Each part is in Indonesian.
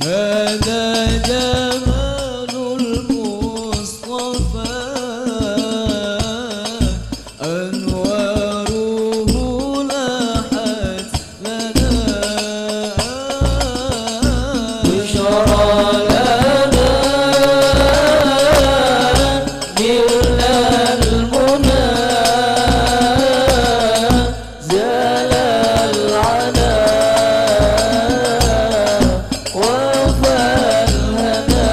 هذا جمال المصطفى أنواره لاحت لنا بشرى لنا نلنا المنى زال العنا وفى الهنا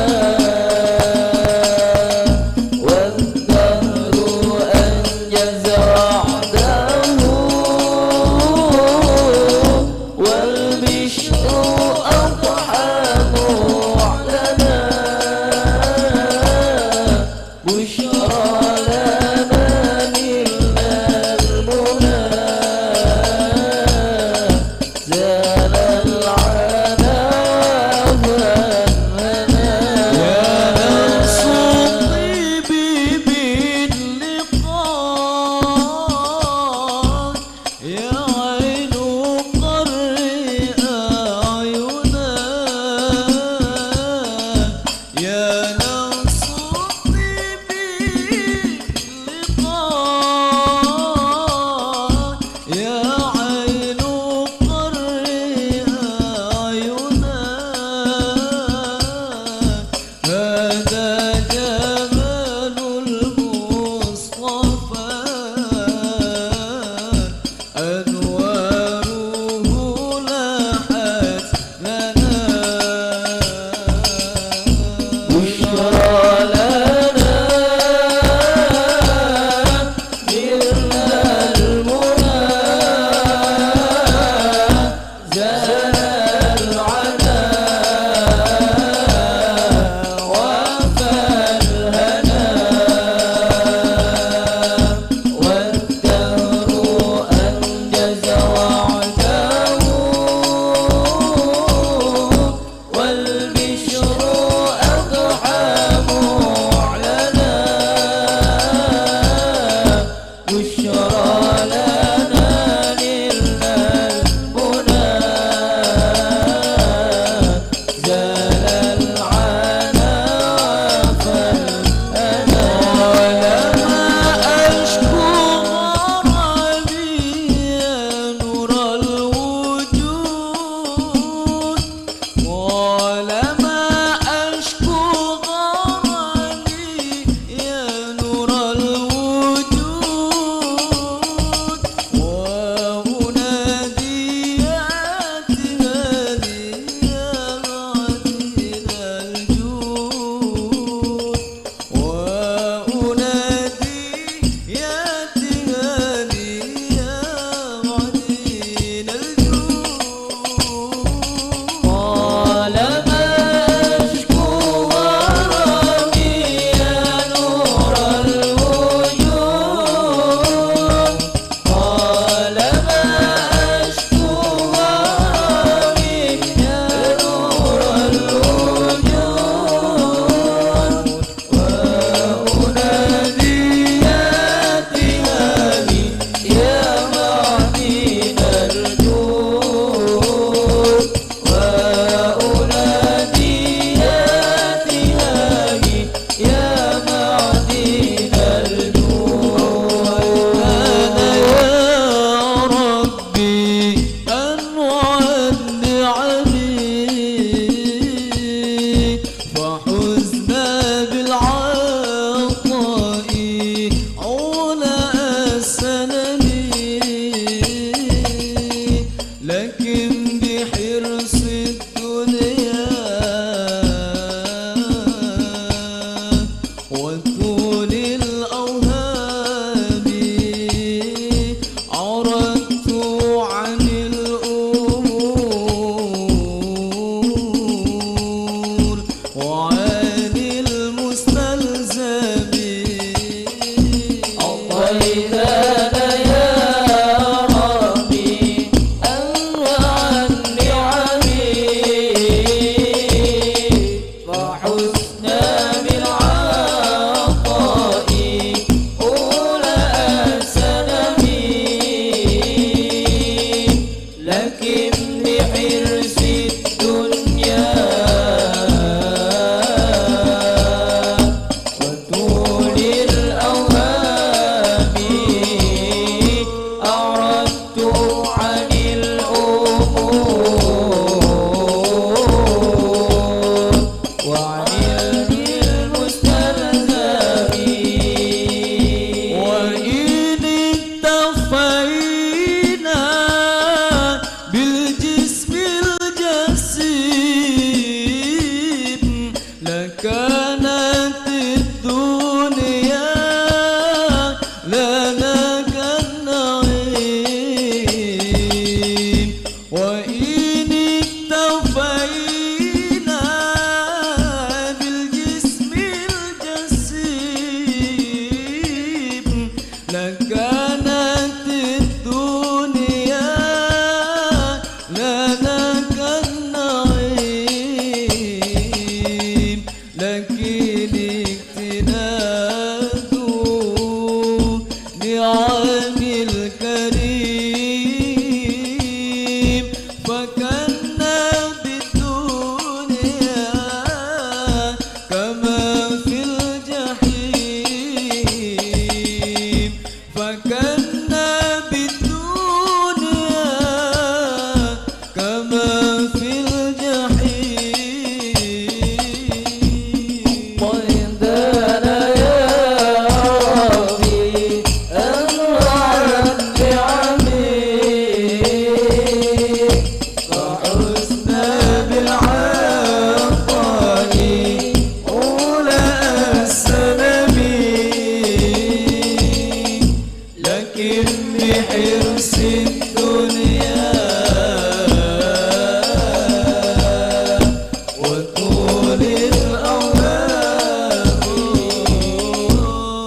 وطول الأوهام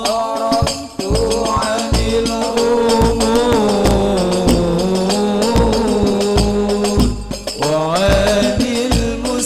أعرضت عن الأمور وعن المستلزمين.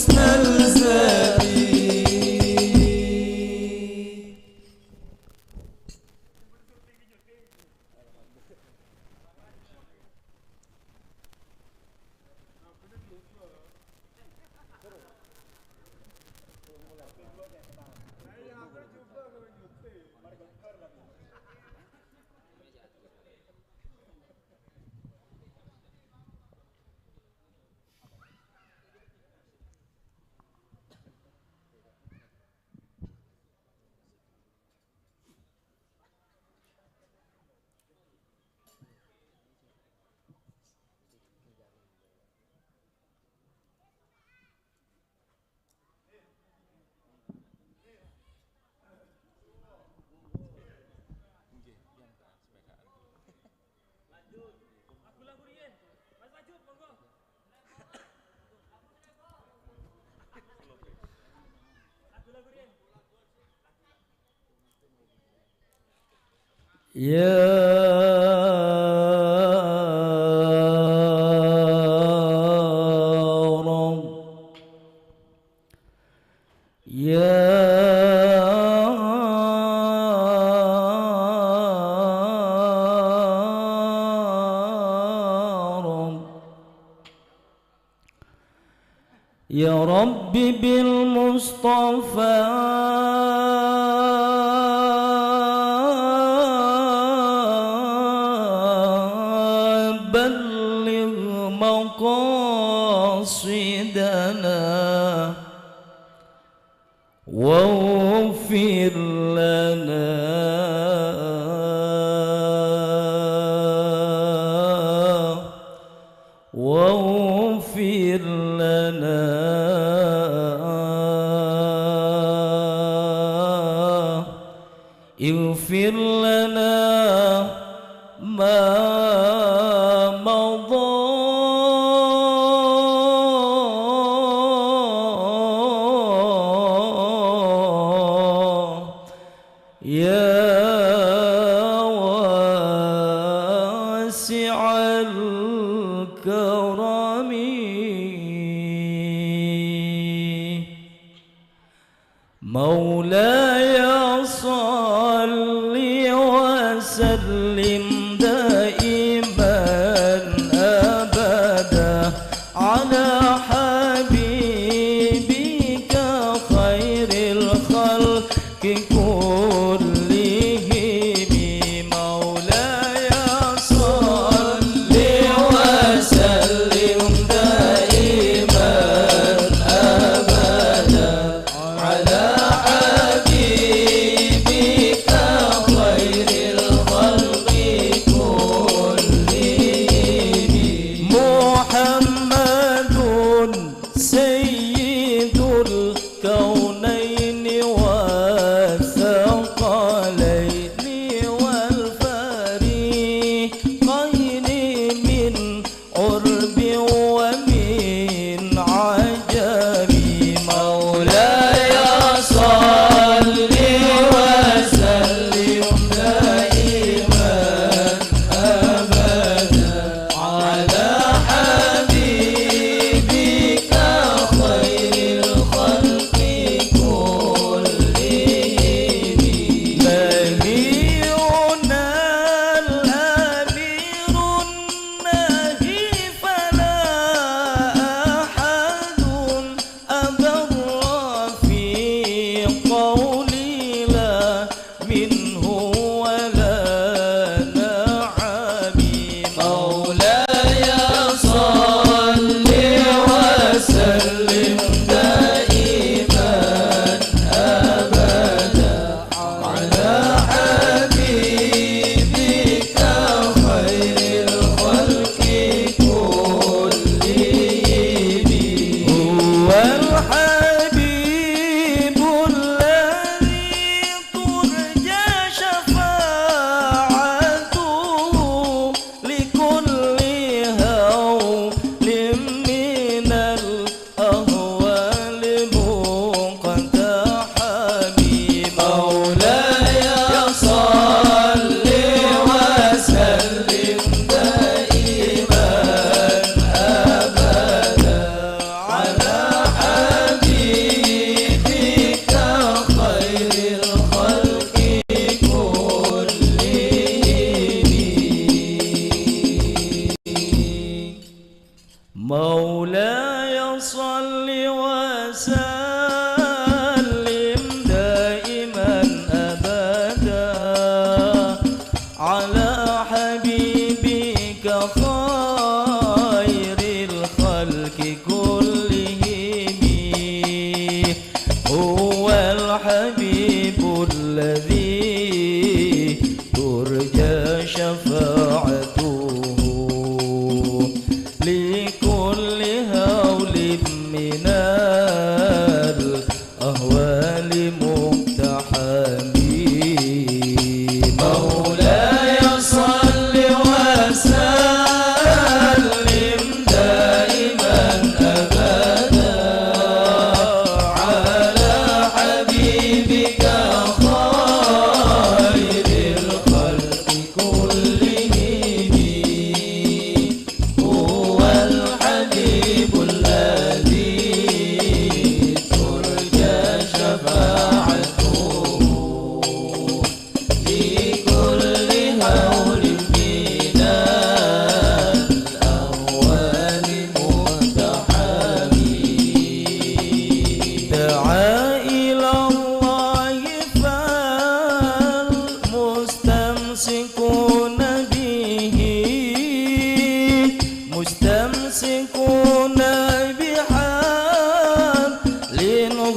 Ya Rabb, Ya Rabb, Ya Rabbi bil Mustafa مقاصدنا واغفر لنا واغفر لنا اغفر لنا ما مضى يا واسع الكرم مولاي صل وسلم دائما أبدا على حبيبك خير الخلق كلهم مولاي صل وسلم دائما أبدا على حبيبك خير الخلق كلهم محمد سيد الكونين والثقلين والفريقين من قرب ومن عجب مولاي صل وسلم دائما أبدا على حبيبك خير الخلق كلهم نبينا الأمير النهي فلا أحد أبر في قولي لا منه ولا نعمي مولاي صل وسلم دائما أبدا على حبيبك خير الخلق كلهم هو الحبيب الذي ترجى شفاعته لكل هول من الأهوال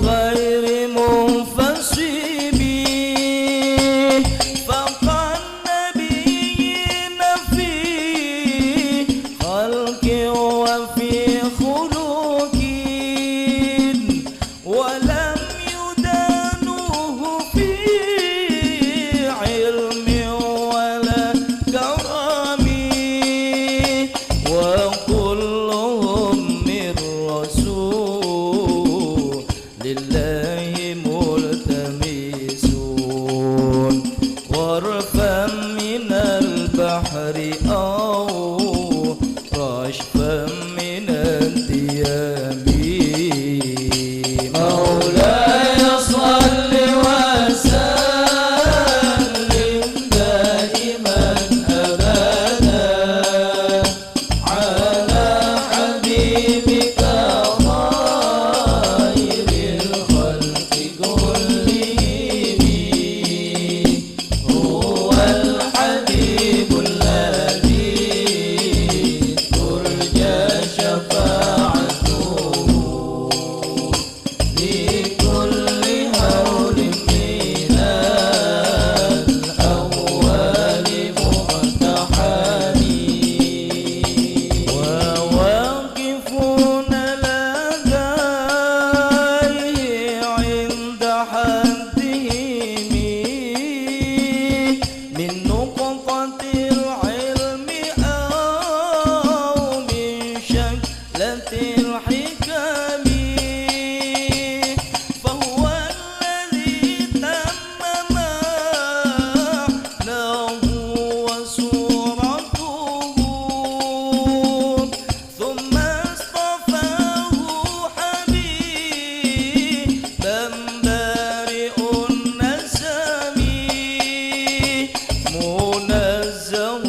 غير منفسب فوق النبيين في خلق وفي خلق ولم يدانوه في علم ولا كرم وكلهم من رسول لله ملتمسون غرفا من البحر أو رشفا من الديام مولاي صل وسلم دائما أبدا على حبيبك خير الخلق كلهم هو الحبيب الذي ترجى شفاعته لكل هول من الأول مقتحم وواقفون لديه عند حدهم من نقطة العلم أو من شكلة الحكم فهو الذي تم معناه وصورته ثم اصطفاه حبيبا بارئ النسم منزه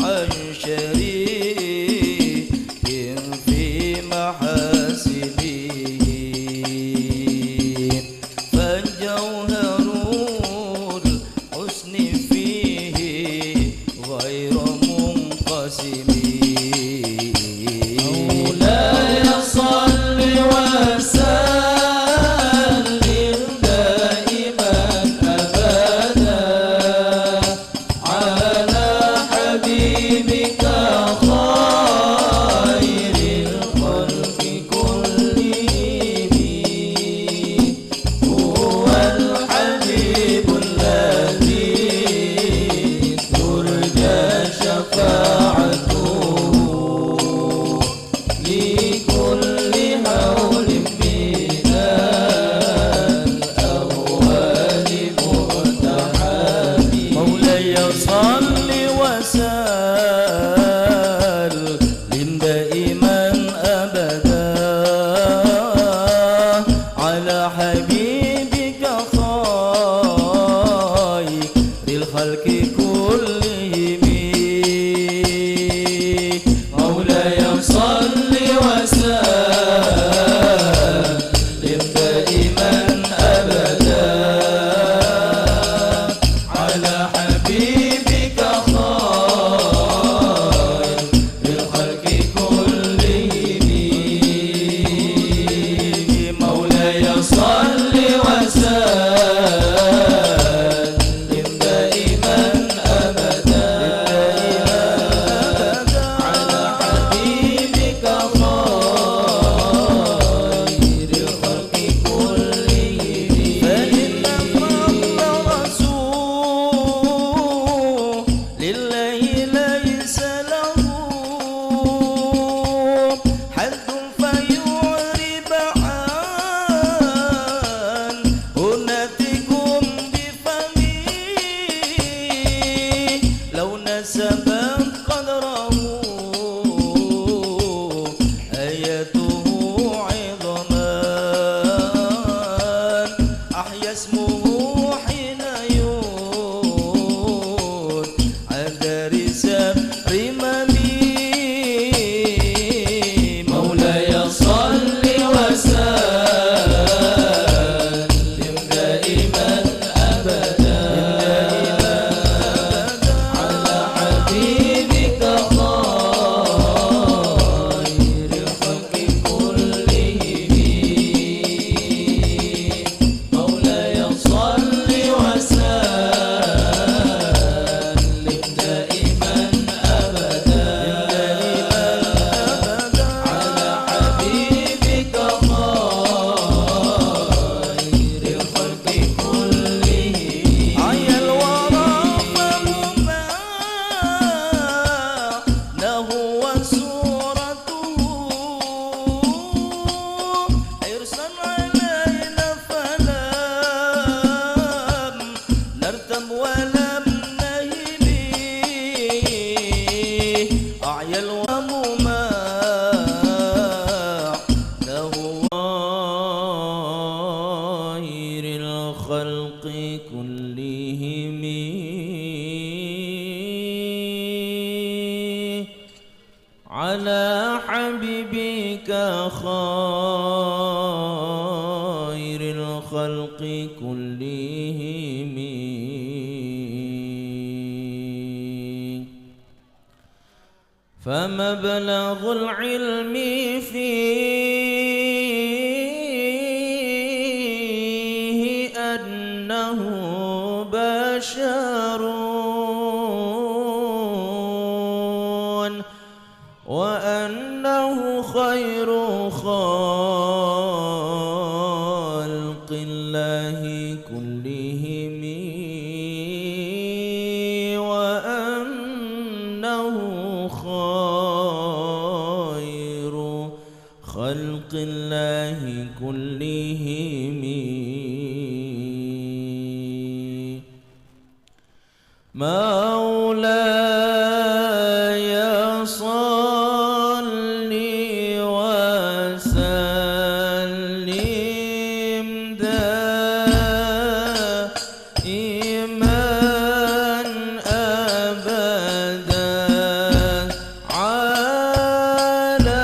عن شريك في محاسنه فالجوهر الحسن فيه غير منقسم مولاي صل وسلم دائما أبدا على حبيبك خير الخلق كلهم هو الحبيب الذي ترجى شفاعته لكل هول من الأهوال مقتحم مولاي صل وسلم دائما أبدا على حبيبك خير الخلق كلهم مولاي صل وسلم دائما أبدا على حبيبك خير الخلق كلهم مولاي صل وسلم دائما أبدا على حبيبك خير الخلق كلهم فإن فضل رسول لله ليس له حد فيعرب عن هنتكم بفمه لو نسبت قدره آياته عظمان أحيا اسمه حين يود عدرس رممي مولاي صل وسلم دائما أبدا على حبيبك خير الخلق كلهم الخلق كلهم على حبيبك خير الخلق كلهم فمبلغ العلم فيه أنه بشر وأنه خير خلق الله كلهم وأنه خير خلق الله كلهم مولاي صل وسلم دائما أبدا على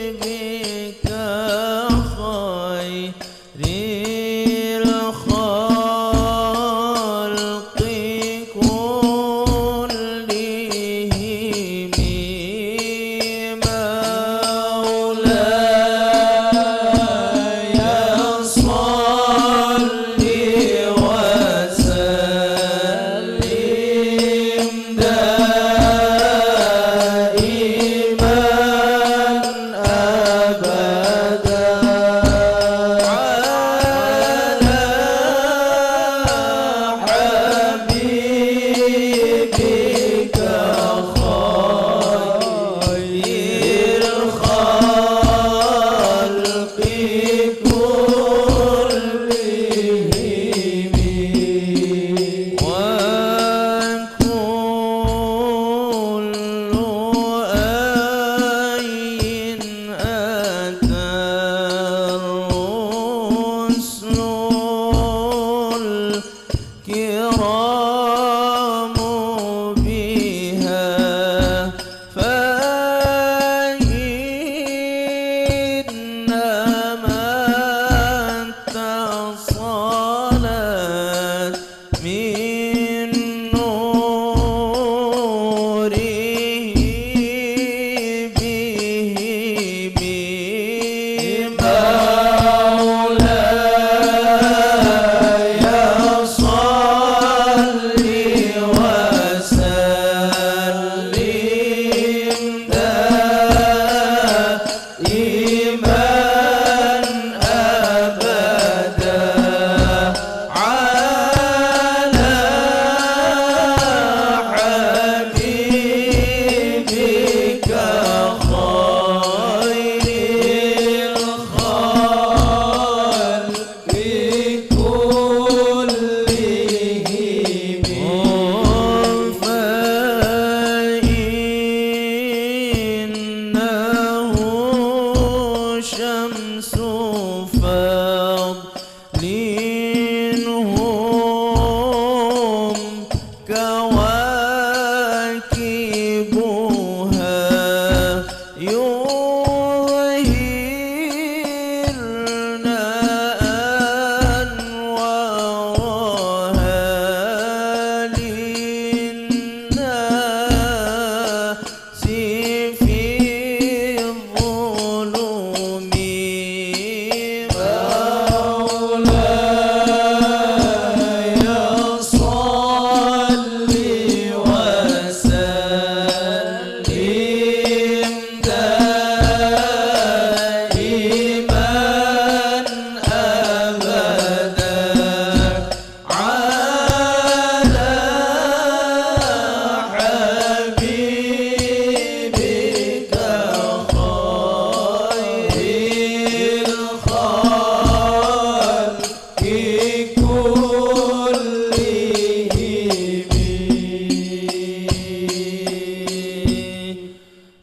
حبيبك خير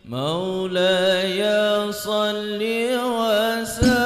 مولاي صل وسلم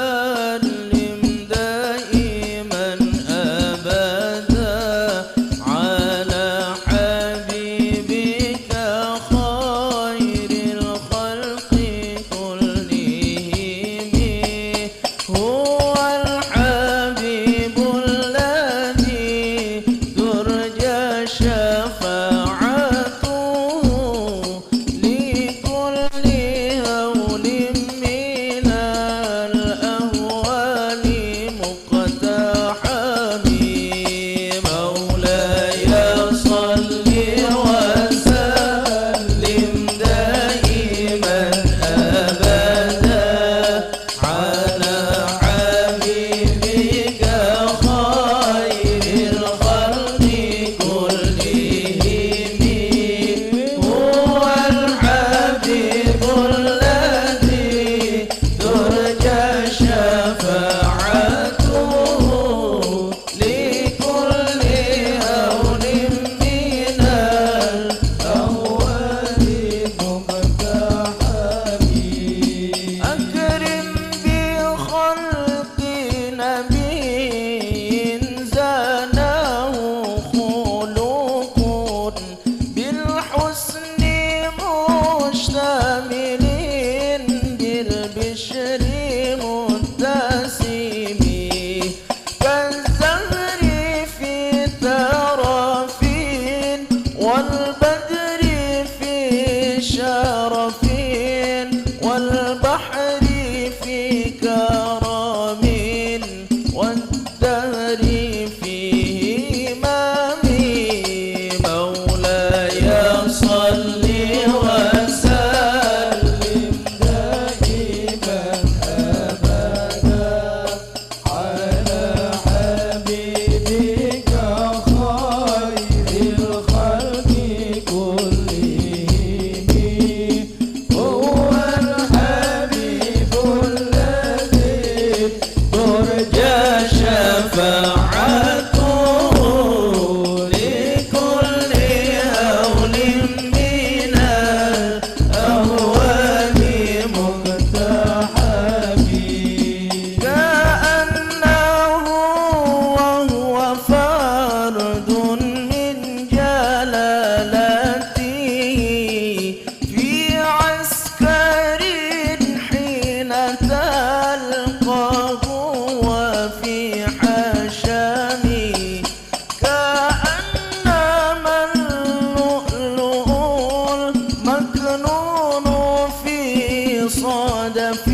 صدف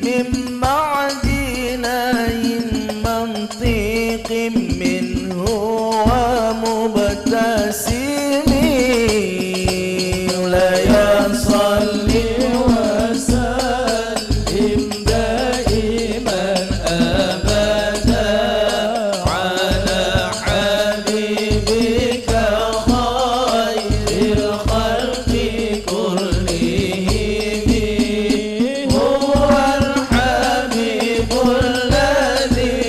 من معدني منطق منه ومبتسم لا يصلي وسلم دائما أبدا على حبيبك خير الخلق كلهم هو الحبيب الذي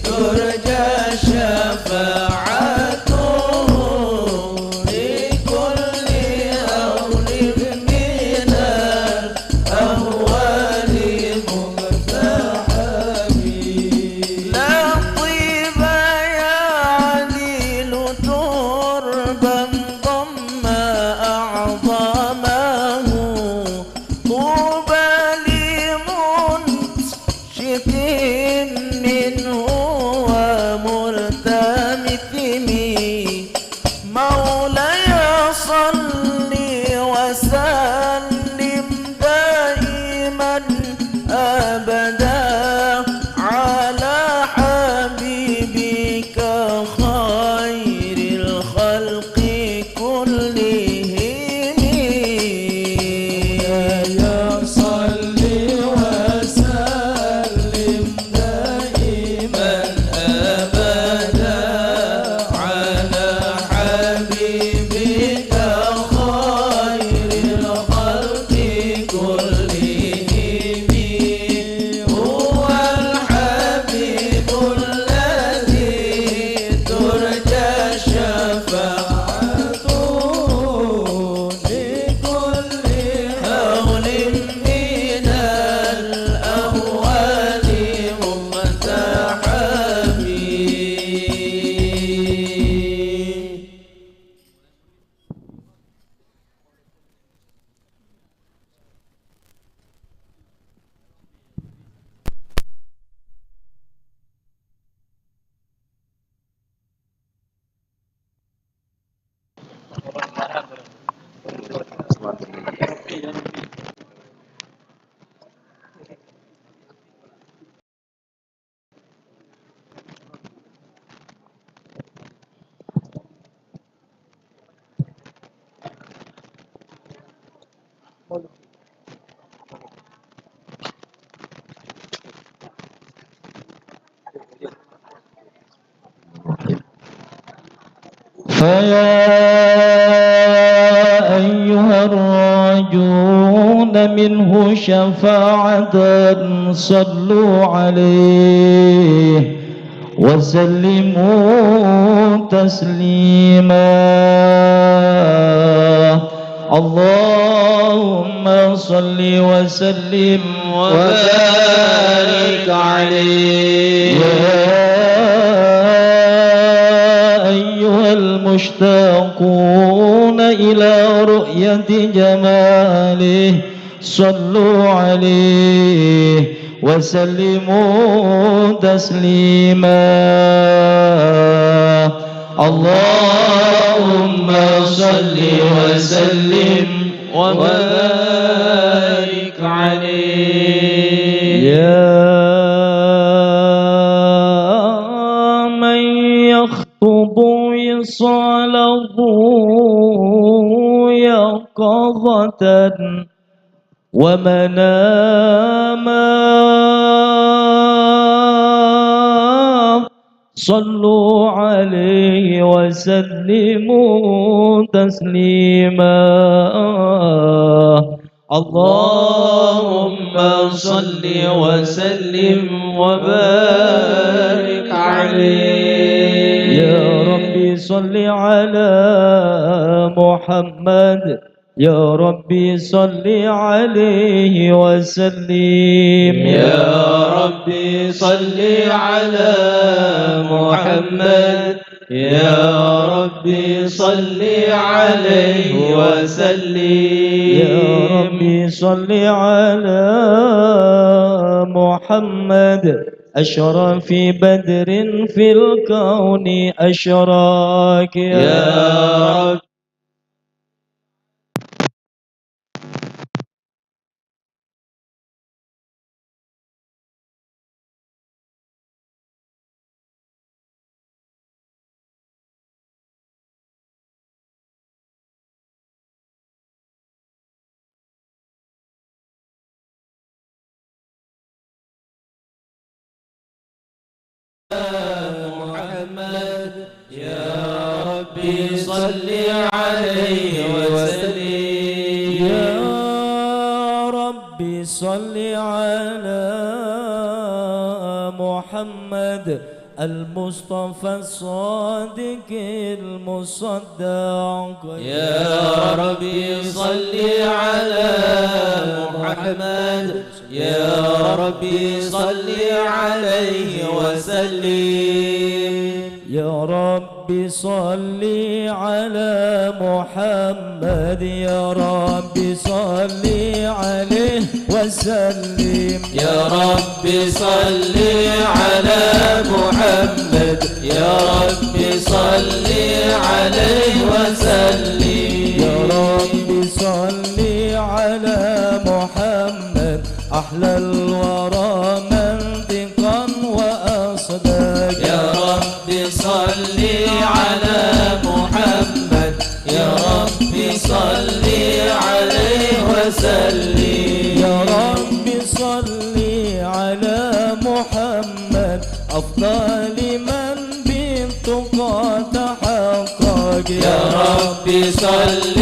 ترجى شفاعته لكل هول من الأهوال مقتحم لا طيب يعدل تربا ضم أعظمه طوبى لمنشط منه ومرتمثم مولاي صل وسلم دائما أبدا على حبيبك خير الخلق كلهم يا صل وسلم دائما أبدا على حبيبك خير الخلق كلهم هو الحبيب الذي ترجى شفاعته لكل هول من الأهوال مقتحم فيا أيها الراجون منه شفاعة صلوا عليه وسلموا تسليما اللهم صل وسلم وبارك عليه أيها المشتاقون إلى رؤية جماله صلوا عليه وسلموا تسليما اللهم صل وسلم وبارك عليه يا من يخطب وصاله يقظة ومناما صلوا عليه وسلموا تسليما اللهم صل وسلم وبارك عليه يا ربي صل على محمد يا ربي صل عليه وسلم يا ربي صل على محمد يا ربي صل عليه وسلم يا ربي صل على محمد أشرف بدر في الكون أشراك يا رب محمد يا ربي صل عليه وسلم يا ربي صل على محمد المصطفى الصادق المصدق يا ربي صل على محمد يا ربي صل عليه وسلم يا ربي صل على محمد يا ربي صل عليه وسلم يا ربي صل على محمد يا ربي صل عليه وسلم يا ربي صل على محمد أحلى الورى منطقا وأصدق يا ربي صل على محمد يا ربي صل عليه وسلم يا ربي صل على محمد أفضل من بالتقى تحقق يا ربي صل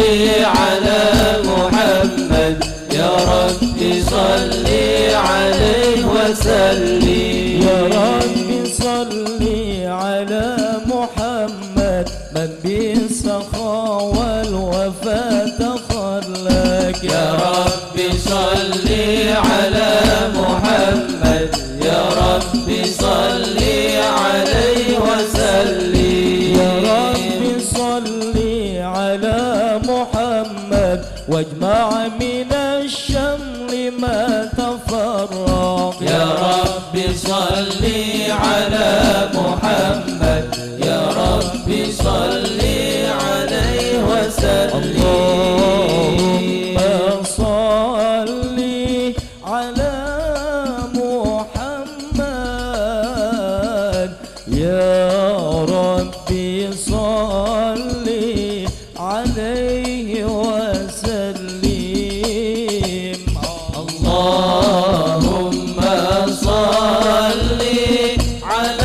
على محمد يا ربي صل عليه وسلم يا ربي صل على محمد من بالسخاء والوفاء تخلق يا ربي صل على محمد يا ربي صل عليه وسلم يا ربي صل على محمد واجمع من الشمل ما تفرق يا ربي صل على محمد يا ربي صل عليه وسلم اللهم صل على محمد يا ربي صل عليه وسلم اللهم صل على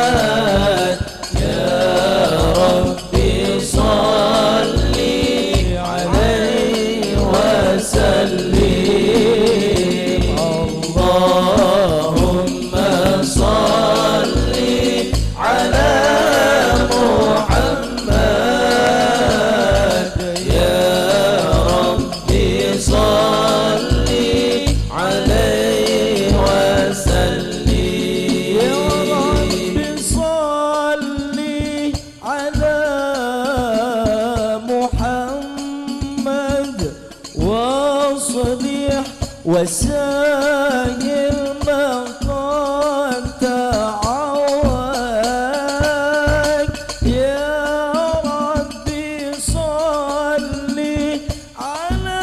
محمد يا ربي صل عليه وسلم اللهم صل على محمد يا ربي صل عليه وسلم يا رب صل على محمد واصلح وسائل ما قد تعوج يا ربي صل على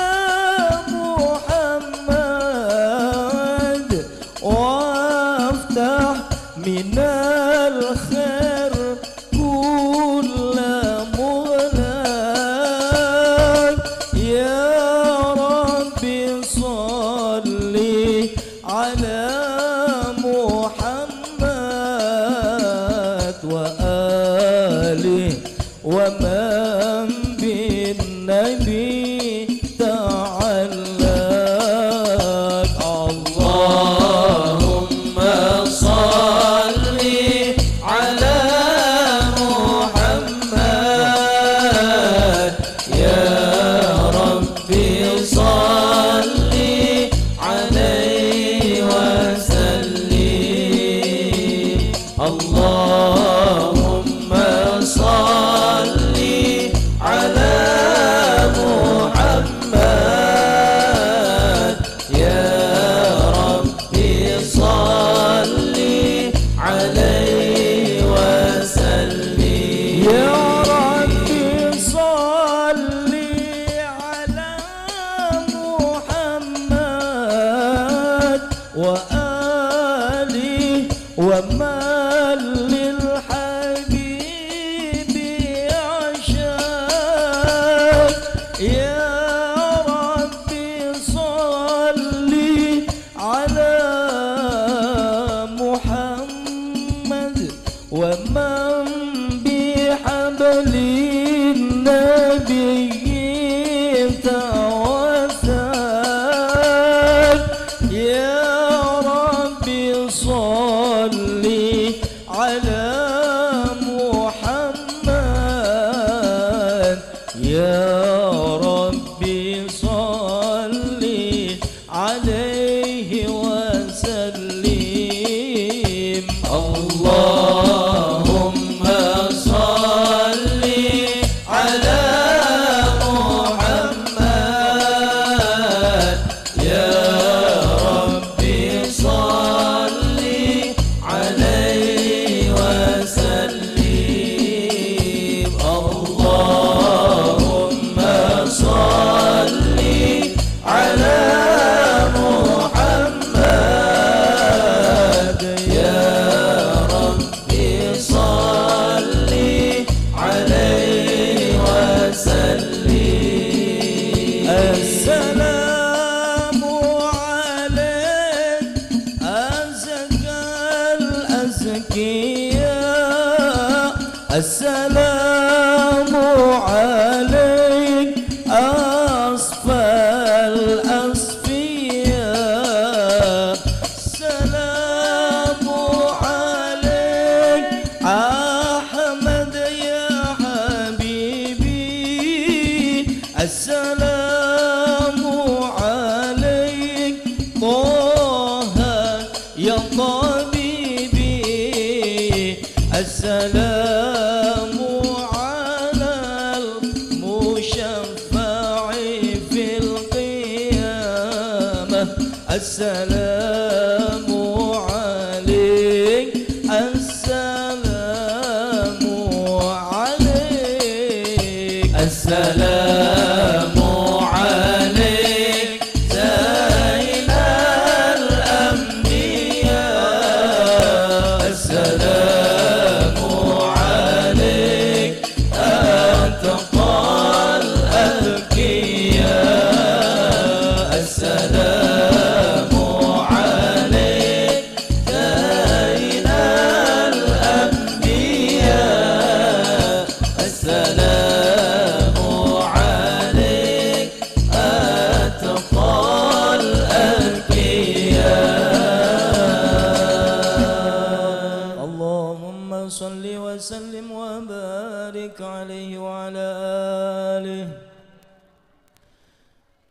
محمد وافتح من الخير كل مغلق يا ربي صل على محمد وآله ومن بالنبي تعلق اللهم صل على محمد يا ربي صل عليه وسلم اللهم صل على محمد يا ربي صل عليه وسلم يا ربي صل على محمد وآله ومن للحبيب يعشق يا ربي صل على السلام عليك أزكى الأزكياء السلام عليك أصفى الأصفياء السلام عليك أحمد يا حبيبي السلام عليك طه يا طبيبي السلام على المشفع في القيامة السلام عليك السلام عليك السلام عليك زين الأنبياء السلام عليك أتقى الأذكياء السلام عليك زين الأنبياء السلام عليك أتقى الأذكياء. اللهم صل وسلم وبارك عليه وعلى آله.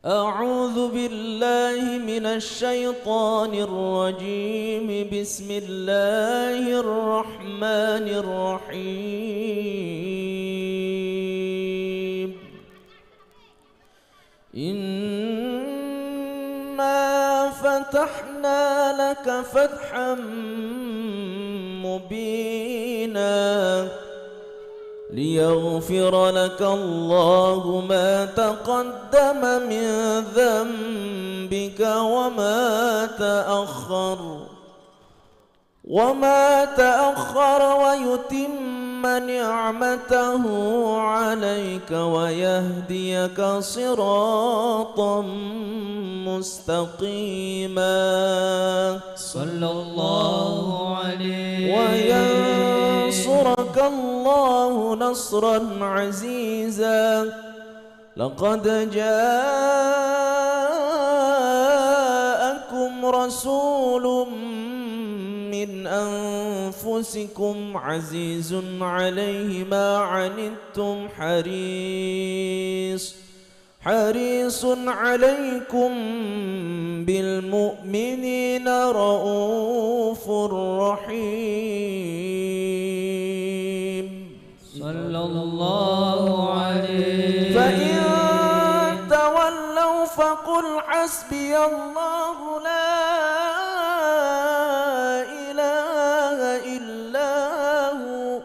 أعوذ بالله من الشيطان الرجيم. بسم الله الرحمن الرحيم. إنا فتحنا لك فتحا مبينا ليغفر لك الله ما تقدم من ذنبك وما تأخر ويتم نعمته عليك ويهديك صراطا مستقيما. صلى الله عليه وينصرك الله نصرا عزيزا. لقد جاءكم رسول من أنفسكم عزيز عليه ما عنتم حريص عليكم بالمؤمنين رؤوف رحيم. صلى الله عليه. فإن تولوا فقل حسبي الله لا إله إلا هو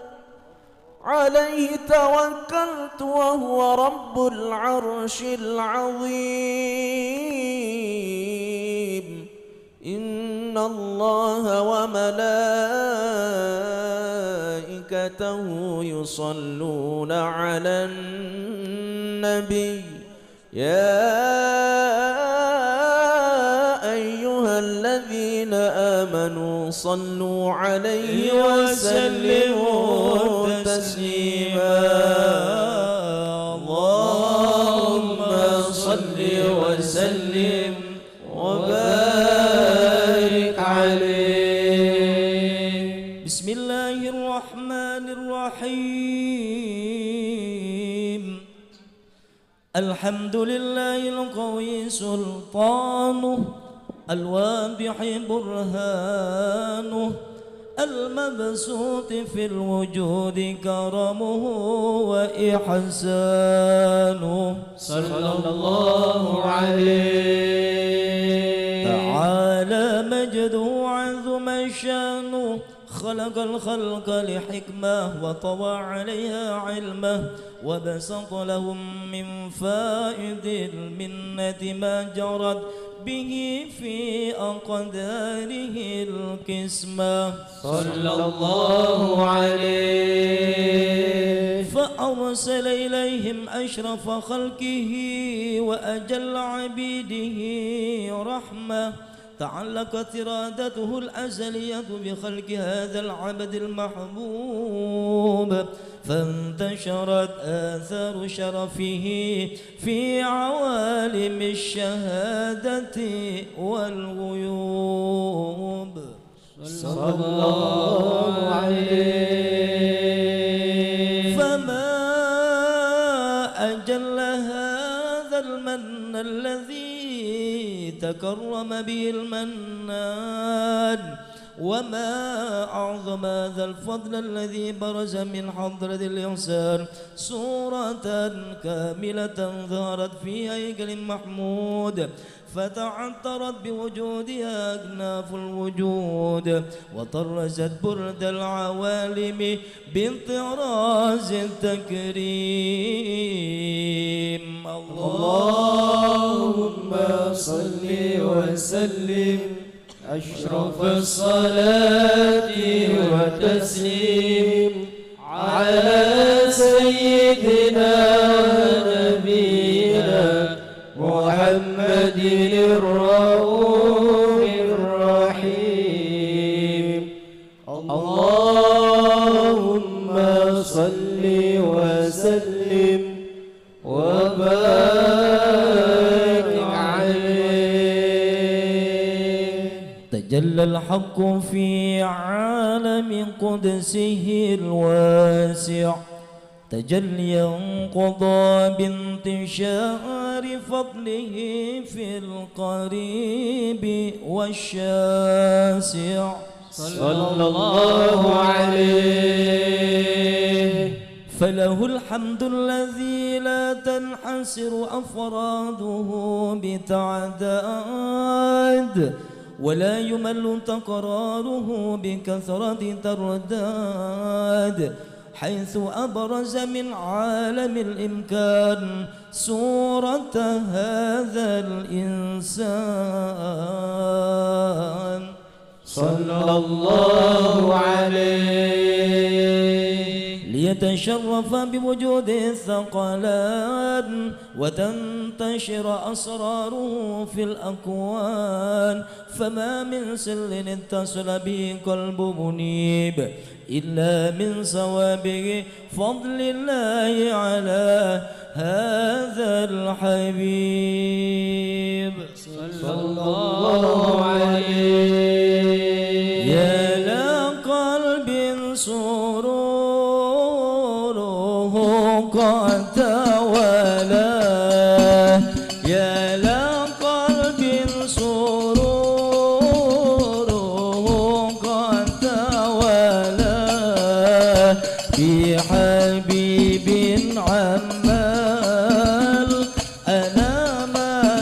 عليه توكلت وهو رب العرش العظيم. إن الله وملائكته يصلون على النبي يا أيها الذين آمنوا صلوا عليه وسلموا تسليما. اللهم صل وسلم وبارك عليه. بسم الله الرحمن الرحيم. الحمد لله القوي سلطانه الواضح برهانه المبسوط في الوجود كرمه وإحسانه. صلى الله عليه. تعالى مجده عظم شانه خلق الخلق لحكمة وطوى عليها علمه وبسط لهم من فائد المنة ما جرت به في أقداره القسمة صلى الله عليه فأرسل إليهم أشرف خلقه وأجل عبيده رحمة تعلقت إرادته الأزلية بخلق هذا العبد المحبوب فانتشرت آثار شرفه في عوالم الشهادة والغيوب صلى الله عليه فما أجل هذا المن الذي تكرم به المنان وما أعظم هذا الفضل الذي برز من حضرة الإنسان صورة كاملة ظهرت في هيكل محمود فتعطرت بوجودها أكناف الوجود وطرزت برد العوالم بانطراز التكريم اللهم صل وسلم أشرف الصلاة والتسليم على سيدنا ونبينا محمد الرؤوف الرحيم اللهم صل وسلم وبارك عليه تجلى الحق في عالم قدسه الواسع تجليا قضى بانتشار فضله في القريب والشاسع صلى الله عليه فله الحمد الذي لا تنحصر أفراده بتعداد ولا يمل تقراره بكثرة ترداد حيث أبرز من عالم الإمكان صورة هذا الإنسان صلى الله عليه ليتشرف بوجود الثقلان وتنتشر أسراره في الأكوان فما من سر اتصل به قلب منيب إلا من سوابق فضل الله على هذا الحبيب صلى الله عليه يا لقلب سروره قد تولى يا لقلب سروره قد تولى في حبيب عمال أنا ما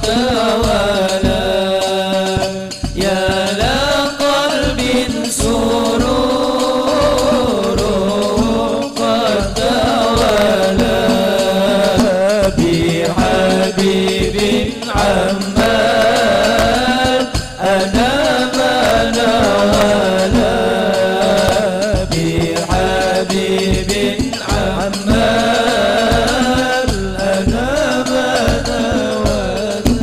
توالى يا لقلب سرور قد توالى بحبيب عمار أنا ما نوالا بحبيب عمار أنا ما نوالا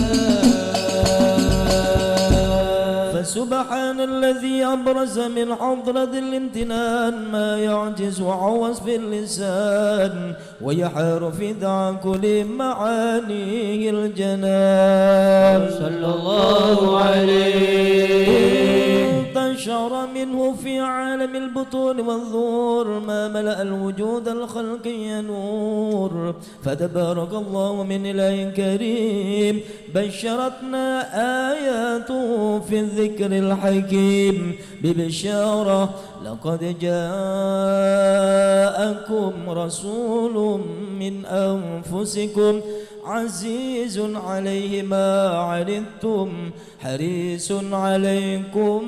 فسبحان الذي أبرز من حضرة الامتنان ما يعجز وعوز في اللسان ويحار في تعقل معانيه الجنان صلى الله عليه انتشر منه في عالم البطون والظهور ما ملأ الوجود الخلقي نور فتبارك الله من إله كريم بشرتنا آياته في الذكر الحكيم ببشارة لقد جاءكم رسول من أنفسكم عزيز عليه ما عنتم حريص عليكم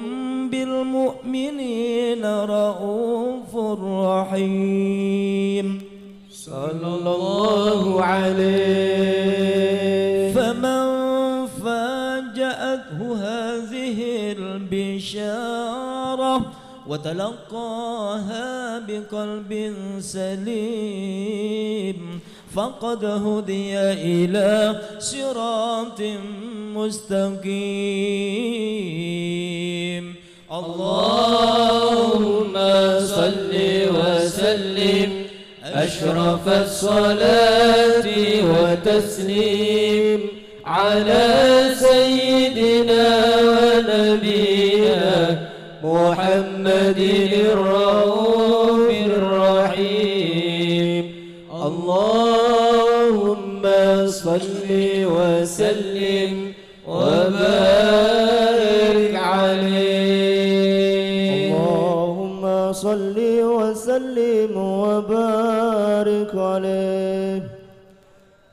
بالمؤمنين رؤوف رحيم صلى الله عليه فمن فاجأته هذه البشارة وتلقاها بقلب سليم فقد هدي إلى صراط مستقيم اللهم صل وسلم أشرف الصلاة وتسليم على سيدنا ونبينا محمد الرؤوف الرحيم اللهم صل وسلم وبارك عليه اللهم صل وسلم وبارك عليه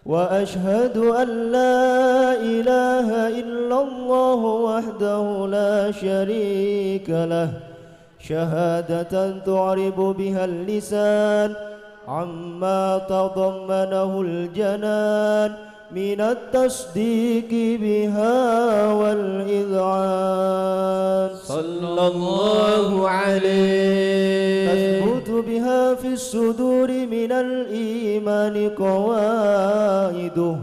وأشهد أن لا إله إلا الله وحده لا شريك له شهادة تعرب بها اللسان عما تضمنه الجنان من التصديق بها والإذعان صلى الله عليه تثبت بها في الصدور من الإيمان قواعده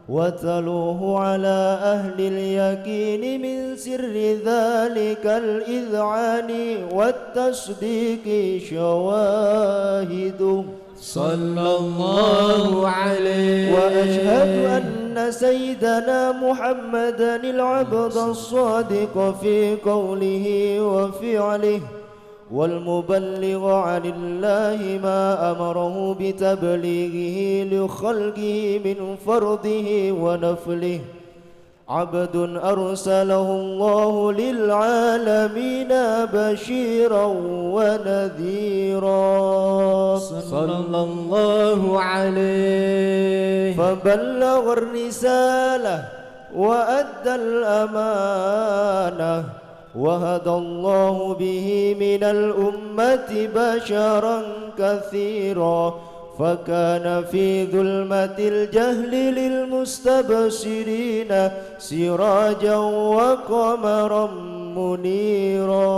وتلوه على أهل اليقين من سر ذلك الإذعان والتصديق شواهده صلى الله عليه وأشهد أن سيدنا محمدًا العبد الصادق في قوله وفعله والمبلغ عن الله ما أمره بتبليغه لخلقه من فرضه ونفله عبد أرسله الله للعالمين بشيرا ونذيرا صلى الله عليه فبلغ الرسالة وأدى الأمانة وهدى الله به من الأمة بشرا كثيرا فكان في ظلمة الجهل للمستبصرين سراجا وقمرا منيرا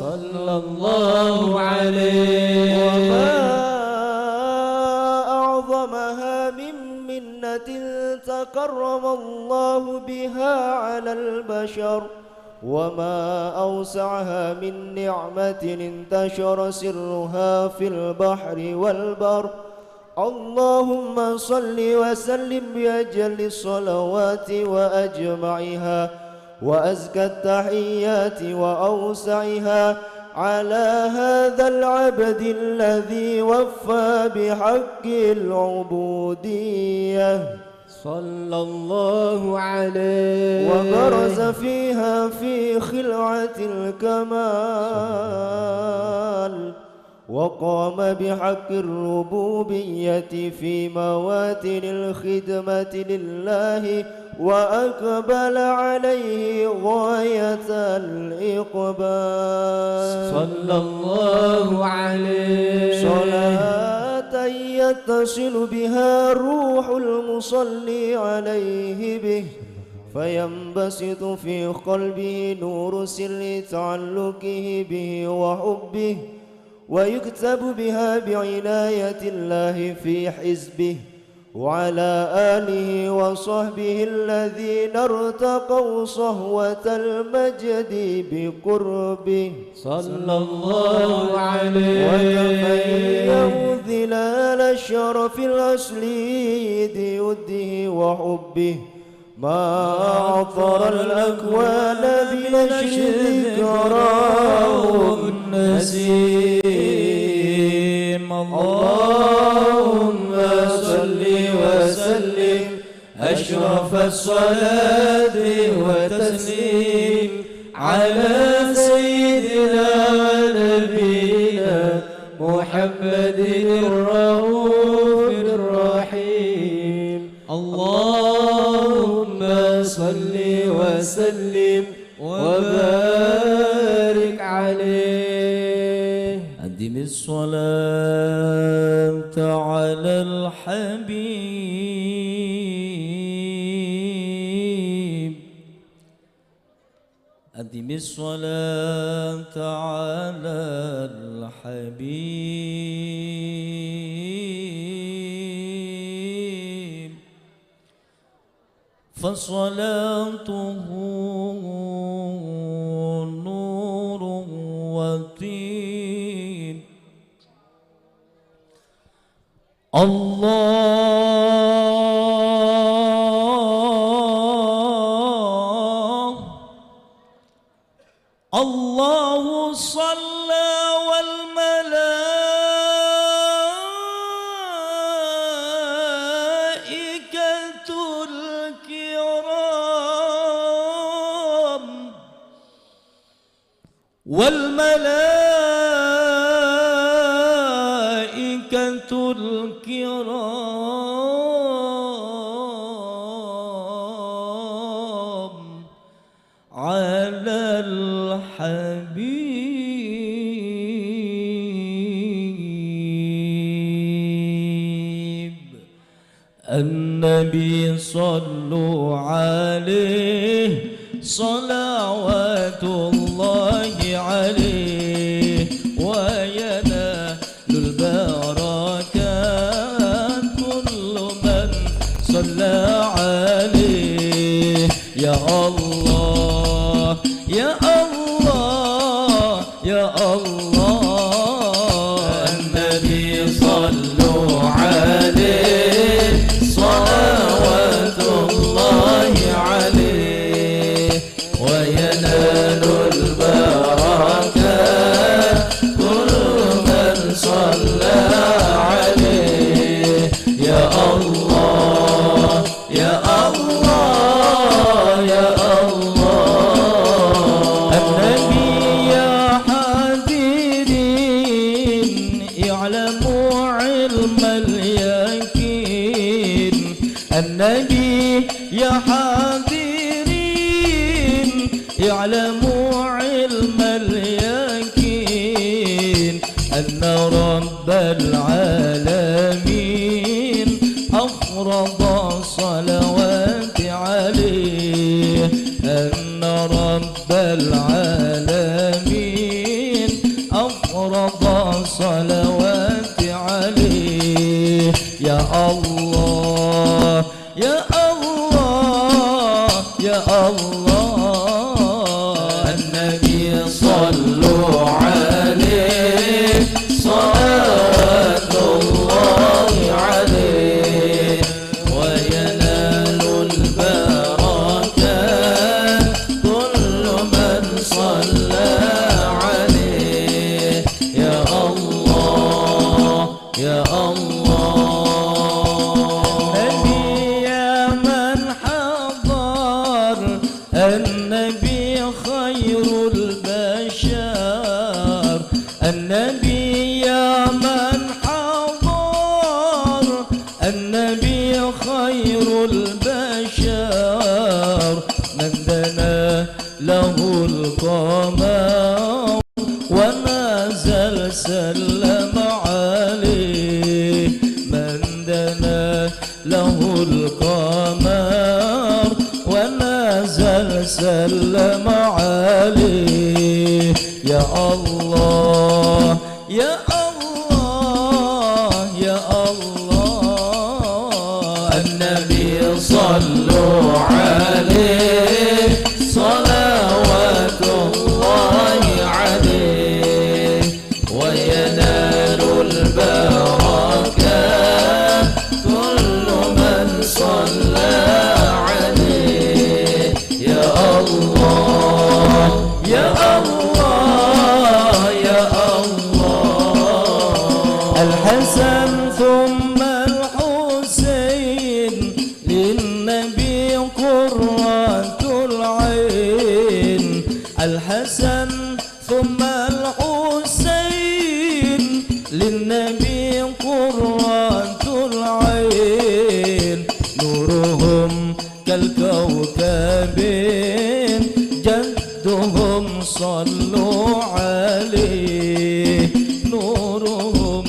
صلى الله عليه وما أعظمها من منة تكرم الله بها على البشر وما أوسعها من نعمة انتشر سرها في البحر والبر اللهم صل وسلم بأجل الصلوات وأجمعها وأزكى التحيات وأوسعها على هذا العبد الذي وفى بحق العبودية صلى الله عليه وبرز فيها في خلعة الكمال وقام بحق الربوبية في مواتن الخدمة لله وأقبل عليه غاية الإقبال صلى الله عليه صلاة يتصل بها روح المصلي عليه به فينبسط في قلبه نور سر تعلقه به وحبه ويكتب بها بعناية الله في حزبه وعلى آله وصحبه الذين ارتقوا صهوة المجد بقربه صلى الله عليه وتفيأوا ظلال الشرف الأصلي بوده وحبه ما عطر الأكوان بنشر ذكراه النسيم. اللهم صل وسلم أشرف الصلاة وتسليم على سيدنا ونبينا محمد الرؤوف الرحيم. اللهم صل وسلم وبارك عليه. أدم الصلاة على الحبيب. أدم الصلاة على الحبيب فصلاته نور وطين. الله صلى والملائكة الكرام على الحبيب النبي صلوا عليه صلوات الله عليه وينال البركات كل من صلى عليه. يا الله يا الله يا الله النبي صلوا عليه صلوات الله عليه وينال البركات كل من صلى عليه. يا الله يا الله يا الله النبي يا حاضرين اعلموا علم اليقين. النبي يا حاضرين اعلموا علم اليقين أن رب العالمين أفرض الصلوات عليه. أن رب العالمين أفرض الصلوات عليه. يا الله يا الله يا الله النبي صلوا عليه صلوات الله عليه وينال البركات كل من صلى عليه. يا الله يا الله النبي يا من حضر النبي خير البشر. النبي يا من حضر النبي خير البشر له القمر ونزل سلم عليه من دنا له القمر ونزل سلم عليه يا الله يا الله يا الله النبي صلوا عليه صلوات الله عليه وينال البركة كل من صلى عليه يا الله يا الله يا الله الحسن ثم الحسين للنبي قرة العين الحسن ثم الحسين للنبي قرة العين نورهم كالكوكب جدهم صلوا عليه نورهم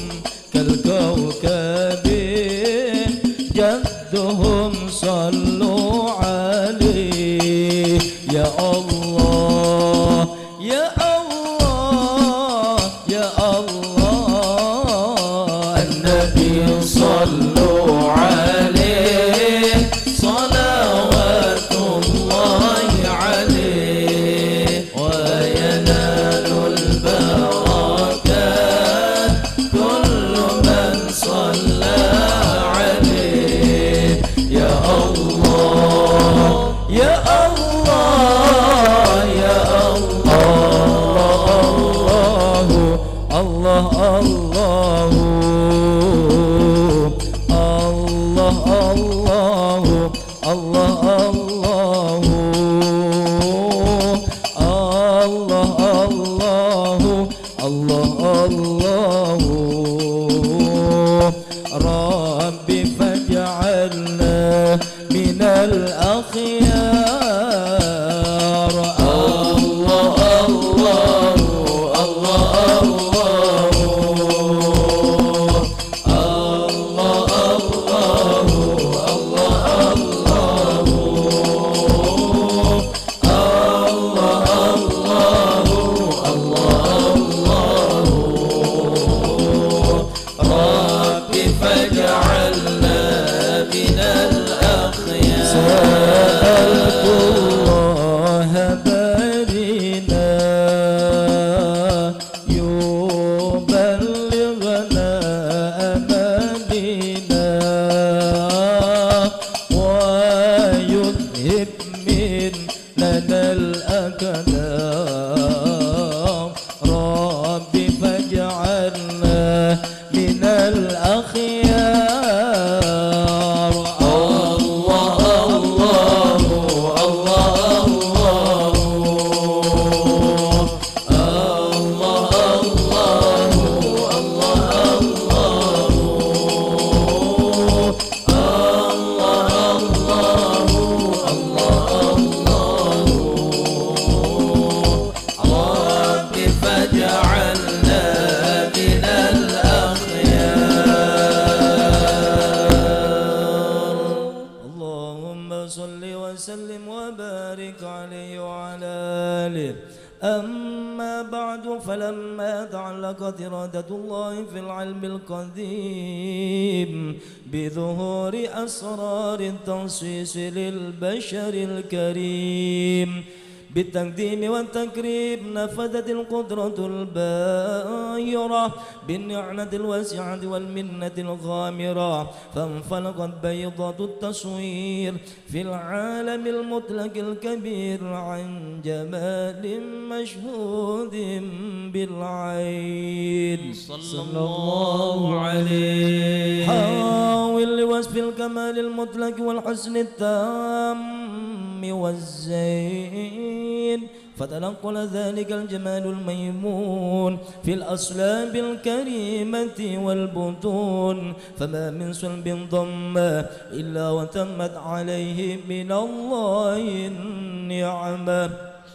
كالكوكب جدهم صلوا عليه يا الله يا الله يا الله النبي صلوا عليه صلوات الله عليه وينال البركات كل من صلى عليه يا الله يا الله يا الله الله الله الله الله الله الله ربي فاجعلنا من الأخيار الله الله الله ربي فاجعلنا من الأخيار سألت الله بارنا يبلغنا أمانينا ويذهب من لنا الأكدار ربي فاجعلنا من الأخيار الله الله الله ربي فاجعلنا من الأخيار اللهم صل وسلم وبارك عليه وعلى آله أما بعد فلما تعلقت إرادة الله في العلم القديم بظهور أسرار التخصيص للبشر الكريم بالتقديم والتكريم نفذت القدرة الباهرة بالنعمة الواسعة والمنة الغامرة فانفلقت بيضة التصوير في العالم المطلق الكبير عن جمال مشهود بالعين صلى الله عليه حاول لوصف الكمال المطلق والحسن التام والزين فتنقل ذلك الجمال الميمون في الأصلاب الكريمة والبطون فما من صلب ضم إلا وتمت عليه من الله النعمة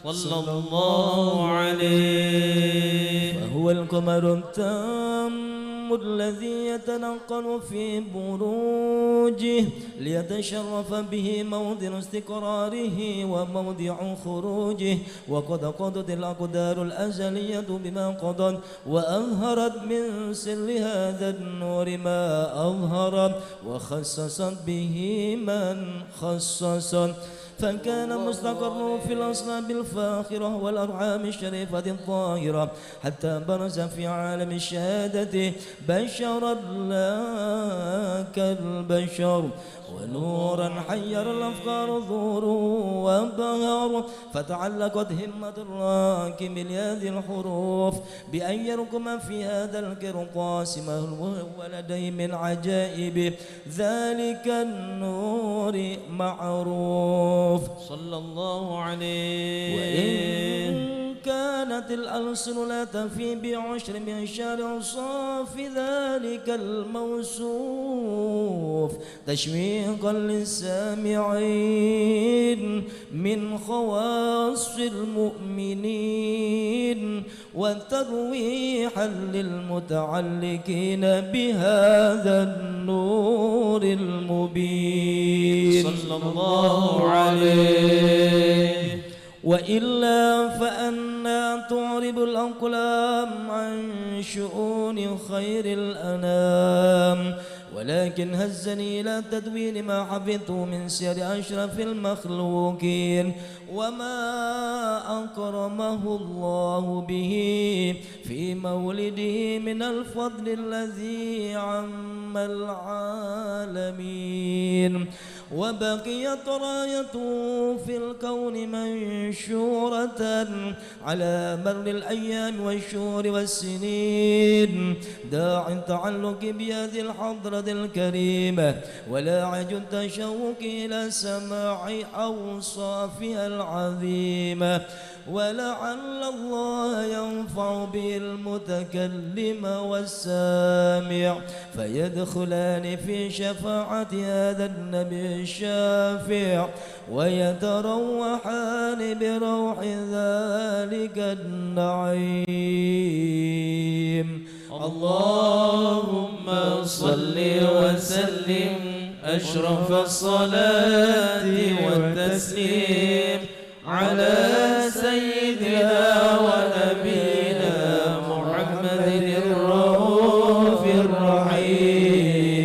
صلى الله عليه. فهو القمر التام الذي يتنقل في بروجه ليتشرف به موضع استقراره وموضع خروجه، وقد قضت الأقدار الأزلية بما قضت، وأظهرت من سر هذا النور ما أظهر، وخصصت به من خصصت، فكان مستقره في الأصلاب الفاخرة والأرحام الشريفة الطاهرة، حتى برز في عالم الشهادة بشرا لا كالبشر، ونورا حير الأفكار ظهور وبهر، فتعلقت همة الراكب لهذه الحروف بأن يركم في هذا القرطاس ما هو لديه من عجائب ذلك النور معروف صلى الله عليه. وإن كانت الألسن لا تفي بعشر من شر صاف ذلك الموصوف تشويقا للسامعين من خواص المؤمنين، وترويحا للمتعلقين بهذا النور المبين صلى الله عليه. وإلا فأنا تعرب الأقلام عن شؤون خير الأنام، ولكن هزني إلى تدوين ما حفظته من سير أشرف المخلوقين، وما أكرمه الله به في مولده من الفضل الذي عم العالمين، وبقيت رايته في الكون منشورة على مر الأيام والشهور والسنين، داعي التعلق بهذه الحضرة الكريمة ولاعج التشوق إلى سماع أوصافها العظيمة، ولعل الله ينفع به المتكلم والسامع فيدخلان في شفاعة هذا النبي الشافع، ويتروحان بروح ذلك النعيم. اللهم صل وسلم أشرف الصلاة والتسليم على سيدنا ونبينا محمد الرؤوف الرحيم.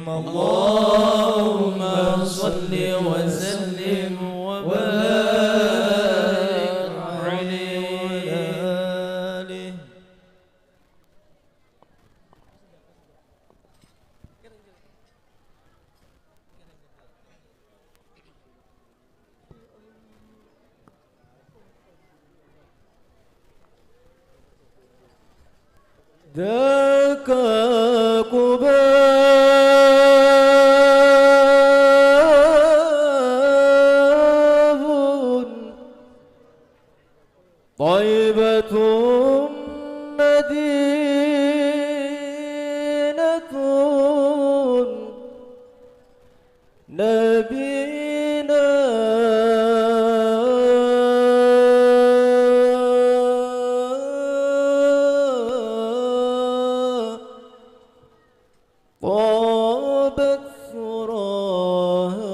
اللهم صل وسلم وبارك عليه. ذاك قباب طيبة مدينة نبينا طابت ثراها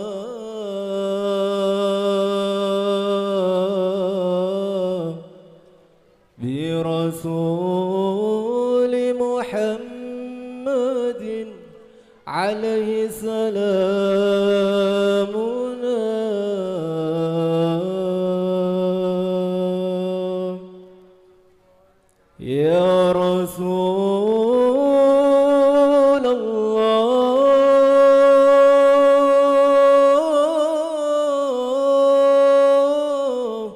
برسول محمد عليه سلامنا. يا رسول الله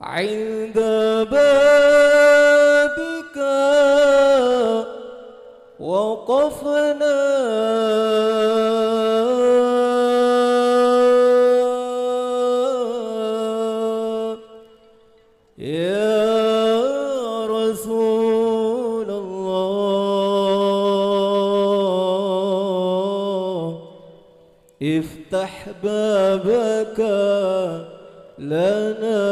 عند بابك وقفنا يا رسول الله افتح بابك لنا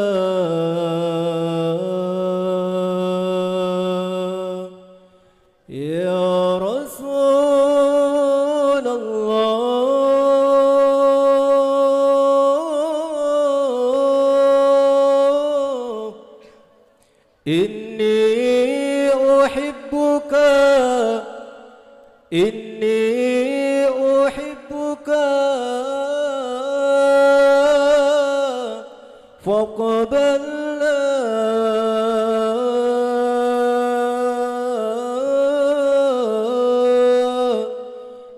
يا رسول الله إني أحبك فاقبلنا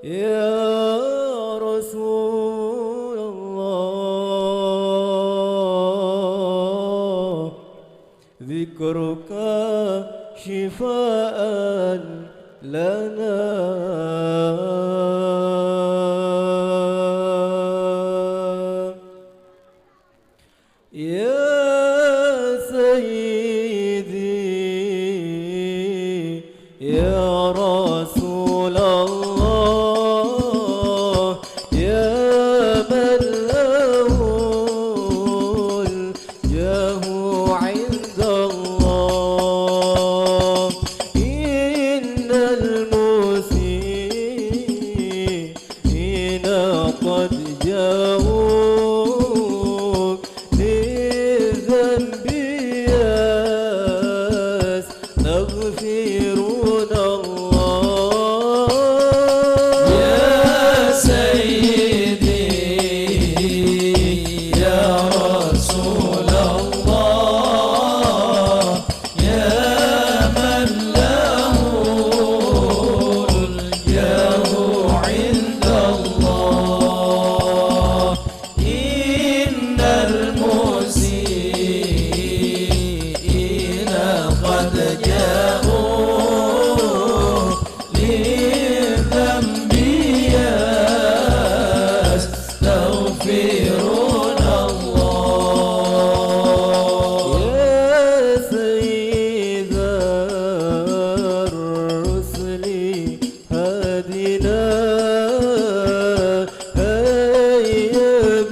يا رسول الله ذكرك شفاء لنا يا سيدي يا رسول الله يا من له الجاه عند الله إن المسيئين قد جاءوا يستغفرون الله يا سيدي يا رسول الله يا من له الجاه عند الله إن المسيئين قد جاءوا للذنب يستغفرون الله يا سيد الرسل هدنا هيا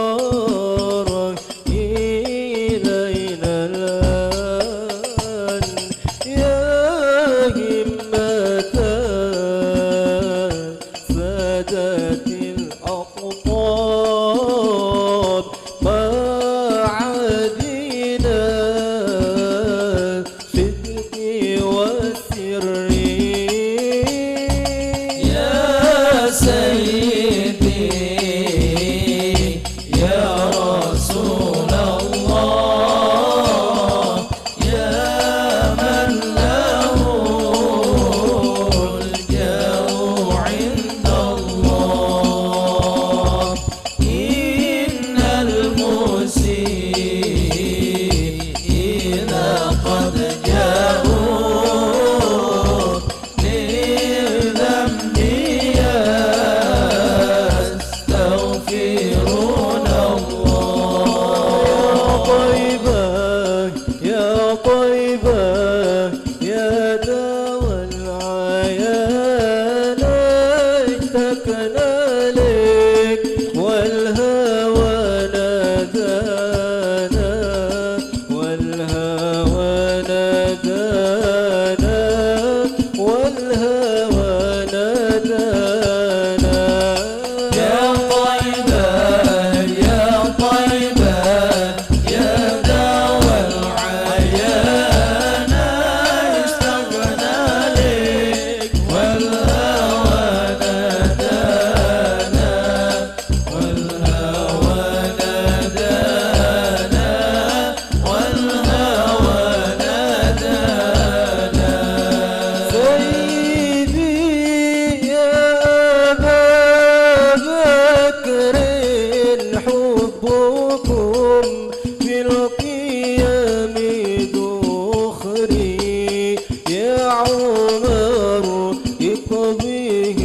بوارك إلينا الآن يا همة سادة الأقطاب ما عدينا صدق والسر يا سيدي يا رسول الله يا من له الجاه عند الله إن المسيئين قد جاءوا للذنب يستغفرون الله يا طيبة يا دوا العيان اشتكنا لك والهوى نادانا والهوى نادانا والهوى نادانا يا طيبة يا طيبة يا دوا العيان اشتقنا لك والهوى نادانا والهوى نادانا والهوى نادانا سيدي يا أبا بكر حبكم في القيام دخري يا عمر اقضيه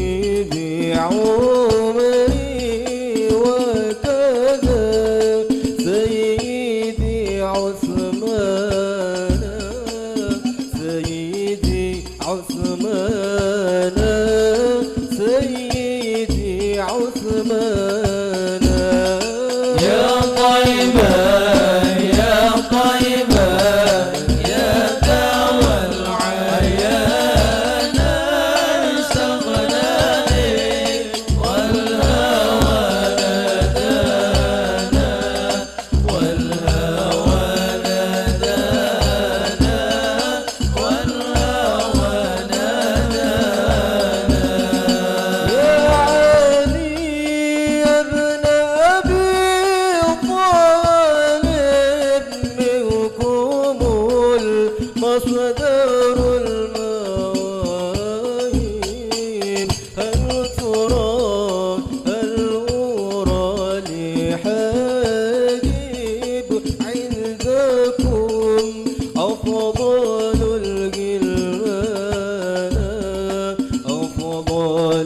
بعمري وكذا سيدي عثمان سيدي عثمان سيدي عثمان يا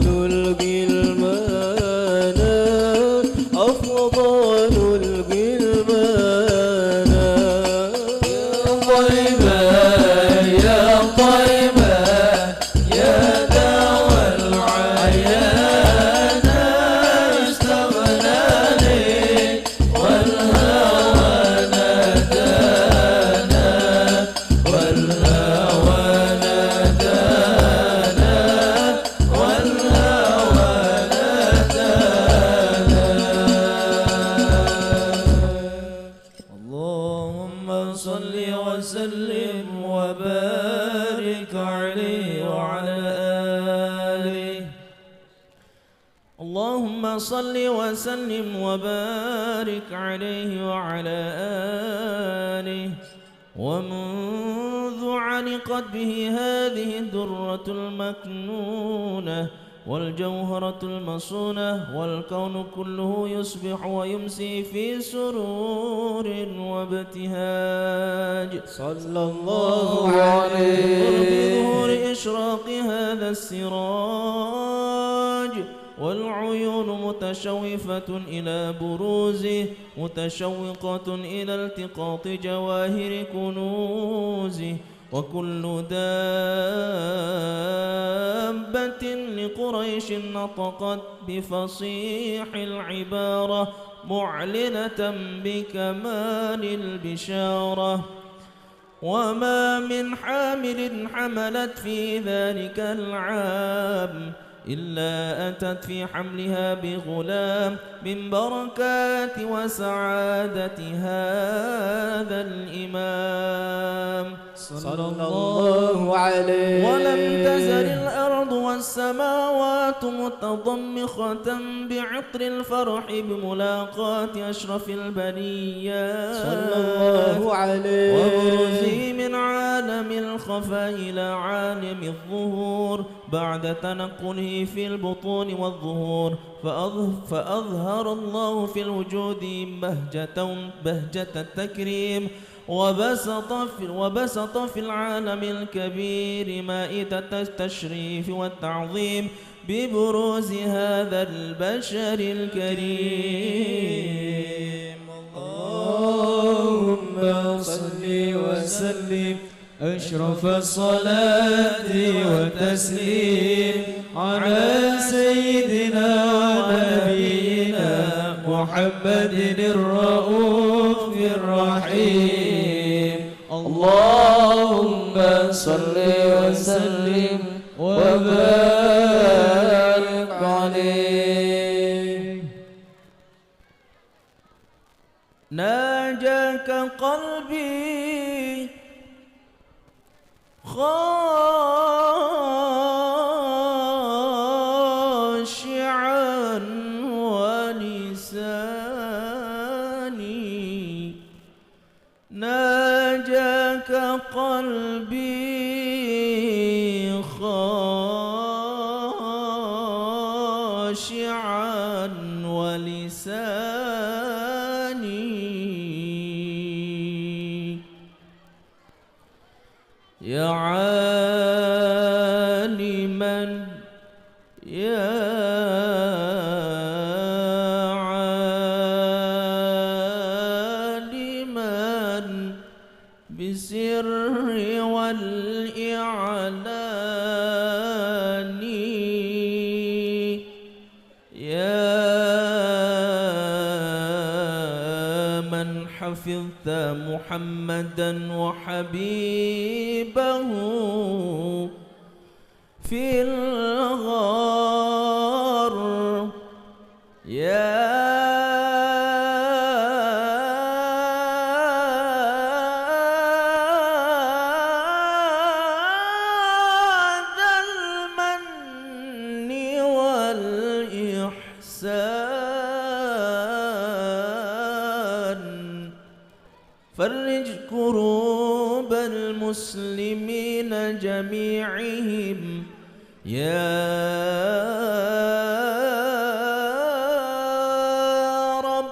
الغلمان أفضل الغلمان يا طيبة يا طيبة يا دوا العيان استغناني والهوى نادانا والهوى نادانا والهوى نادانا اللهم صل وسلم وبارك عليه وعلى آله. اللهم صل وسلم وبارك عليه وعلى آله. ومنذ علقت به هذه الدرة المكنونة والجوهرة المصونة والكون كله يصبح ويمسي في سرور وابتهاج صلى الله عليه بظهور إشراق هذا السراج والعيون متشوفة إلى بروزه متشوقة إلى التقاط جواهر كنوزه. وكل دابة لقريش نطقت بفصيح العبارة معلنة بكمال البشارة. وما من حامل حملت في ذلك العام إلا أتت في حملها بغلام من بركات وسعادة هذا الإمام صلى الله عليه. ولم تزل الأرض والسماوات متضمخة بعطر الفرح بملاقاة أشرف البريات صلى الله عليه. وبرزه من عالم الخفاء إلى عالم الظهور بعد تنقله في البطون والظهور. فأظهر الله في الوجود بهجة التكريم وبسط في العالم الكبير مائدة التشريف والتعظيم ببروز هذا البشر الكريم. اللهم صل وسلم أشرف الصلاة والتسليم على سيدنا ونبينا محمد الرؤوف الرحيم. اللهم صل وسلم وبارك عليه. ناجاك قلبي خاشعا ولساني ناجاك قلبي خاشعا ولساني يا عالما يا عالما بالسر والإعلان يا من حفظت محمدا وحبيبه في الغار يا ذا المن والإحسان فرج كروب المسلمين جميعهم يا رب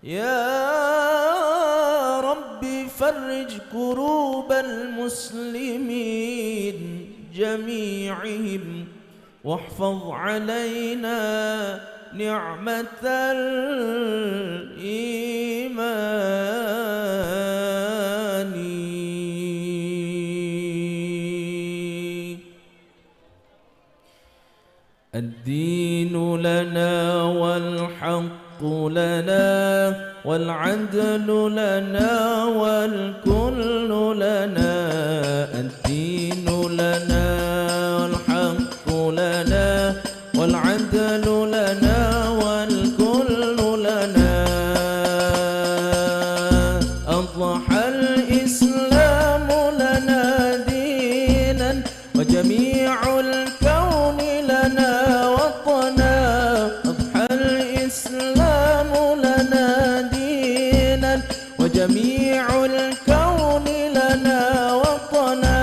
يا رب فرج كروب المسلمين جميعهم واحفظ علينا نعمة الإيمان. الدين لنا والحق لنا والعدل لنا والكل لنا. الدين لنا والحق لنا والعدل لنا والكل لنا. أضحى الإسلام لنا دينا وجميع الكون لنا وطنا. أضحى الإسلام لنا دينا وجميع الكون لنا وطنا.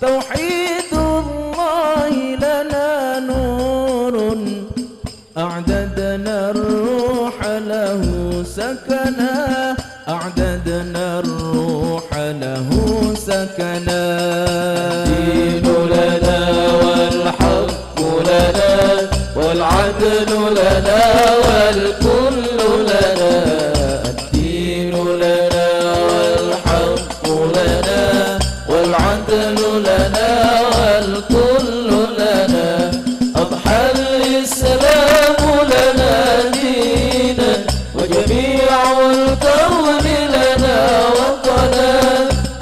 توحيد الله لنا نور أعددنا الروح له سكنا. أعددنا الروح له سكنا. الدين لنا والحق لنا والعدل لنا والكل لنا. الدين لنا والحق لنا والعدل لنا والكل لنا. أضحى الإسلام لنا دينا وجميع الكون لنا وطنا.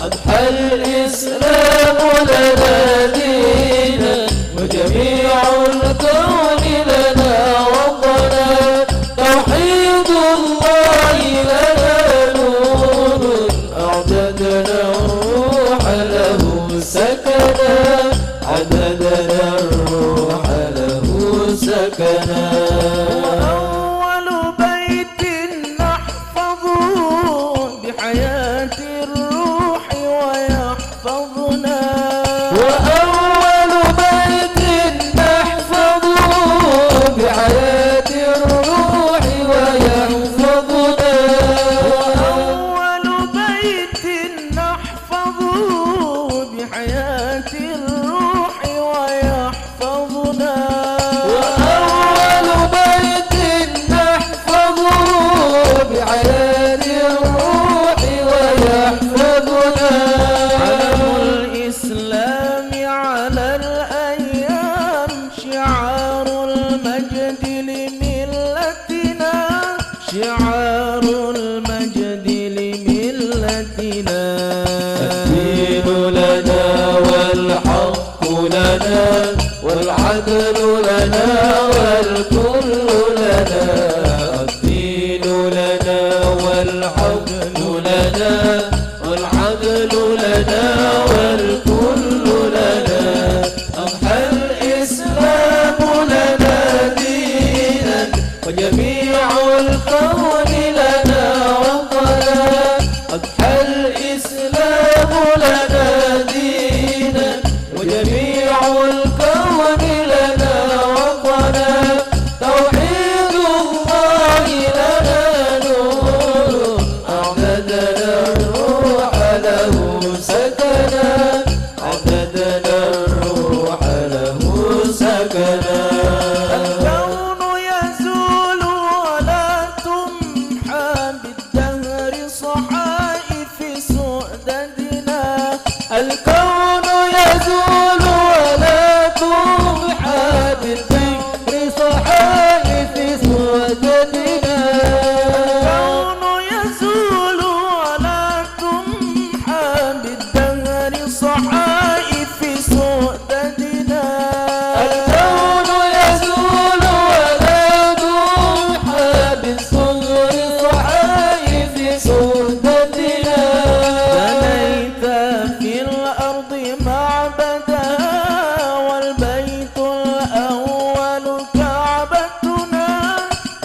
أضحى الإسلام لنا دينا وجميع الكون لنا وطنا. توحيد الله لنا نور أعددنا الروح له سكنا. عددنا الروح له سكنا. وأول بيت نحفظه بحياة الروح ويحفظنا. وأول بيت نحفظه بحياة الروح ويحفظنا. وأول بيت نحفظه بحياة الروح ويحفظنا. وأول بيت نحفظه بحياة الروح ويحفظنا. علم الإسلام على الأيام شعار المجد لملتنا. شعار المجد لملتنا. الدين لنا والحق لنا والعدل لنا والكل لنا. الدين لنا والحق لنا والعدل لنا والكل لنا. أضحى الإسلام لنا دينا وجميع الكون لنا وطنا. أضحى الإسلام لنا دينا وجميع الكون لنا وطنا. توحيد الله لنا نور أعددنا الروح له سكنا. عددنا الروح له سكنا. الكون يزول ولا تمحى بالدهر صحائف سؤددنا. الكون يزول ولا تمحى بالذكر صحائف سؤددنا. الكون يزول ولا تمحى بالدهر صحائف سؤددنا. الكون يزول ولا تمحى بالصغر صحائف سؤددنا. بنيت في الأرض معبدها والبيت الأول كعبتنا.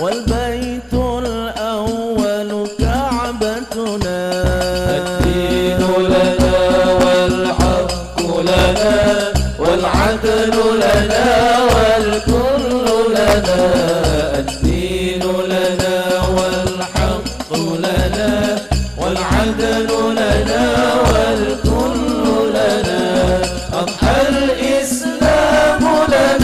والبيت الأول كعبتنا. الدين لنا والحق لنا والعدل لنا والكل لنا. الدين لنا والحق لنا والعدل لنا والكل لنا. أضحى الإسلام لنا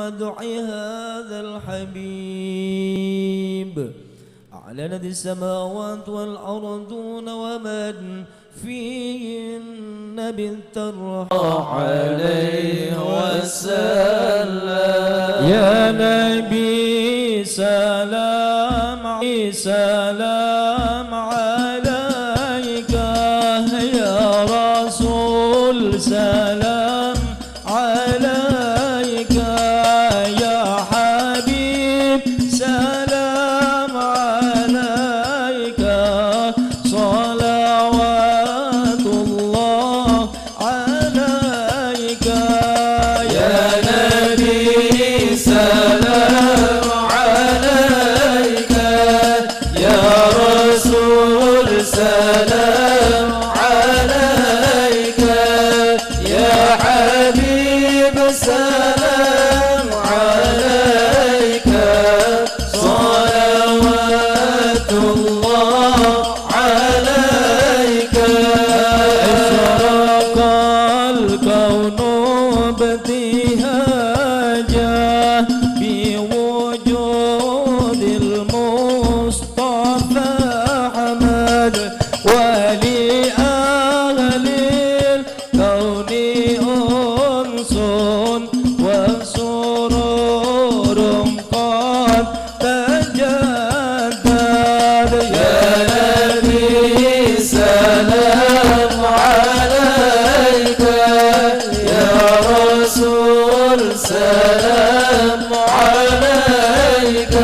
مدح هذا الحبيب أعلنت السماوات والأرضون ومن فيهن بالترحم عليه وسلم. يا نبي سلام سلام عليك، يا رسول سلام عليك، يا حبيب سلام عليك، صلوات الله عليك. يا نبي سلام عليك، يا رسول سلام عليك، يا حبيب سلام عليك، صلوات الله عليك. أشرق الكون ابتهاجا بوجود المصطفى أحمد، ولأهل الكون أنس وسرور قد تجدد. يا نبي سلام عليك، يا رسول سلام عليك،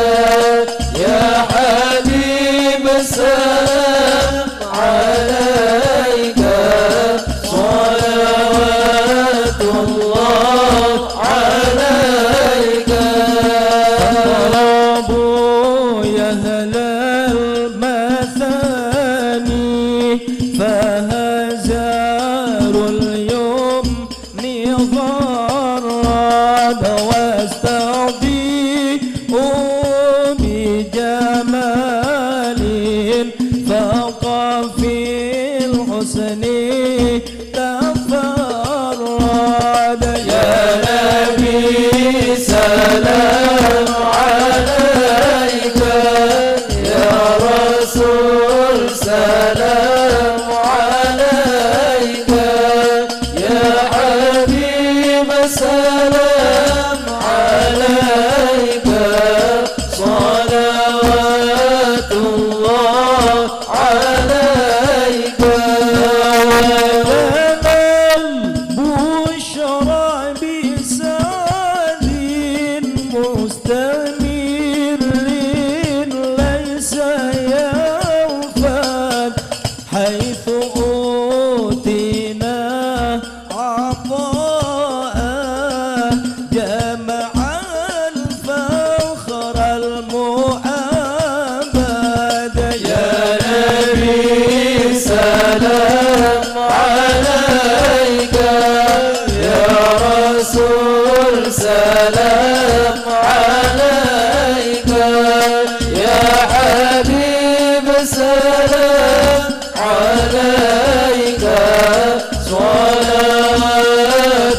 يا حبيب سلام عليك، صلوات الله عليك. طلبوا يا أهل المثاني فهزار اليوم غرد، واستضيئوا بجمال فوق في الحسن تفرد. يا نبي سلام عليك، يا رسول سلام عليك، يا حبيب سلام عليك، صلوات الله عليك. البشرى بسعد مستمر ليس ينفد، حيث أوتينا عطاء جمع الفخر المؤبد. يا نبي سلام عليك، يا رسول سلام عليك، يا حبيب سلام عليك، صلوات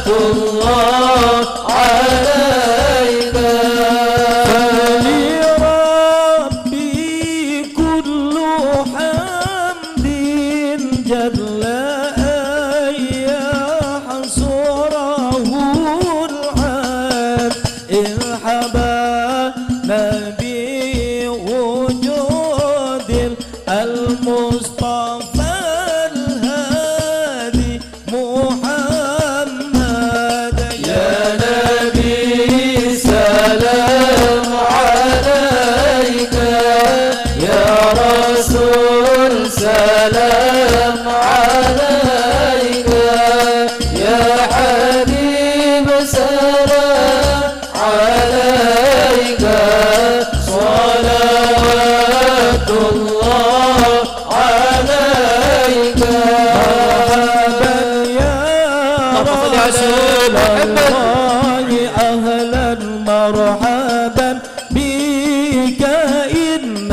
الله عليك. فلربي كل حمد جل أن يحصره العبد، إذ حبانا بوجود المصطفى الهادي محمد. يا نبي سلام عليك، يا رسول سلام عليك، يا حبيب سلام عليك، صلوات الله عليك. مرحبا يا رسول الله، أهلا مرحبا بك، إن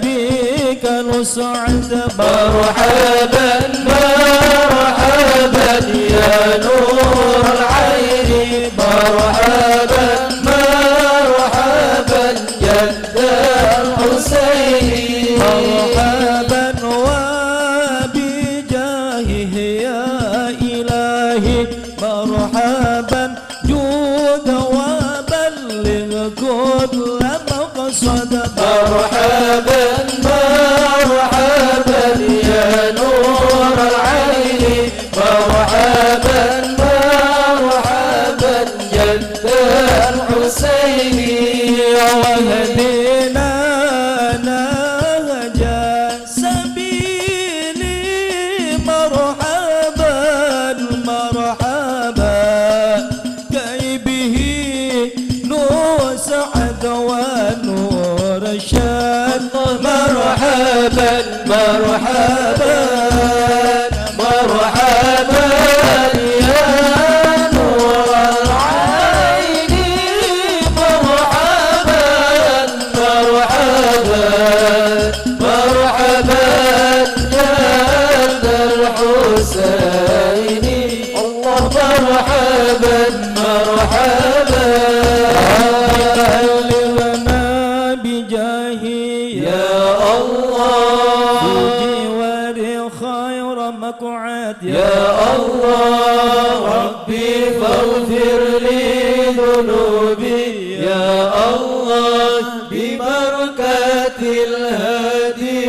بك نسعد. مرحبا مرحبا يا نور العين، مرحبا مرحبا كل مقصد مرحبا مرحبا يا نور العين مرحبا مرحبا جد الحسين وهدينا نهج سبيلي مرحبا مرحبا كي به نور سعد ونور الشاد مرحبا مرحبا مرحبا يا نور العين مرحبا مرحبا مرحبا جد الحسين الله مرحبا مرحبا لنا بجاهي يا الله جوار خير مقعد يا الله ربي فاغفر لي ذنوبي يا الله ببركة الهادي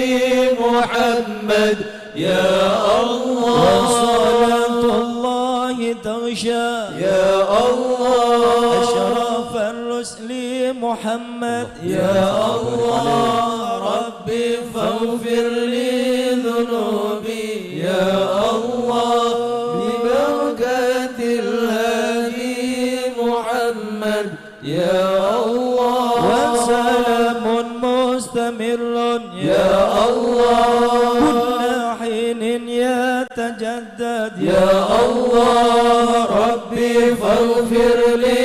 محمد يا الله وصلاة الله تغشى يا الله أشرف الرسل محمد يا الله ربي فاغفر لي ذنوبي يا الله ببركة الهادي محمد يا الله وسلام مستمر يا الله كل حين يتجدد يا الله ربي فاغفر لي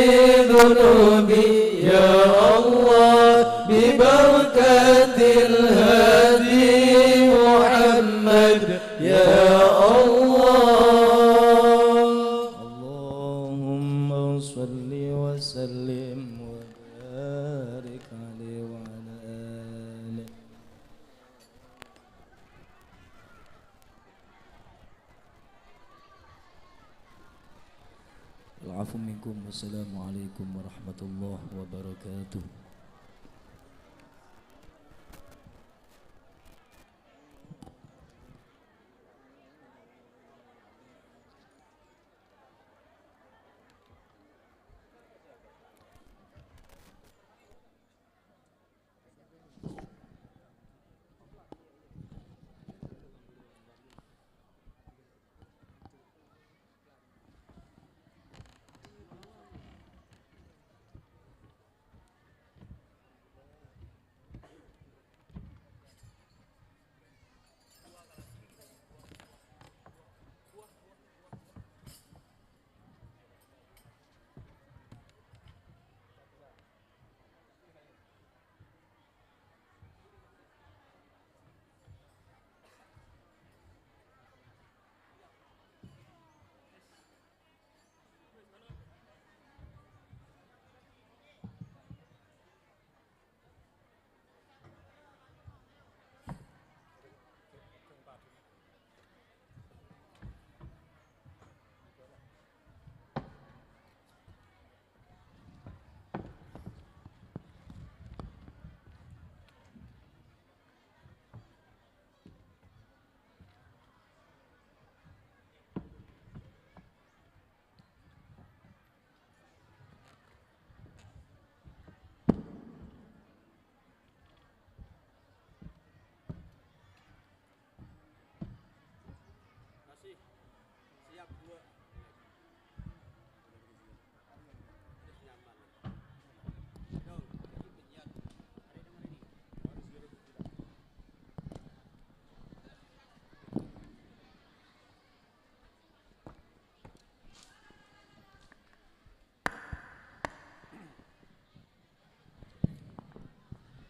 ذنوبي يا الله ببركة الهادي محمد يا الله اللهم صل وسلم وبارك عليه وعلى آله. العفو منكم والسلام عليكم ورحمة الله وبركاته.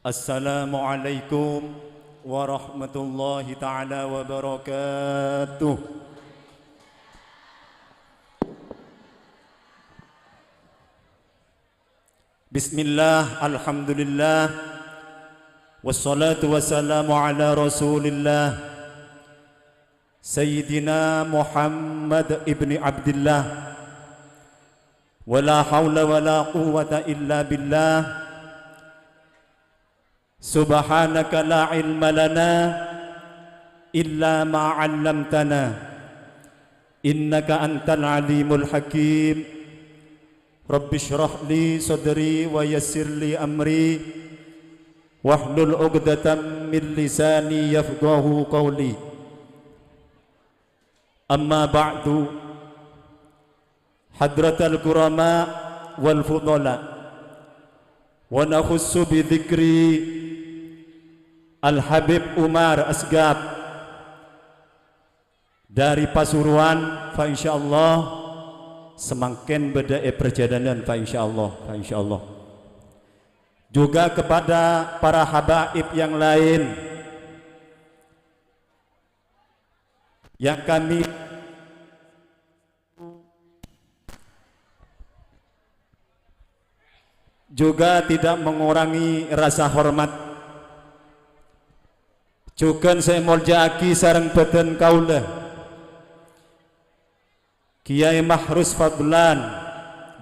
Assalamualaikum warahmatullahi ta'ala wabarakatuh. Bismillah, alhamdulillah, wassalatu wassalamu ala rasulillah Sayyidina Muhammad ibni Abdullah ولا حول ولا قوة إلا بالله سبحانك لا علم لنا إلا ما علمتنا إنك أنت العليم الحكيم رب اشرح لي صدري ويسر لي أمري واحلل عقدة من لساني يفقه قولي أما بعد حضرة الكرماء والفضلاء ونخص بذكر الحبيب Umar Asgab dari Pasuruan, fa insyaallah semakin beda perjalanan, fa insyaallah. Juga kepada para habaib yang lain yang kami juga tidak mengurangi rasa hormat. Juga saya muljaki sareng beten kaula Kiai Mahrus Fadlan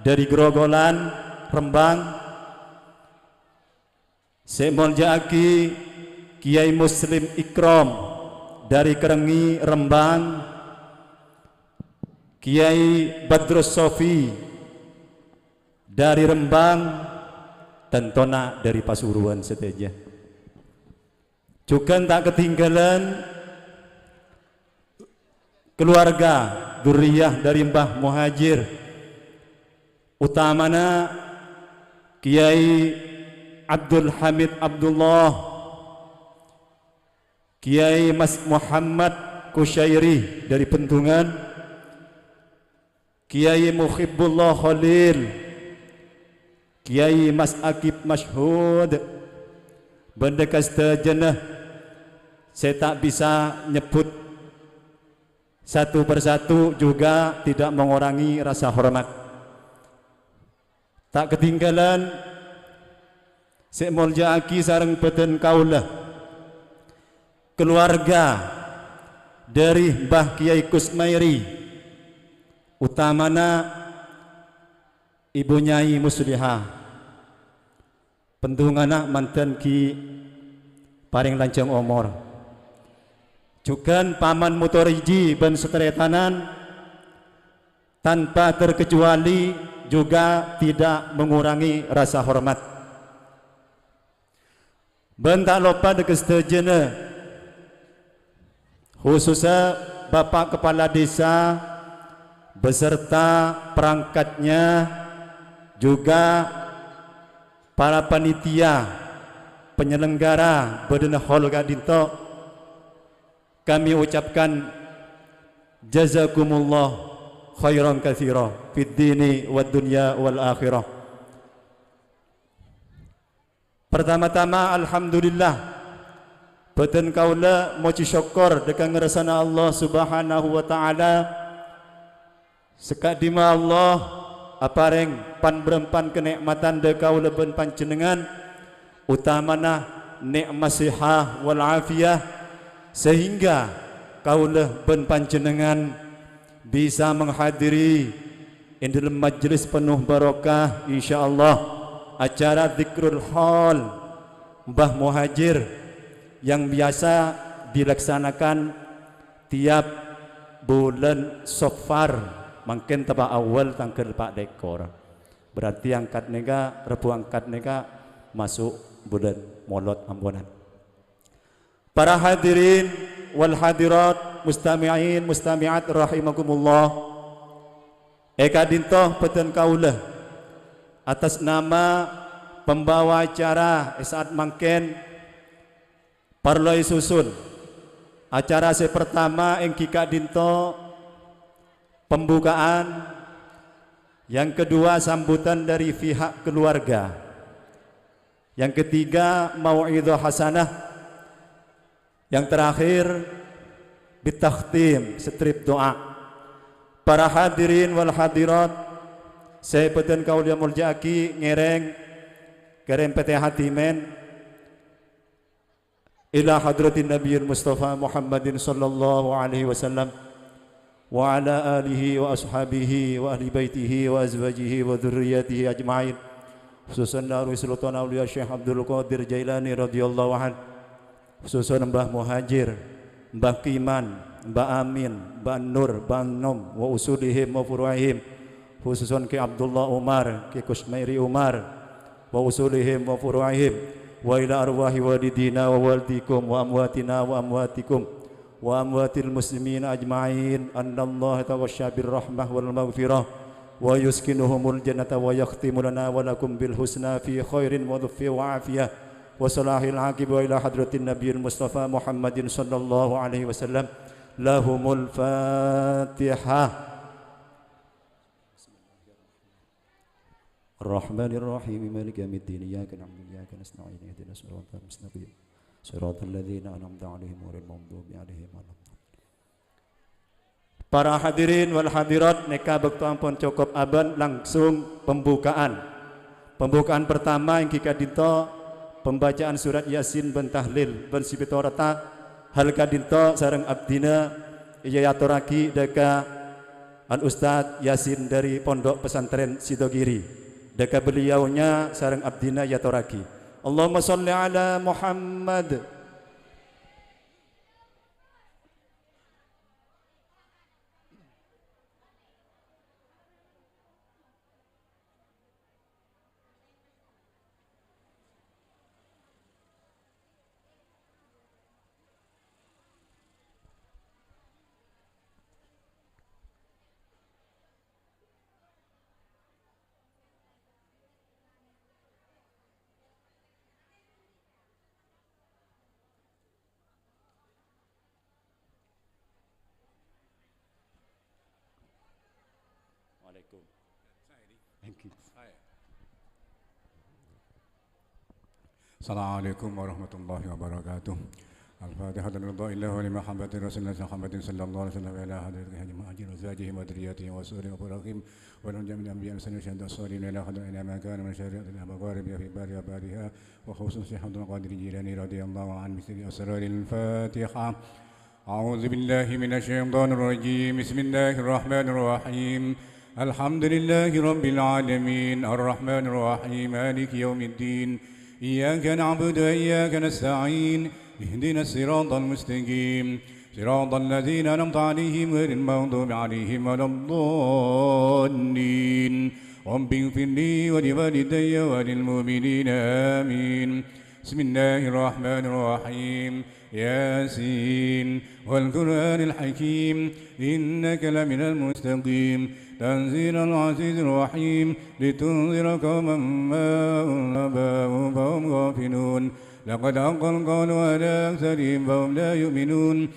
dari Grogolan, Rembang. Saya muljaki Kiai Muslim Ikram dari Kerengi, Rembang. Kiai Badrus Sofi dari Rembang, Tentona dari Pasuruan seteja. Juga tak ketinggalan keluarga duriyah dari Mbah Muhajir, utamana Kiai Abdul Hamid Abdullah, Kiai Mas Muhammad Kusyairi dari Pentungan, Kiai Muhibbullah Khalil, Kiai Mas Akib Masyhud, benda kasta jenah. Saya tak bisa nyebut satu persatu, juga tidak mengurangi rasa hormat. Tak ketinggalan saya muljaki sareng beten kaula keluarga dari Mbah Kiai Kusmairi, utamana Ibu Nyai Muslihah, Pendungana mantan Ki paring lancang omor. Juga paman Mutoriji ben seteretanan, tanpa terkecuali juga tidak mengurangi rasa hormat. Ben tak lupa dekestejene khususnya Bapak Kepala Desa beserta perangkatnya, juga para panitia penyelenggara Badan Hol Gadinto. Kami ucapkan jazakumullah khairan katsira fid dini wad dunya wal akhirah. Pertama-tama alhamdulillah beten kaula moci syukur dekan ngersana Allah Subhanahu wa taala sekadima Allah apareng pan berempan kenikmatan de kaula ben panjenengan, utamana nikmat sihah wal afiyah, sehingga kaula ben panjenengan bisa menghadiri dalam majlis penuh barokah insyaallah acara Zikrul Hal Mbah Muhajir yang biasa dilaksanakan tiap bulan Safar, mungkin taba awal tanggal 4 dekor. Berarti angkat nega, rebu angkat nega masuk bulan Molot ampunan. Para hadirin wal hadirat, mustami'in mustami'at rahimakumullah. Eka dintoh peten kaula atas nama pembawa acara saat mangken parloi susun acara pertama yang kika dinto pembukaan, yang kedua sambutan dari pihak keluarga, yang ketiga mau'idhah hasanah, yang terakhir bitakhtim strip doa. Para hadirin wal hadirat, saya peten kaula muljaki ngereng kerem PT hatimen ila hadratin Nabiyil Mustafa Muhammadin sallallahu alaihi wasallam وعلى آله وأصحابه وأهل بيته وأزواجه وذريته أجمعين khususan Darul Sultan Aulia Syekh Abdul Qadir Jailani radhiyallahu anhu, khususan Mbah Muhajir, Mbah Kiman, Mbah Amin, Mbah Nur, Mbah Nom, wa usulihim wa furu'ihim, khususan Ki Abdullah Umar, Ki Kusmairi Umar, wa usulihim wa furu'ihim, wa ila arwahi walidina wa walidikum wa amwatina wa amwatikum wa amwatil muslimin ajma'in, annallaha tawasya birrahmah wal maghfirah wa yuskinuhumul jannata wa yakhtimu lana wa lakum bil husna fi khairin wa dhuffi wa afiyah wa salahil aqib wa ila hadratin nabiyil mustafa Muhammadin sallallahu alaihi wasallam. Lahumul Fatihah. Ar-Rahmanir Rahim Maliki yaumiddin iyyaka na'budu wa iyyaka nasta'in ihdinas siratal mustaqim siratal ladzina an'amta 'alaihim ghairil maghdubi 'alaihim waladdallin. Para hadirin wal hadirat neka bektu ampun cukup aban langsung pembukaan. Pembukaan pertama yang kita dinto pembacaan surat Yasin ben tahlil ben sibitorata hal kadinto sareng abdina iya yaturaki deka Al Ustad Yasin dari Pondok Pesantren Sidogiri. Deka beliaunya sareng abdina yaturaki. Allahumma sholli ala Muhammad. Assalamualaikum warahmatullahi wabarakatuh. Al-Fatihah dan ridha illah wa limahabbati Rasulullah Muhammadin sallallahu alaihi wasallam wa ala hadratihi hajim ajin wa zajihi wa driyatihi wa suri wa furaqim wa lan jamil anbiya sanu syahada salihin ila khadra ila ma kana min syari'atil magharib fi bari wa bariha wa khususan Syekh Abdul Qadir Jilani radhiyallahu anhu bi asraril Fatihah. A'udzu billahi minasy syaithanir rajim. Bismillahir rahmanir rahim. Alhamdulillahi rabbil alamin arrahmanir rahim maliki yaumiddin. إياك نعبد وإياك نستعين اهدنا الصراط المستقيم صراط الذين أنعمت عليهم غير المغضوب عليهم ولا الضالين رب اغفر لي ولوالدي وللمؤمنين آمين. بسم الله الرحمن الرحيم. ياسين والقرآن الحكيم إنك لمن المستقيم تنزيل العزيز الرحيم لتنذر قوما ما آباؤهم فهم غافلون لقد حق القول على أكثرهم فهم لا يؤمنون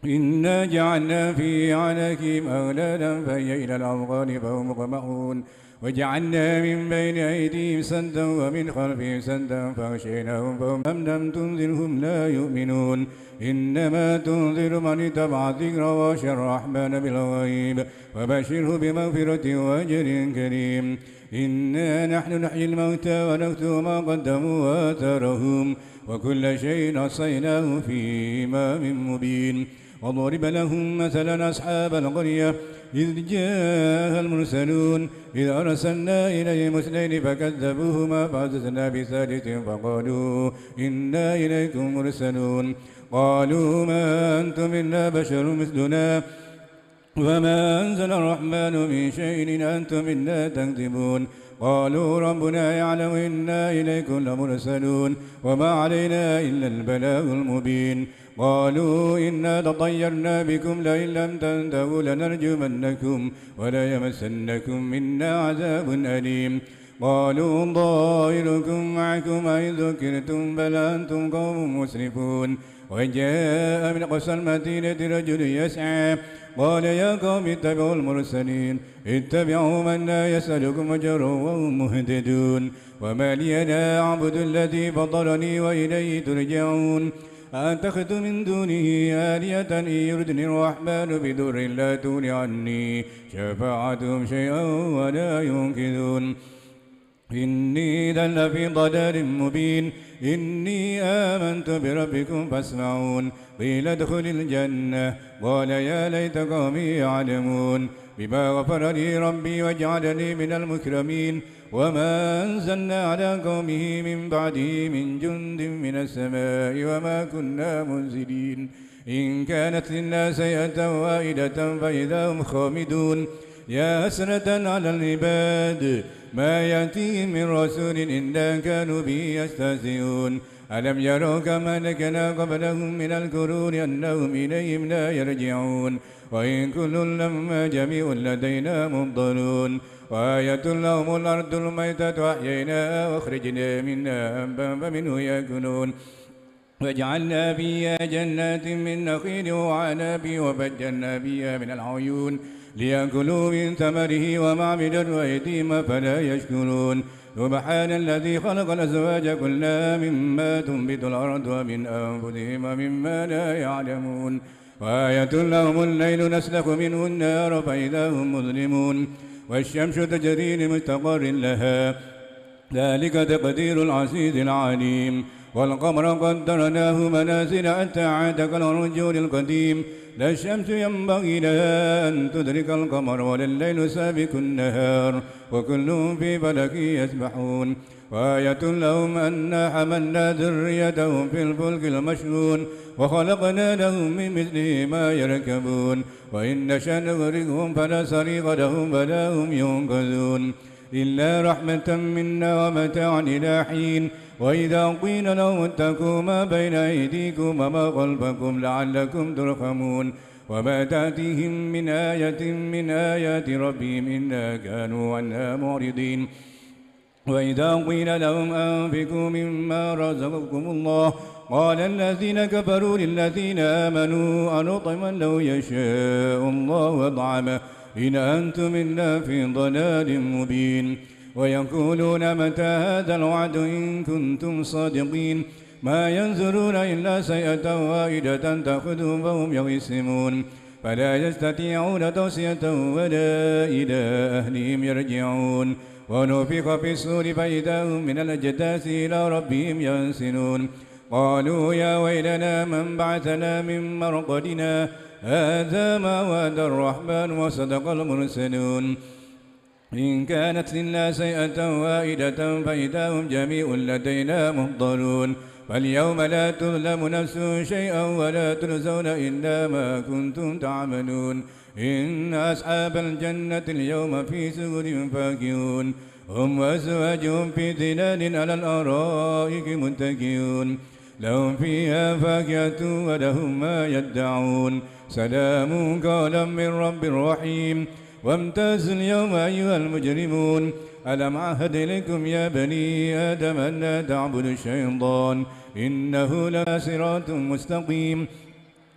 إنا جعلنا في أعناقهم أغلالا فهي إلى الأذقان فهم مقمحون وجعلنا من بين أيديهم سدا ومن خلفهم سدا فغشيناهم فهم لم تنذرهم لا يؤمنون إنما تنذر من اتبع الذكر وخشى الرحمن بالغيب وبشره بمغفرة وأجر كريم. إنا نحن نحيي الموتى ونكتب ما قدموا وآثارهم وكل شيء أحصيناه في إمام مبين. وضرب لهم مثلا أصحاب القرية إذ جاءها المرسلون إذ أرسلنا إليهم اثنين فكذبوهما فعززنا بثالث فقالوا إنا إليكم مرسلون قالوا ما أنتم إلا بشر مثلنا وما أنزل الرحمن من شيء إن أنتم إلا تكذبون قالوا ربنا يعلم إنا إليكم لمرسلون وما علينا إلا البلاغ المبين قالوا إنا تطيرنا بكم لئن لم تنتهوا لنرجمنكم وليمسنكم منا عذاب أليم قالوا ضائركم معكم إن ذكرتم بل أنتم قوم مسرفون وجاء من أقصى المدينة رجل يسعى قال يا قوم اتبعوا المرسلين اتبعوا من لا يسألكم أجرا وهم مهتدون وما لي لا أعبد الذي فطرني وإليه ترجعون أتخذ من دونه آلهة إن يردني الرحمن بضر لا تغن عني شفاعتهم شيئا ولا ينقذون إني إذا لفي ضلال مبين إني آمنت بربكم فاسمعون قيل ادخل الجنة قال يا ليت قومي يعلمون بما غفر لي ربي وجعلني من المكرمين وما أنزلنا على قومه من بعده من جند من السماء وما كنا منزلين إن كانت للناس سيئة واحدة فإذا هم خامدون يا حسرة على العباد ما يأتيهم من رسول إلا كانوا به يستهزئون ألم يروا كما أهلكنا قبلهم من القرون أنهم إليهم لا يرجعون وإن كل لما جميع لدينا محضرون وآية لهم الأرض الميتة أحييناها وأخرجنا منها حبا فمنه يأكلون وجعلنا فيها جنات من نخيل وعناب وفجرنا فيها من العيون ليأكلوا من ثمره ومعبدا ويتيما فلا يشكرون سبحان الذي خلق الأزواج كلها مما تنبت الأرض ومن أنفسهم ومما لا يعلمون وآية لهم الليل نسلخ منه النار فإذا هم مظلمون والشمس تجري لمستقر لها ذلك تقدير العزيز العليم والقمر قدرناه منازل حتى عاد كالرجل القديم لا الشمس ينبغي لها أن تدرك القمر ولا الليل سابق النهار وكل في فلك يسبحون وآية لهم أنا حملنا ذريتهم في الفلك المشحون وخلقنا لهم من مثله ما يركبون وإن نشأ نغرقهم فلا صريخ لهم ولا هم ينقذون إلا رحمة منا ومتاعا إلى حين وإذا قيل لهم اتقوا ما بين أيديكم وما خلفكم لعلكم ترحمون وما تأتيهم من آية من آيات ربهم إلا كانوا عنها معرضين وإذا قيل لهم أنفقوا مما رزقكم الله قال الذين كفروا للذين آمنوا أنطعما لو يشاء الله أطعمه إن أنتم إلا في ضلال مبين ويقولون متى هذا الوعد إن كنتم صادقين ما ينظرون إلا سيئة واحدة تأخذهم فهم يقسمون فلا يستطيعون توصية ولا إلى أهلهم يرجعون ونفخ في الصور فإذا هم من الأجداث إلى ربهم ينسلون قالوا يا ويلنا من بعثنا من مرقدنا هذا ما وعد الرحمن وصدق المرسلون إن كانت لنا سيئة واحدة فإذا هم جميع لدينا محضرون فاليوم لا تظلم نفس شيئا ولا تجزون إلا ما كنتم تعملون إن أصحاب الجنة اليوم في سرر فاكهون هم وأزواجهم في ظلال على الأرائك متكئون لهم فيها فاكهة ولهم ما يدعون سلام قولا من رب رحيم وامتازوا اليوم أيها المجرمون ألم أعهد إليكم يا بني آدم أن لا تعبدوا الشيطان إنه لصراط مستقيم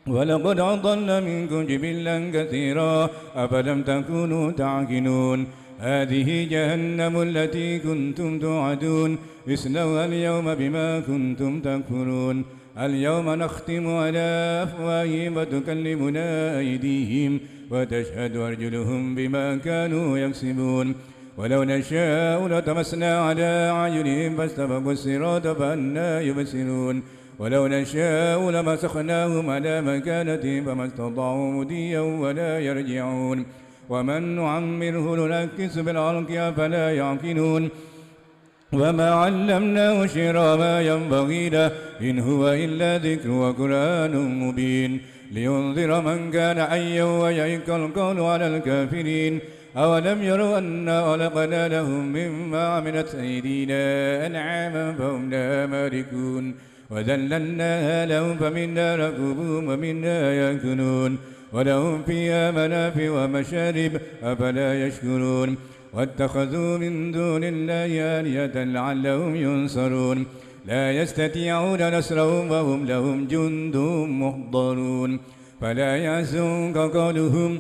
ولقد أضل منكم جبلا كثيرا أفلم تكونوا تعقلون هذه جهنم التي كنتم توعدون اصلوها اليوم بما كنتم تكفرون اليوم نختم على أفواههم وتكلمنا أيديهم وتشهد أرجلهم بما كانوا يكسبون ولو نشاء لطمسنا على أعينهم فاستبقوا الصراط فأنى يبصرون ولو نشاء لمسخناهم على مكانتهم فما استطاعوا مضيا ولا يرجعون ومن نعمره ننكس بالخلق أفلا يعقلون وما علمناه شعر ما ينبغي له إن هو إلا ذكر وقرآن مبين لينذر من كان حيا ويحق القول على الكافرين أولم يروا أنا خلقنا لهم مما عملت أيدينا أنعاما فهم لها مالكون وذللناها لهم فمنا ركوبهم ومنا يأكلون ولهم فيها منافع ومشارب أفلا يشكرون واتخذوا من دون الله آلهة لعلهم ينصرون لا يستطيعون نصرهم وهم لهم جند محضرون فلا يحزنك قولهم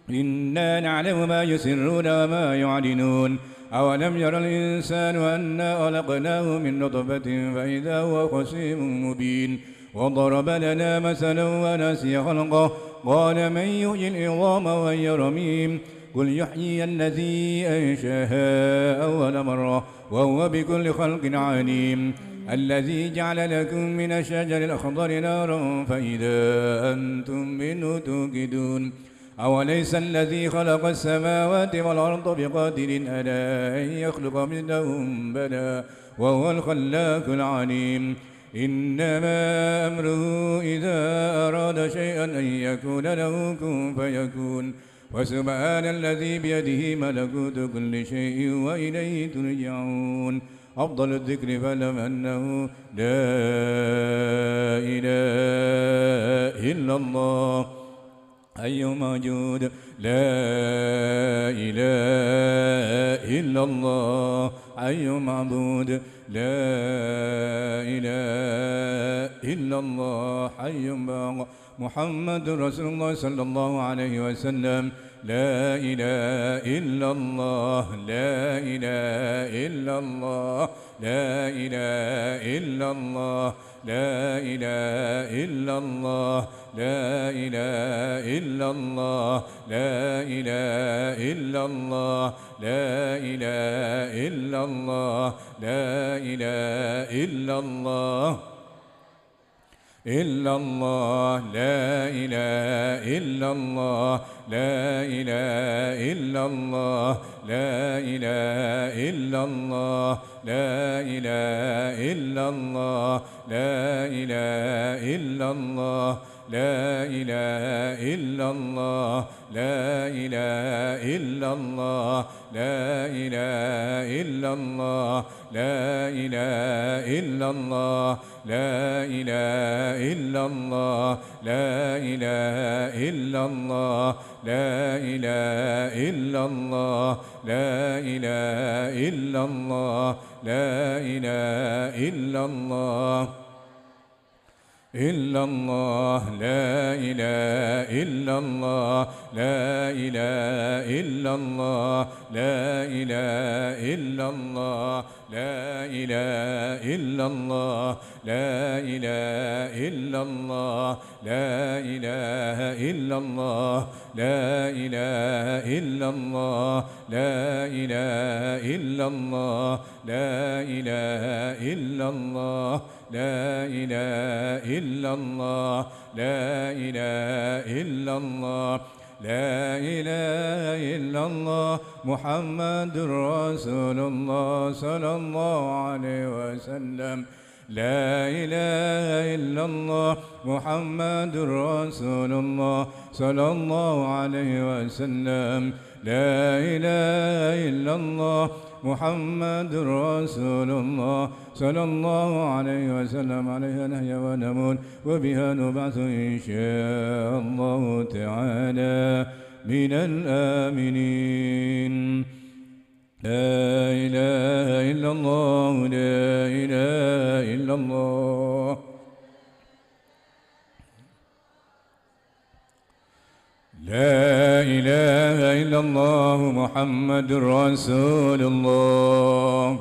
إنا نعلم ما يسرون وما يعلنون أولم ير الإنسان أنا خلقناه من نطفة فإذا هو خصيم مبين وضرب لنا مثلا ونسي خلقه قال من يحيي العظام وهي رميم قل يحيي الذي أنشاها أول مرة وهو بكل خلق عليم الذي جعل لكم من الشجر الأخضر نارا فإذا أنتم منه توقدون أوليس الذي خلق السماوات والأرض بقادر على أن يخلق مثلهم بلى وهو الخلاق العليم إنما أمره إذا أراد شيئا أن يكون له كن فيكون وسبحان الذي بيده ملكوت كل شيء وإليه ترجعون أفضل الذكر فلم أنه لا إله إلا الله حي موجود لا إله إلا الله حي معبود لا إله إلا الله حي باق محمد رسول الله صلى الله عليه وسلم لا إله إلا الله لا إله إلا الله لا إله إلا الله لا إله إلا الله لا إله إلا الله لا إله إلا الله لا إله إلا الله لا إله إلا الله إلا الله لا إله إلا الله لا إله إلا الله لا إله إلا الله لا إله إلا الله لا إله إلا الله لا إله إلا الله لا إله إلا الله لا إله إلا الله لا إله إلا الله لا إله إلا الله لا إله إلا الله لا إله إلا الله لا إله إلا الله لا إله إلا الله إلا الله لا إله إلا الله لا إله إلا الله لا إله إلا الله لا إله إلا الله لا إله إلا الله لا إله إلا الله لا إله إلا الله لا إله إلا الله لا إله إلا الله لا إله إلا الله لا إله إلا الله لا إله إلا الله محمد رسول الله صلى الله عليه وسلم لا إله إلا الله محمد رسول الله صلى الله عليه وسلم لا إله إلا الله محمد رسول الله صلى الله عليه وسلم عليها نحيا ونموت وبها نبعث إن شاء الله تعالى من الآمنين لا إله إلا الله لا إله إلا الله لا إله إلا الله محمد رسول الله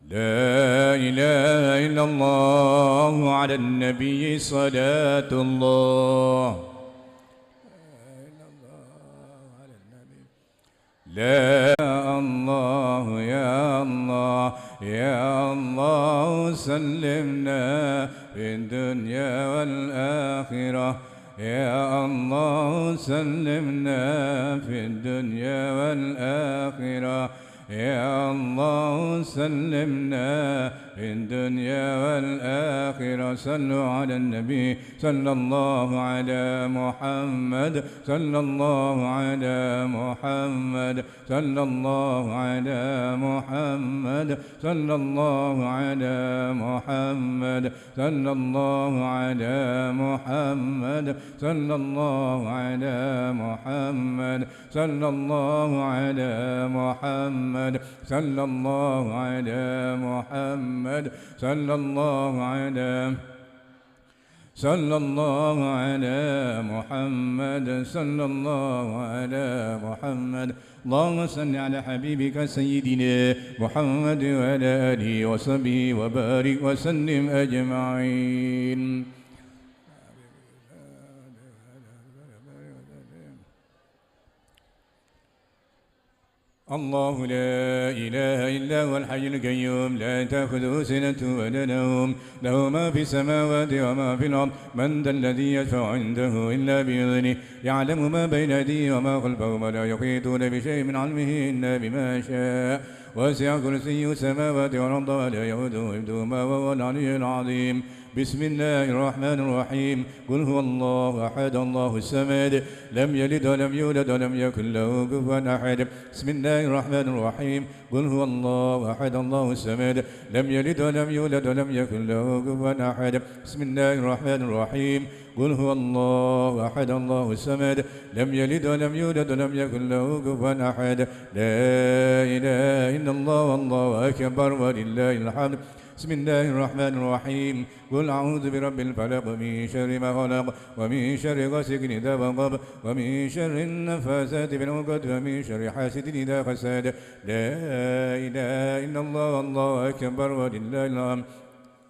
لا إله إلا الله على النبي صلاة الله لا الله يا الله يا الله سلمنا في الدنيا والآخرة يا الله سلمنا في الدنيا والآخرة يا الله سلمنا في الدنيا والآخرة صلوا على النبي صلى الله على محمد صلى الله على محمد صلى الله على محمد صلى الله على محمد صلى الله على محمد صلى الله على محمد صلى الله على محمد صلى الله على محمد صلى الله على صلى الله على محمد صلى الله على محمد اللهم صل على حبيبك سيدنا محمد وعلى آله وصحبه وبارك وسلم أجمعين الله لا إله إلا هو الحي القيوم لا تأخذه سنة ولا نوم له ما في السماوات وما في الأرض من ذا الذي يشفع عنده إلا بإذنه يعلم ما بين أيديهم وما خلفهم ولا يحيطون بشيء من علمه إلا بما شاء وسع كرسيه السماوات والأرض ولا يؤوده حفظهما وهو العلي العظيم بسم الله الرحمن الرحيم قل هو الله أحد الله الصمد لم يلد ولم يولد ولم يكن له كفوا أحد بسم الله الرحمن الرحيم قل هو الله أحد الله الصمد لم يلد ولم يولد ولم يكن له كفوا أحد بسم الله الرحمن الرحيم قل هو الله أحد الله الصمد لم يلد ولم يولد ولم يكن له كفوا أحد لا إله إلا الله والله أكبر ولله الحمد بسم الله الرحمن الرحيم قل أعوذ برب الفلق من شر ما خلق ومن شر غاسق إذا وقب ومن شر النفاثات في العقد ومن شر حاسد إذا حسد لا إله إلا الله والله أكبر ولله الحمد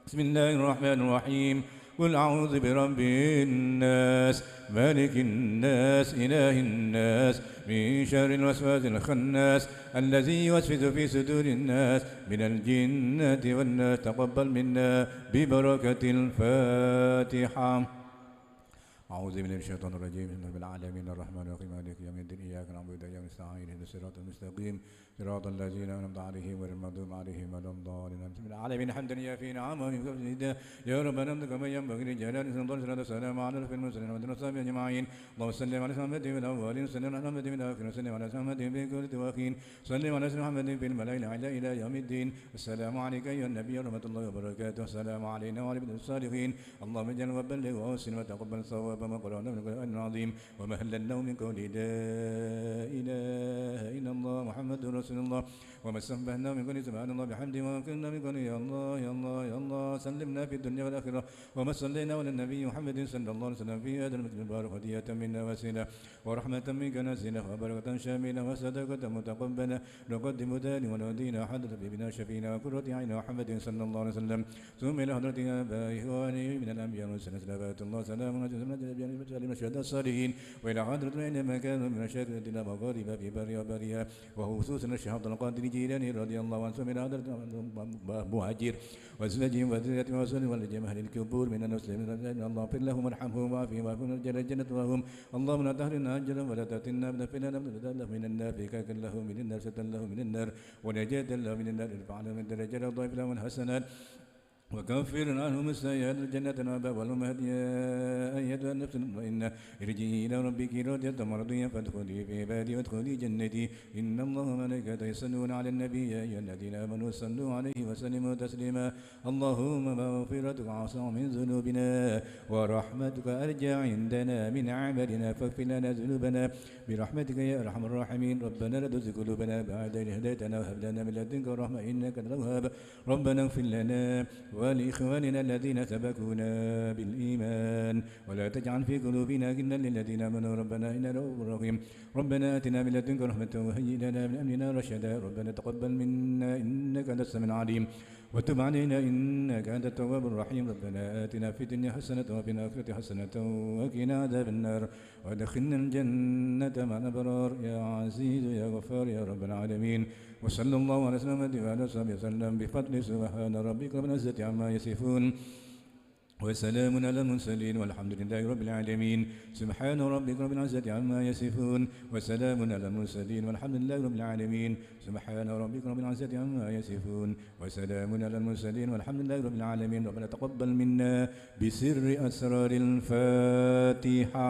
بسم الله الرحمن الرحيم قل أعوذ برب الناس مالك الناس إله الناس من شر الوسواس الخناس الذي يوسوس في صدور الناس من الجنة والناس تقبل منا ببركة الفاتحة. أعوذ بالله من الشيطان الرجيم بسم الله رب العالمين الرحمن الرحيم مالك يوم الدين إياك نعبد وإياك نستعين اهدنا الصراط المستقيم صراط الذين أنعمت عليهم غير المغضوب عليهم ولا الضالين بسم الله العالمين حمدا يا نعمه من قبل الهداية يا ربنا انت كما ينبغي لجلال سلطان السلام على الف المرسلين وعلى الصحابة أجمعين اللهم صل على محمد في الأولين وسلم على محمد في الآخرين وسلم على محمد في كل الدواخين صل على محمد في الملائكة الأعلى إلى يوم الدين السلام عليك أيها النبي ورحمة الله وبركاته السلام علينا وعلى الصالحين اللهم اجعل وبلغ وأحسن وتقبل الصواب ما قرأنا من القرآن العظيم وما هللناه من قول لا إله إلا الله محمد رسول الله وما استنبهنا من قول سبحان الله بحمده وما كنا من قول يا الله يا الله يا الله سلمنا في الدنيا والآخرة وما صلينا على النبي محمد صلى الله عليه وسلم في هذا المسجد المبارك هدية منا وسيلة ورحمة منك نازلة وبركة شاملة وصدقة متقبلة نقدم ذلك ونهدينا حضرة بنا شفينا وقرة عين محمد صلى الله عليه وسلم ثم إلى حضرة آبائه وآله من الأنبياء والسنة سلامات الله سلام على المشهد الصالحين وإلى حضرة أينما كانوا من مشاهد إلى مغارب في بريا وبريا وهو خصوصا الشيخ عبد القادر الجيلاني رضي الله عنه من حضرة مهاجر وزوجهم وذريتهم وسلم والجماعة الكبور من المسلمين الله اغفر لهم وارحمهم وعافهم وعافهم الجنة وهم اللهم لا تحرمنا أجرا ولا تفتنا بنا له من النار فكاك له من النار ستر له من النار ونجاة له من النار ارفع له من درجات وضعف له من حسنات وكفر عنهم السيئات الجنة والباب والأمهات يا أيها النفس المطمئنة ارجعي إلى ربك راضية مرضية فادخلي في عبادي وادخلي جنتي إن الله وملائكته يصلون على النبي يا أيها الذين آمنوا صلوا عليه وسلموا تسليما اللهم مغفرتك أعظم من ذنوبنا ورحمتك أرجى عندنا من عملنا فاغفر لنا ذنوبنا برحمتك يا أرحم الراحمين ربنا لا تزغ قلوبنا بعد إذ هديتنا وهب لنا من لدنك رحمة إنك أنت الوهاب ربنا اغفر لنا ولإخواننا الذين سبقونا بالإيمان ولا تجعل في قلوبنا غلا للذين آمنوا ربنا إنك رؤوف رحيم ربنا آتنا من لدنك رحمة وهيئ لنا من أمرنا رشدا ربنا تقبل منا إنك أنت السميع العليم وتب علينا إنك أنت التواب الرحيم ربنا آتنا في الدنيا حسنة وفي الآخرة حسنة وقنا عذاب النار وادخلنا الجنة مع الأبرار يا عزيز يا غفار يا رب العالمين وصلى الله على سيدنا وعلى آله وسلم بفضل سبحان ربك رب العزة عما يصفون وسلام على المرسلين والحمد لله رب العالمين سبحان ربك رب العزة عما يصفون وسلام على المرسلين والحمد لله رب العالمين سبحان ربك رب العزة عما يصفون وسلام على المرسلين والحمد لله رب العالمين ربنا تقبل منا بسر أسرار الفاتحة.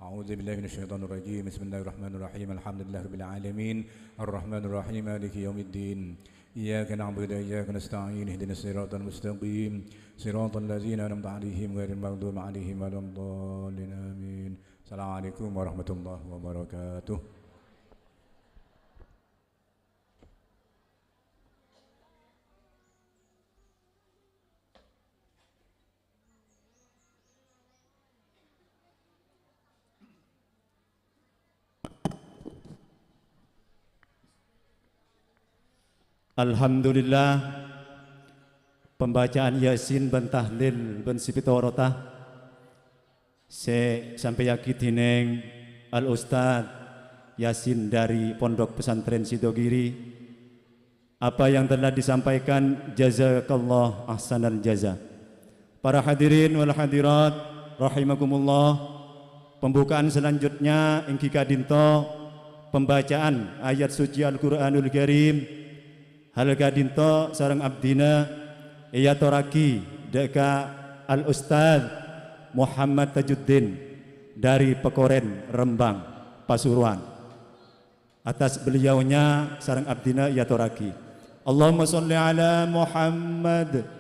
أعوذ بالله من الشيطان الرجيم بسم الله الرحمن الرحيم الحمد لله رب العالمين الرحمن الرحيم مالك يوم الدين إياك نعبد وإياك نستعين اهدنا الصراط المستقيم صراط الذين أنعمت عليهم غير المغضوب عليهم ولا الضالين آمين. السلام عليكم ورحمة الله وبركاته. Alhamdulillah, pembacaan Yasin ben tahlil ben Sipitorotah sampai yakin dening Al Ustad Yasin dari Pondok Pesantren Sidogiri. Apa yang telah disampaikan, jazakallah ahsanal jaza. Para hadirin wal hadirat rahimakumullah, pembukaan selanjutnya ingki kadinto pembacaan ayat suci Al-Qur'anul Karim. Hal kadinto sareng abdina iya toraki deka Al-Ustaz Muhammad Tajuddin dari Pekoren, Rembang, Pasuruan. Atas beliaunya sareng abdina iya toraki. Allahumma sholli ala Muhammad.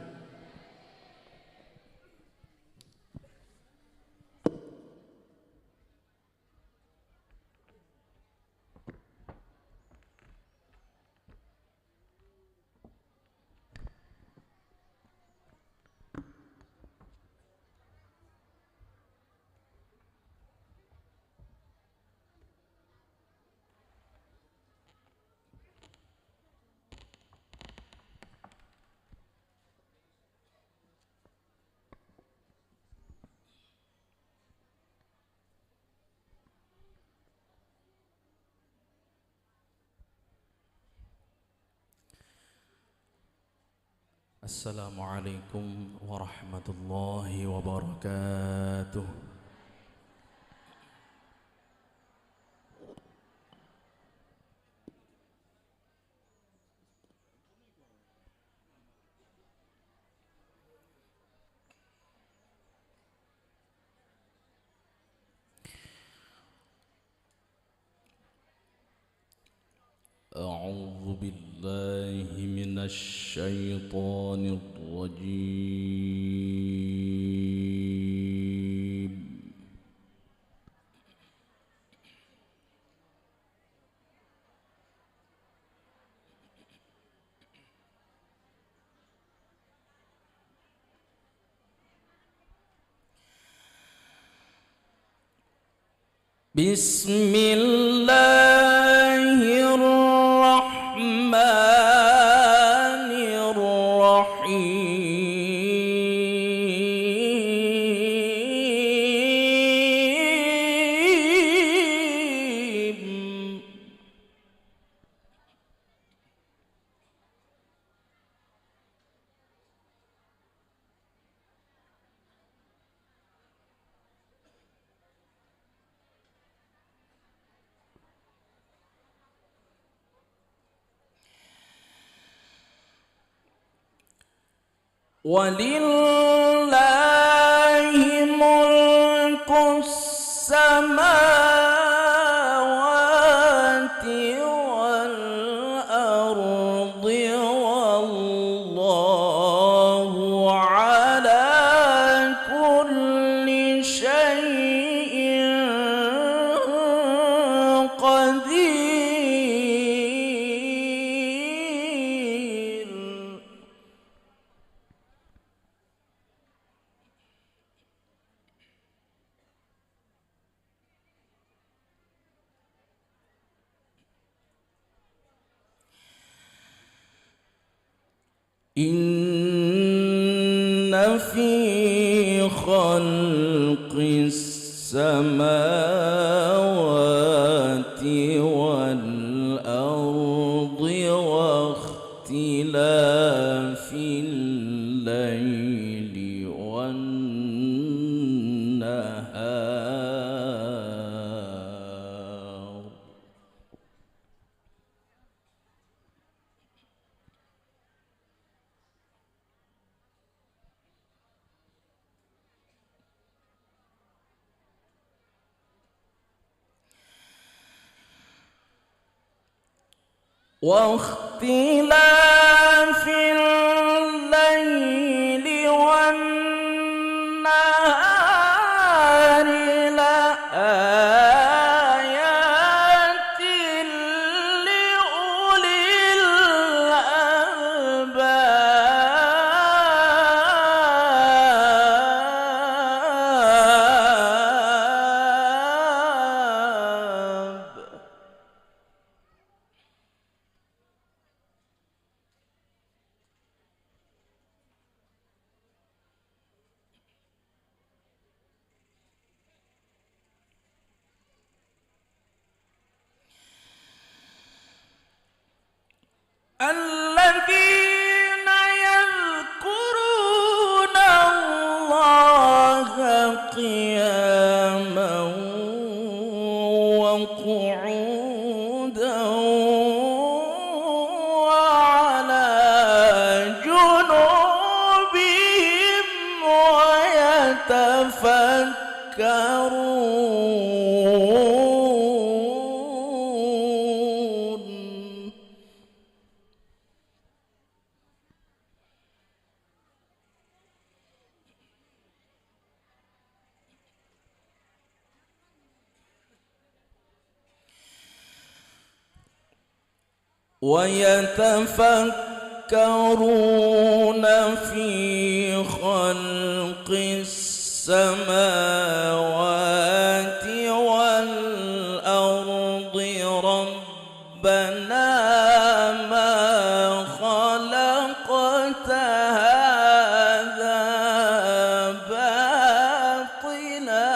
Assalamualaikum warahmatullahi wabarakatuh. أعوذ بالله من الشيطان الرجيم. بسم الله الرحمن الرحيم. ولله ملك السماوات والأرض والله على كل شيء قدير. إن في خلق السماوات والأرض واختلاف الليل والنهار واختلاف الليل والنهار لآيات لأولي الألباب. ويتفكرون في خلق السماوات والأرض ربنا ما خلقت هذا باطلا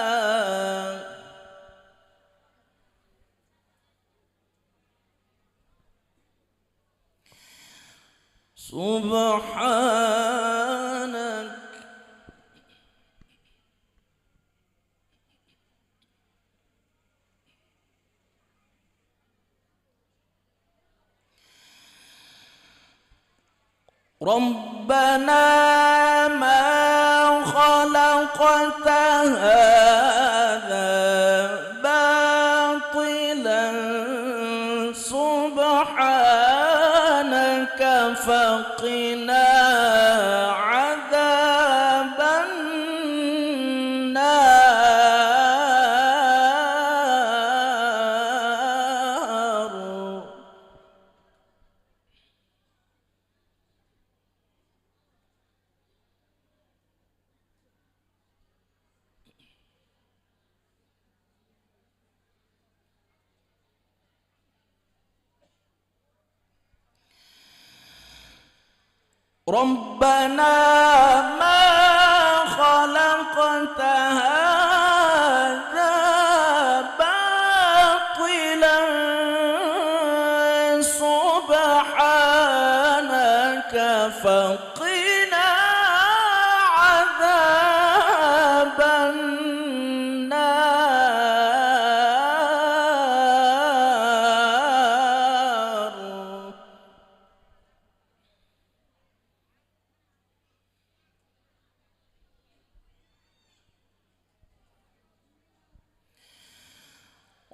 سبحانك ربنا ما خلقت هذا باطلا سبحانك فقنا عذاب النار ربنا ما خلقت هذا باطلا سبحانك فقنا عذاب النار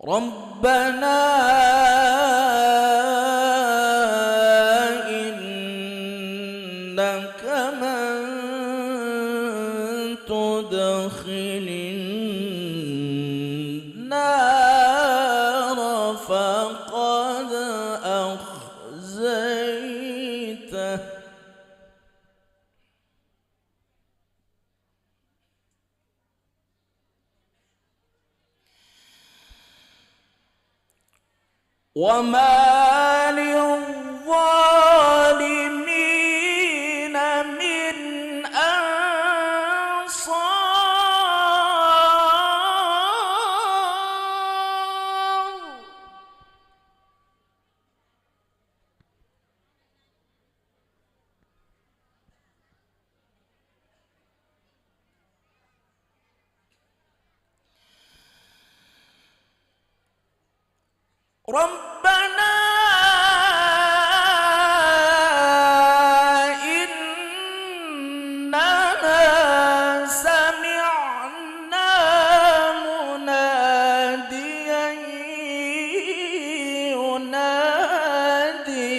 ربنا إنك من تدخل النار فقد أخزيته وما للظالمين من أنصار ربنا إننا سمعنا مناديا ينادي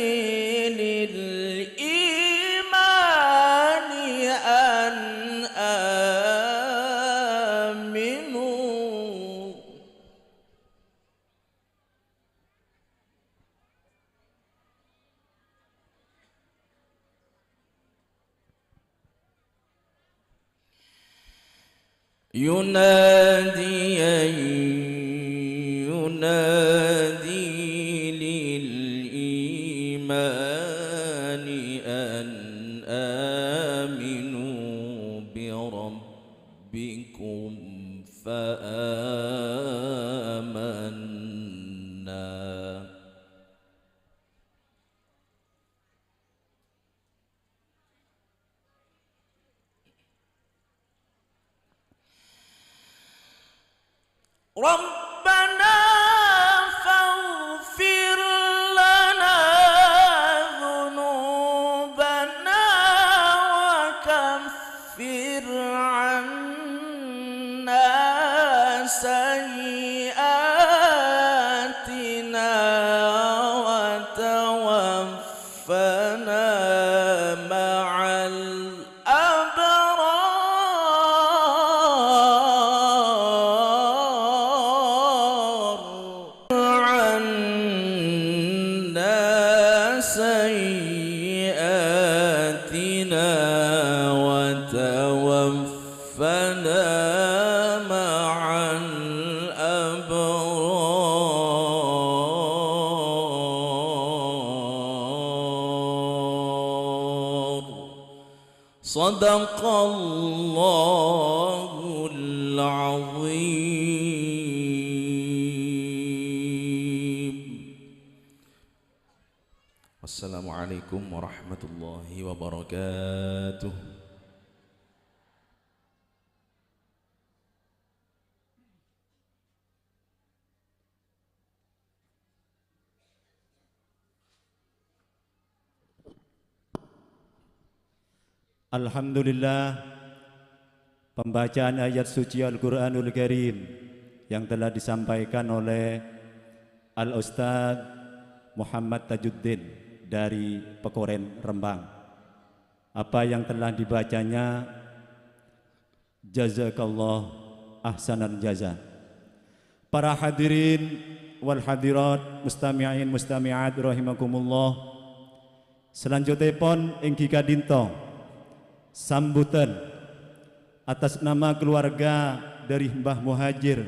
للإيمان أن آمنوا ينادي للإيمان أن آمنوا بربكم فآمنا ربنا فاغفر لنا ذنوبنا وكفر عنا توفنا مع الأبرار عنا سيئاتنا وتوفنا مع الأبرار صدق الله العظيم. Assalamualaikum warahmatullahi wabarakatuh. Alhamdulillah, pembacaan ayat suci Al-Quranul Karim yang telah disampaikan oleh Al-Ustadz Muhammad Tajuddin dari Pekoren, Rembang. Apa yang telah dibacanya, jazakallah ahsanan jaza. Para hadirin wal hadirat, mustami'in mustami'at rahimakumullah. Selanjutnya pun inggi kadinto sambutan atas nama keluarga dari Mbah Muhajir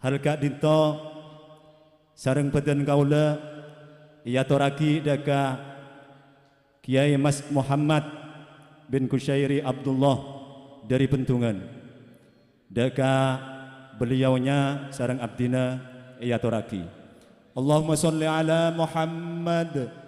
halka dinto sareng badan kaula iatoraki daka Kiai Mas Muhammad bin Kusyairi Abdullah dari Bentungan, daka beliaunya sareng abdina iatoraki. Allahumma sholli ala Muhammad.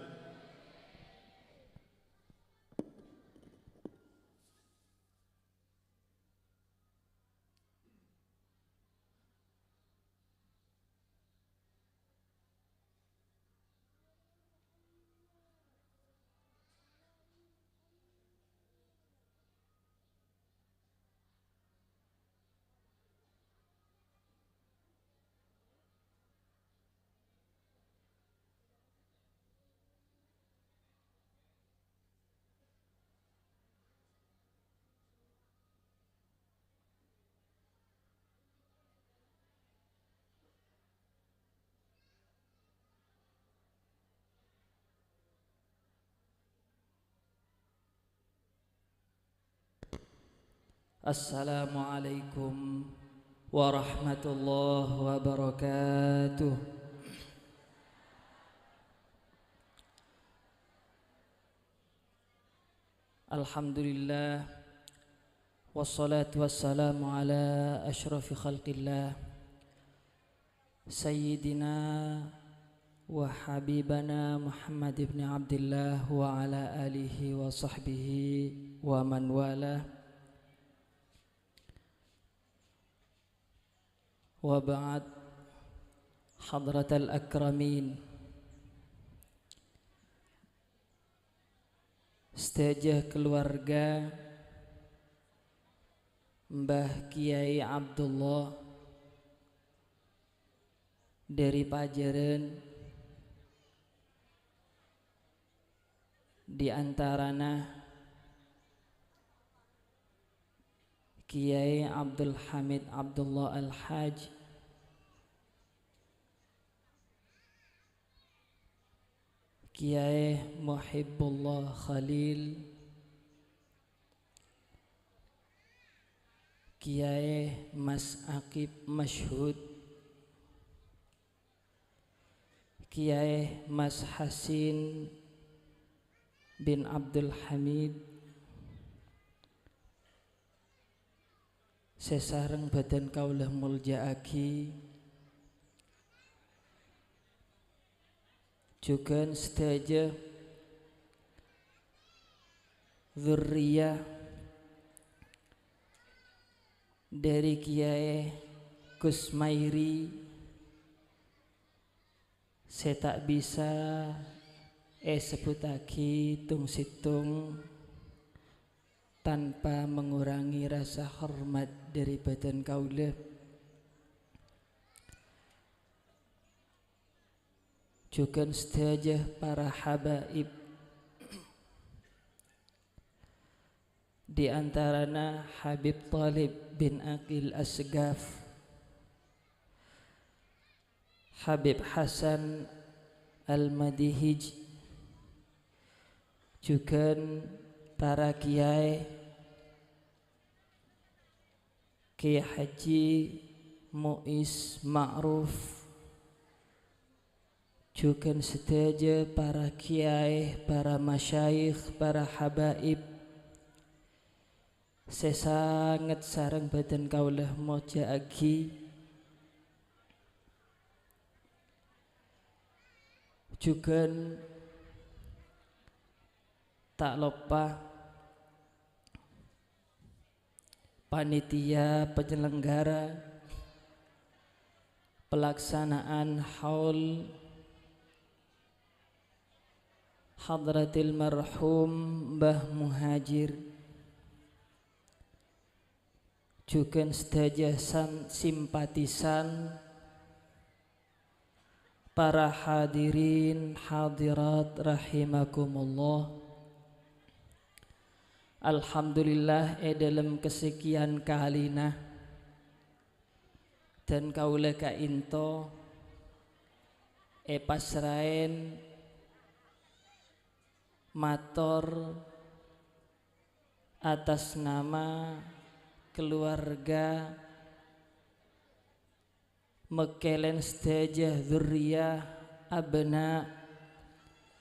Assalamualaikum warahmatullahi wabarakatuh. Alhamdulillah, wassalatu wassalamu ala ashrafi khalqillah Sayyidina wa habibana Muhammad ibn Abdillah wa ala alihi wa sahbihi wa man walah. Wa ba'd, hadratal akramin, stajah keluarga Mbah Kiai Abdullah dari Pajaren, di antarana Kiai Abdul Hamid Abdullah Al-Haj, Kiai Muhibbullah Khalil, Kiai Mas Aqib Masyhud, Kiai Mas Hasin bin Abdul Hamid, sesareng badan kaulah muljaaki, juga sedaja zurriyah dari Kiai Kusmairi, saya tak bisa sebutaki tung situng tanpa mengurangi rasa hormat dari badan kaulah. juga sedaya para habaib, di antarana Habib Talib bin Aqil Asgaf, Habib Hasan Al-Madihij, juga para kiai Kiai Haji Muiz Ma'ruf, juga sedaya para kiai, para masyayikh, para habaib, sesangat sareng badan kaulah moja agi, juga tak lupa panitia penyelenggara pelaksanaan haul hadratil marhum Mbah Muhajir, juga sedaya simpatisan, para hadirin hadirat rahimakumullah. Alhamdulillah dalam kesekian kalina dan kaula ka into pasraen mator atas nama keluarga mekelen sedaya dzurriyyah abna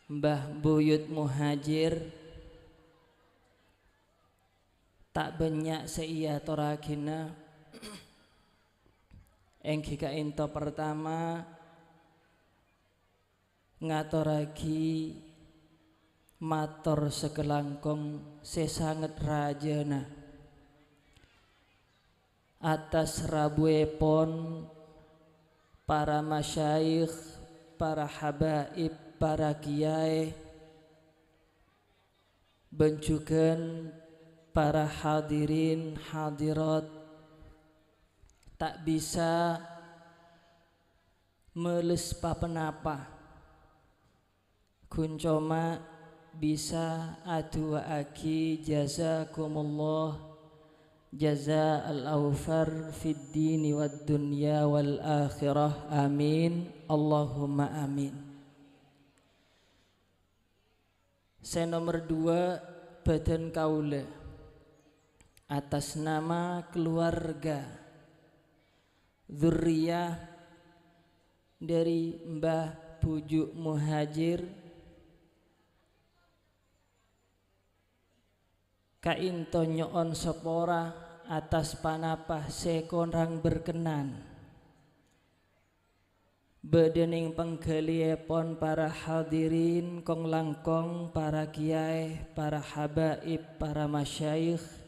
Mbah Buyut Muhajir, tak banyak seia torakina engki ka into pertama ngatoraki mator sekelangkong sesangat rajana atas rabuepon para masyayikh, para habaib, para kiai, bencukan para hadirin hadirat, tak bisa meles papenapa kuncoma bisa adu aki jazakumullah jaza al-awfar fid dini wad dunya wal akhirah, amin Allahumma amin. Saya nomor 2 badan kaula atas nama keluarga dzurriyyah dari Mbah Bujuk Muhajir kainto nyoon sepora atas panapah sekonrang berkenan bedening penggaliepon para hadirin kong langkong, para kiai, para habaib, para masyayikh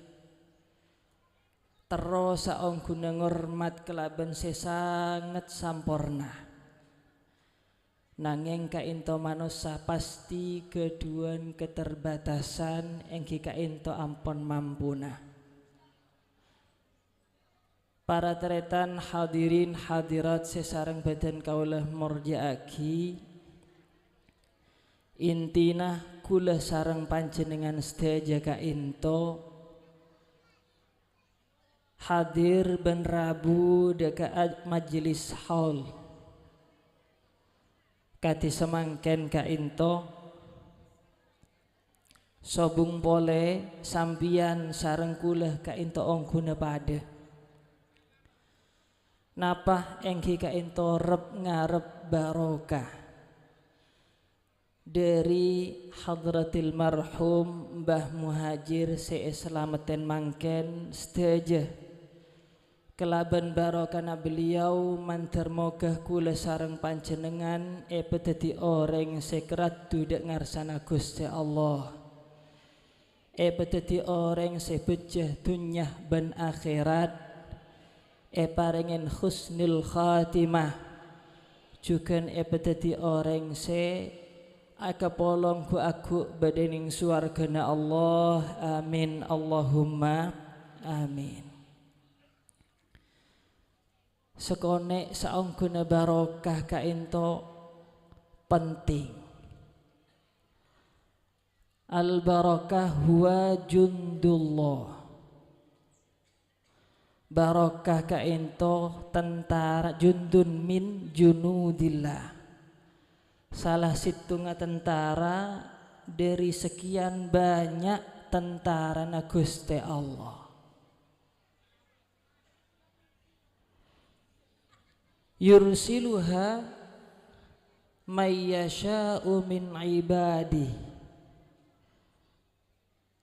terus saong guna ngormat kelaban sesangat sampurna. Nanging kainto manusia pasti keduan keterbatasan engki kainto ampon mampuna. Para teretan hadirin hadirat sesareng badan kaulah morjaaki, intina kula sareng panjenengan sedaya kainto hadir ben Rabu deka majelis haul kati semangken kainto sobung pole sampian sareng kula kainto ongkuna pada napah engki kainto rep ngarep barokah dari hadratil marhum Mbah Muhajir seislameten mangken sedaya kelaban barokana beliau mantar mogah kula sareng panjenengan peteti orang sekerat dudak ngarsana Gusti Allah peteti orang sebejah dunyah ban akhirat paringen husnul khatimah juga peteti orang se akapolong ku aku badening suargana Allah, amin Allahumma amin. Sekone saong guna barokah kainto penting. Al barakah huwa jundullah. Barakah kaento tentara, jundun min junudillah, salah situnga tentara dari sekian banyak tentara na Gusti Allah. Yursiluha may yasha'u min ibadi.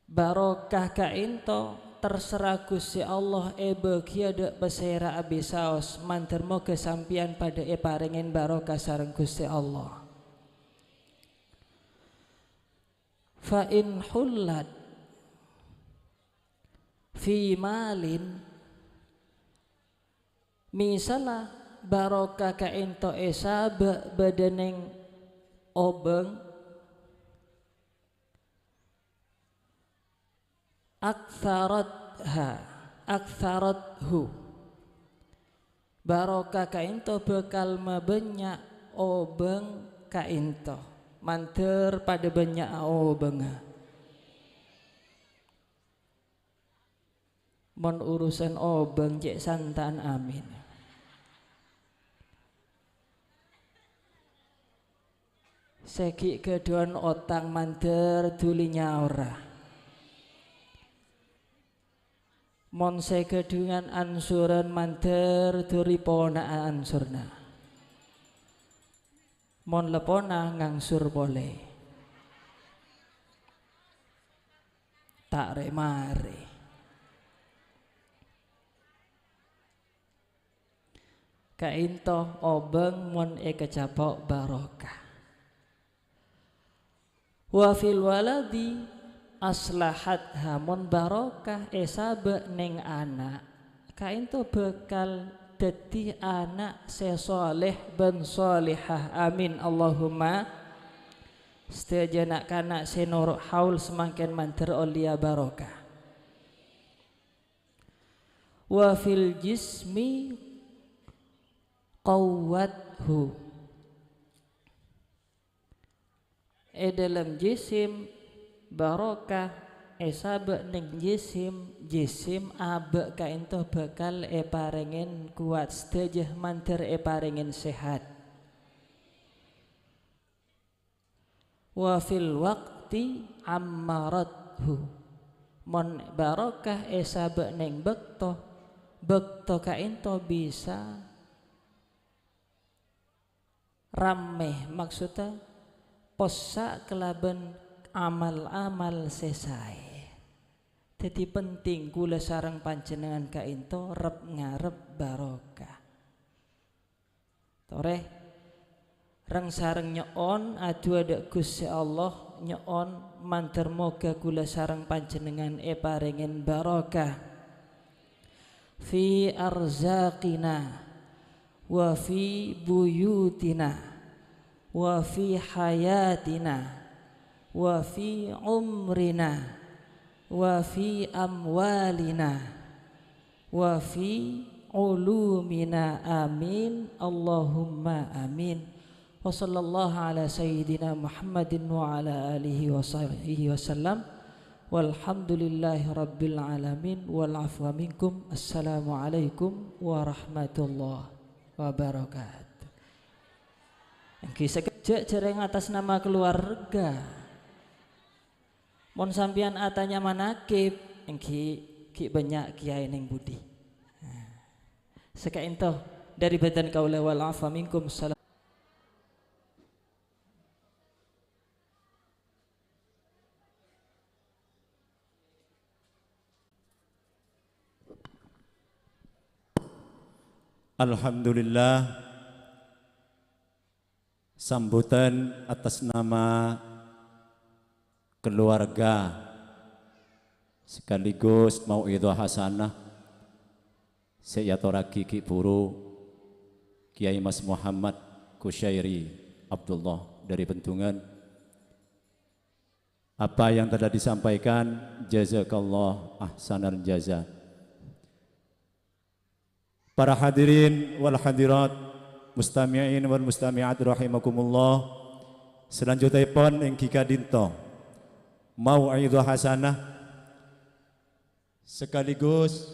Barakah kaento terserah Gusti Allah bagi ada besera abisaos mantermo kesampian pada paringin barokah sareng Gusti Allah. Fa in hullat fi malin, misalah barokah kaento esaba badaneng obeng aktsarathu, barokah kaento bekal mabanyak obeng kaento manter pada banyak obeng. Mon urusan obeng cek santan amin. Seki kedon otang manter tulinya ora. Mon sekedungan ansuran manter turipona ansurna. Mon lepona ngangsur boleh. Tak remare. Kainto obeng mon kecapok barokah. Wa fil waladi aslahat hamon barokah esabe neng anak kainto bekal dadi anak sesoleh ben solihah amin Allahumma sejanak kana senor haul semakin manter olia barokah. Wa fil jismi qawwathu, dalam jisim barokah esabe ning jisim abe kainto bakal paringin kuat sedejah manter paringin sehat. Wa fil waqti ammarathu, mon barokah esabe ning bekto kainto bisa rameh, maksudnya posa kelaban amal-amal selesai. Jadi penting kula sareng panjenengan kainto rep ngarep barokah. Toreh reng sareng nyoon adu ada Gusti Allah nyoon manter moga kula sareng panjenengan paringin barokah fi arzaqina wa fi buyutina wa fi hayatina wa fi umrina wa fi amwalina wa fi ulumina amin Allahumma amin. Wa sallallahu ala sayyidina Muhammadin wa ala alihi wa sahbihi wasallam walhamdulillahi rabbil alamin wal afwa minkum. Assalamualaikum warahmatullahi wabarakatuh. Kisah kejak cereng atas nama keluarga. Mon sampian atanya manakib, ki banyak kiai ning budi. Sekainto dari badan kaula wal afa minkum. Salam. Alhamdulillah, sambutan atas nama keluarga sekaligus mauidhah hasanah Sayyatoraki Ki Puru Kiai Mas Muhammad Kusyairi Abdullah dari Bentungan. Apa yang telah disampaikan jazakallah ahsanal jaza. Para hadirin wal hadirat, mustami'in wal mustami'at rahimakumullah, Selanjutnya pun ing Kika Dinto mau'idhah hasanah sekaligus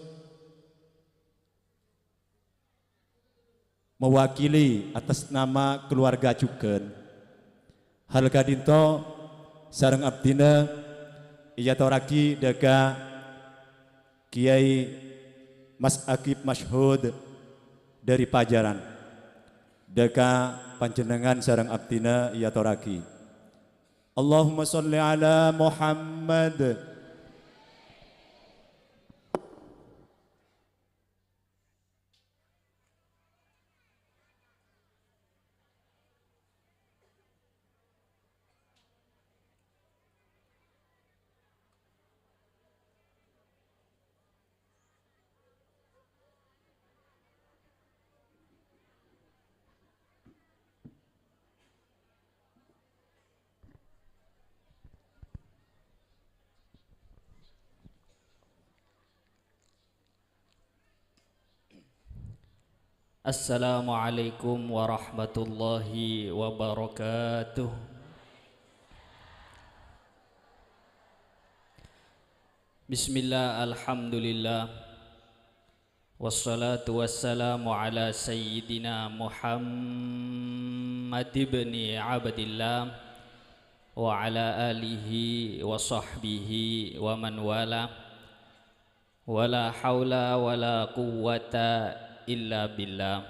mewakili atas nama keluarga Cuken hal kadinto sareng abdina iya toraki daga Kiai Mas Akib Masyhud dari Pajaran daga panjenengan sareng abdina iya toraki Allahumma sholli ala Muhammad. Assalamualaikum warahmatullahi wabarakatuh. Bismillah, alhamdulillah, wassalatu wassalamu ala sayyidina Muhammad ibni Abdillah wa ala alihi wa sahbihi wa man wala wala hawla wala quwwata illa billah.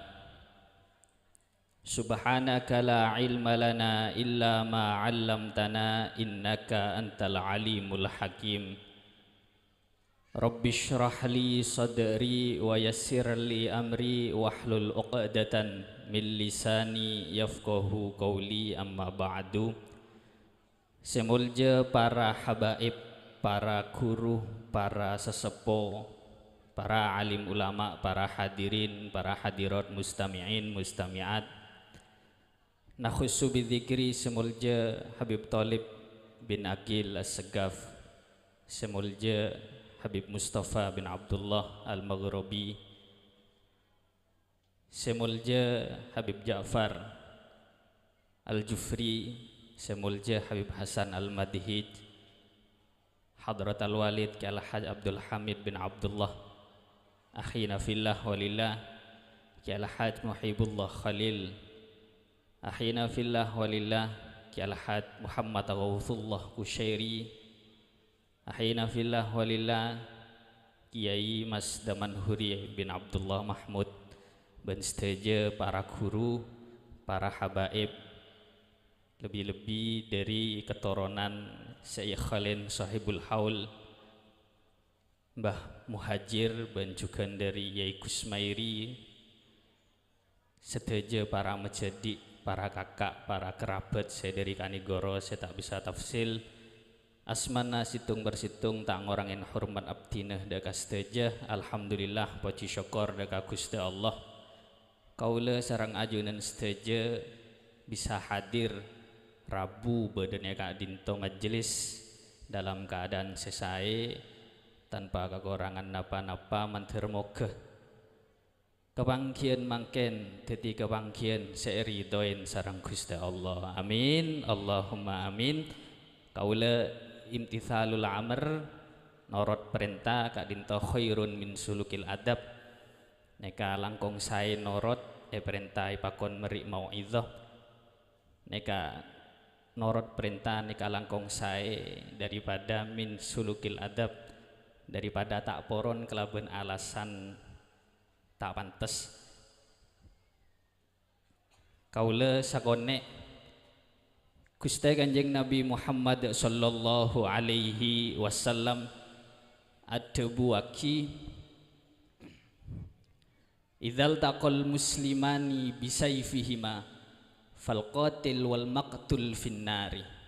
Subhanaka la ilma lana illa ma 'allamtana innaka antal alimul hakim. Rabbi shrah li sadri wa yassir li amri wahlul 'uqdatan min lisani yafqahu qawli, amma ba'du. Semulja para habaib, para guru, para sesepuh, para alim ulama, para hadirin, para hadirat, mustami'in, mustami'at. Nakhussu bidzikri semulja Habib Thalib bin Aqil As-Segaf, semulja Habib Mustafa bin Abdullah Al-Maghribi, semulja Habib Ja'far Al-Jufri, semulja Habib Hasan Al-Madhij, Hadrat Al-Walid Ki Al-Haj Abdul Hamid bin Abdullah akhina fillah walillah Ki Al-Haj Muhibullah Khalil, akhina fillah walillah Ki Al-Haj Muhammad Ghawthullah Kushairi, akhina fillah walillah Kiai Mas Damanhuri bin Abdullah Mahmud, ben seteja para guru, para habaib, lebih-lebih dari keturunan Syekh Khalil Sahibul Haul, Mbah Muhajir, dan juga dari Yai Kusmairi, seteja para mejadi, para kakak, para kerabat saya dari Kanigoro, saya tak bisa tafsil asmana situng bersitung tak ngorangin hormat abdinah daka seteja. Alhamdulillah puji syukur daka Gusti Allah, kaula sareng ajunan seteja bisa hadir Rabu badannya Kak Dinto majelis dalam keadaan sesae tanpa kekurangan napa-napa, mantir moga kebangkian mangken dadi kebangkian seiridoin sareng Gusti Allah. Amin, Allahumma amin. Kaula imtithalul amr, norot perintah Kak Dinto khairun min sulukil adab, neka langkong sae norot perintah pakon meri mau'izah, neka norot perintah neka langkong sae daripada min sulukil adab, daripada tak poron kelaban alasan tak pantes. Kaula sakone Gusti Kanjeng Nabi Muhammad sallallahu alaihi wasallam adbuaki idzal taqal muslimani bisayfihima fal qatil wal maqtul finnari.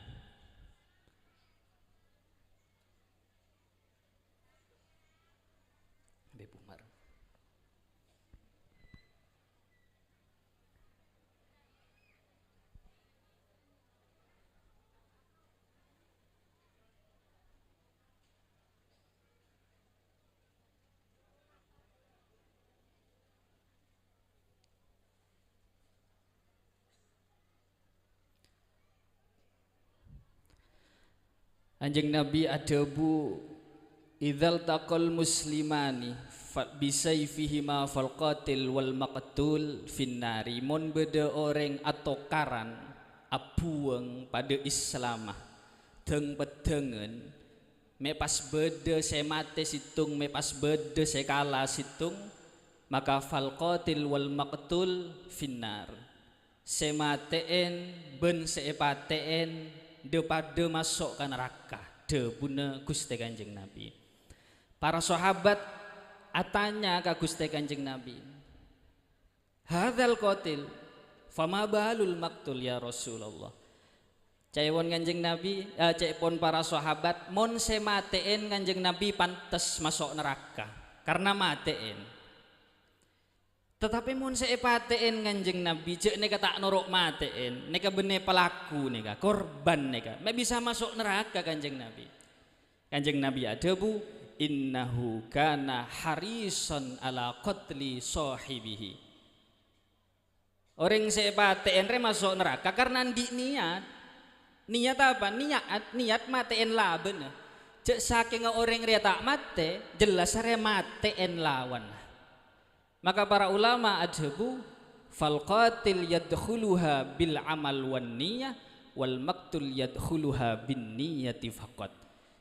Anjing Nabi ada bu idzal taqal muslimani bisayfihima fal qatil wal maqtul finnari. Mon beda orang atau karan abuang pada Islamah teng pedengen me pas beda saya mate situng me pas beda saya kalah situng maka fal qatil wal maqtul finnar. Saya mateen ben saya pateen daripada masuk ke neraka debuna Gusti Kanjeng Nabi. Para sahabat atanya ka Gusti Kanjeng Nabi, hadzal qatil fama balul maktul ya Rasulullah. Caipun Kanjeng Nabi, caipun para sahabat, mon se mateen Kanjeng Nabi pantes masuk neraka karena mateen. Tetapi mun seepateen Kanjeng Nabi cek neka tak norok mateen, neka bene pelaku neka korban neka, me bisa masuk neraka Kanjeng Nabi. Kanjeng Nabi ada bu, innahu kana harison ala qatli sahibihi. Orang seepateen re masuk neraka karena niat apa? Niat mateen lah bener. Cek saking orang re tak mate, jelas re mateen lawan. Maka para ulama adhabu fal qatil yadkhuluha bil amal wan niyah wal maktul yadkhuluha bin niyati faqat.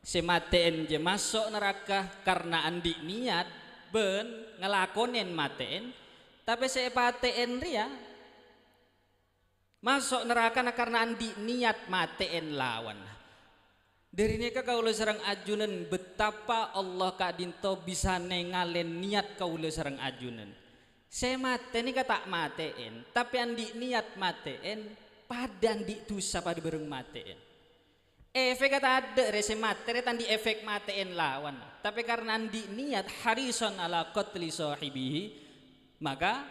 Semateen je masuk neraka karena andi niat ben ngelakonin mateen, tapi sepateen ria masuk neraka karena andi niat mateen lawan. Dari ini kaula sareng ajunan betapa Allah kadinto bisa nengalen niat kaula sareng ajunan. Saya mate ini kata mateen, tapi andi niat mateen, pada andi dosa pada bereng mateen. Efek kata ada rese materi tandi efek mateen lawan. Tapi karena andi niat harison ala qatli sahibihi, maka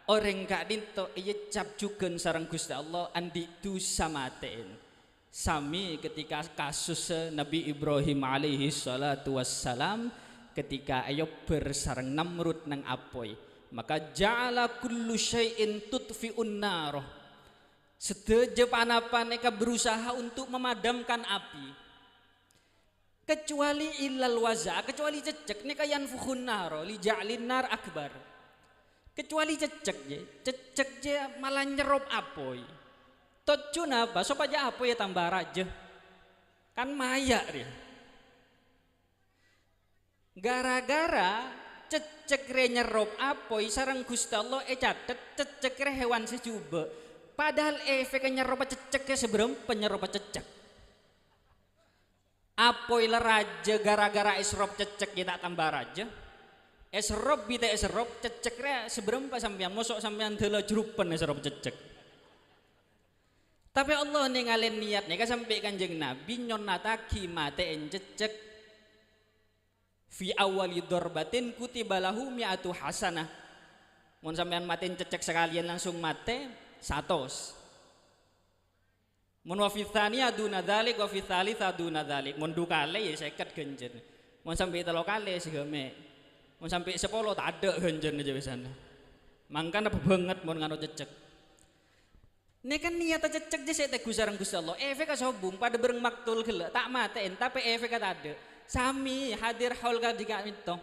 orang kadinto iya capjukeun sareng Gusti Allah andi dosa mateen. Sami ketika kasus Nabi Ibrahim alaihi salatu wassalam ketika Ayub bersarang Namrud nang apoy, maka ja'ala kullu syai'in tutfi'un nar. Sedeje panapa neka berusaha untuk memadamkan api kecuali illal waza, kecuali cecek neka yanfukhun nar li ja'lin nar akbar, kecuali cecek je malah nyerop apoy. Tocun apa? Sop aja apa ya tambah raja kan maya dia. Gara-gara cecek re nyerop apoi sarang Gusti Allah catet cecek re hewan sejuba. Padahal efek nyerop cecek sebelum penyerop cecek. Apoi le raja gara-gara esrop cecek kita tambah raja. Esrop bita esrop cecek re sebelum sampean mosok sampean dela jurupen esrop cecek. Tapi Allah ninggalin niat nih sampai Kanjeng Nabi nyonataki mateen cecek fi awali dorbatin kutibalahu mi'atu hasanah. Mun sampean mateen cecek sekalian langsung mate 100. Mun wa fi tsaniyah duna dzalik wa fi tsalitsah duna dzalik. Mun 2 kali ya 50 genjen. Mun sampai 3 kali segeme. Mun sampai 10 tak ada genjen aja bisana. Mangkana banget mun ngano cecek. Ini kan niat cecek je saya teguh sareng Gusti Allah. Efek kasobung pada bereng maktul gila tak mateen tapi efek kata ada. Sami hadir haul kadika itu.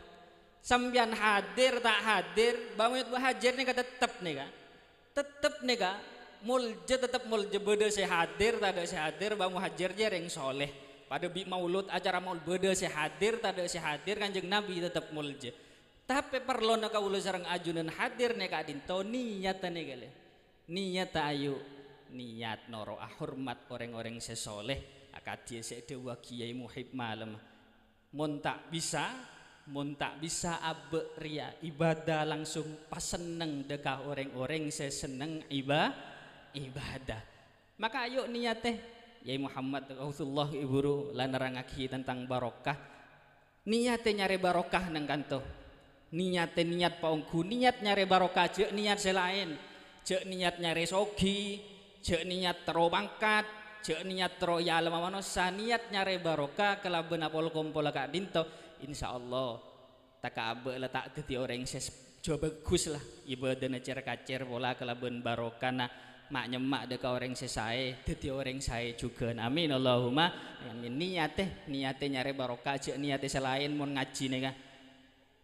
Sambian hadir tak hadir, bangun itu hadir nih kata tetep nih kan. Tetep nih kan. Mulje tetep mulje beda saya hadir tak ada saya hadir, bangun hadir je reng soleh. Pada bi maulud acara maulud beda saya hadir tak ada saya hadir Kanjeng Nabi tetep mulje. Tapi perlu nak kaula sareng ajunan hadir nih kak dinto niat nih kali. Niat ayu niat noro hormat orang-orang sesoleh akadia sedewa kiai muhib malam mun tak bisa abe ria ibadah langsung pas seneng dekah orang-orang seseneng ibadah maka ayo niat teh Yai Muhammad Rasulullah iburu lanarangaki tentang barokah niat nyari barokah nang kanto niat paungku niat nyari barokah je niat selain cek niat nyari sogi, cek niat tero pangkat, cek niat tero ya alam manosa, niat nyari barokah kelaben apol kompol kak dinto, insyaallah tak abe letak dadi orang ses coba bagus lah ibadah nacer kacer pola kelaben barokah nah mak nyemak deka orang sesae dadi orang sae juga amin Allahumma niate nyari barokah aja niate selain mun ngaji nih kan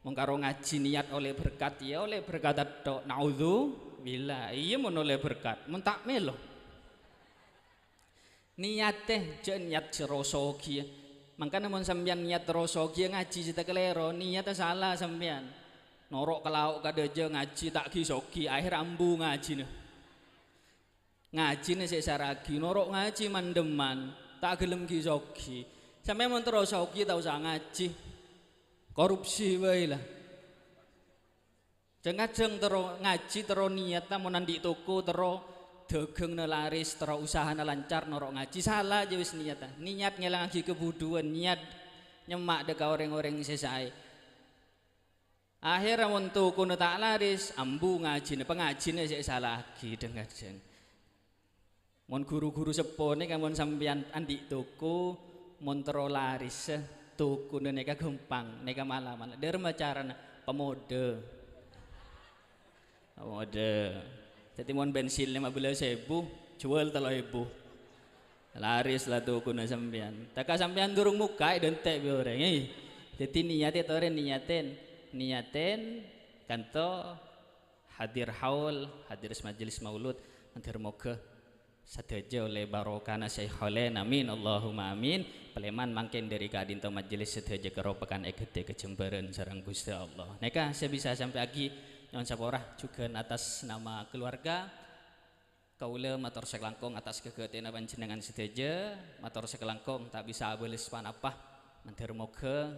mun karo ngaji niat oleh berkat ya oleh berkat tok naudzubillah iya mun oleh berkat mun tak melo niate je niat serosogi makanya mun sampean niat rosogi ngaji cita kelero niatnya salah sampean norok ke lauk kadeje ngaji tak gisogi akhir ambu ngaji nih ngaji nih sesaragi norok ngaji mandeman tak gelem gisogi sampai mun rosogi tau usah ngaji korupsi wae lah jeng tero ngaji tero niat mun nandi toko tero dagang laris tero usaha lancar norok ngaji salah aja wis niat ngelang lagi kebuduan niat nyemak deka orang-orang sesae akhirnya untuk kuno tak laris ambu ngaji pengajinya sih salah lagi dengar jeng mon guru-guru sepo nih kan mon sampean andi toko mon tero laris toko neka gampang neka malah derma carana pemode jadi mon bensin 15.000 jual 3.000 laris lah toko na sampean taka sampean durung muka dan teh orang jadi niatin kanto hadir haul hadir majelis maulud hadir moga sateja oleh barokana Syaikhulain amin Allahumma amin peleman mangken dari kadinto majelis sateja keropakan ekete kecemberan sareng Gusti Allah neka saya bisa sampai lagi nyon saporah juga atas nama keluarga kaula matur sekelangkong atas kegetena panjenengan sateja matur sekelangkong tak bisa abeles panapah mantir moga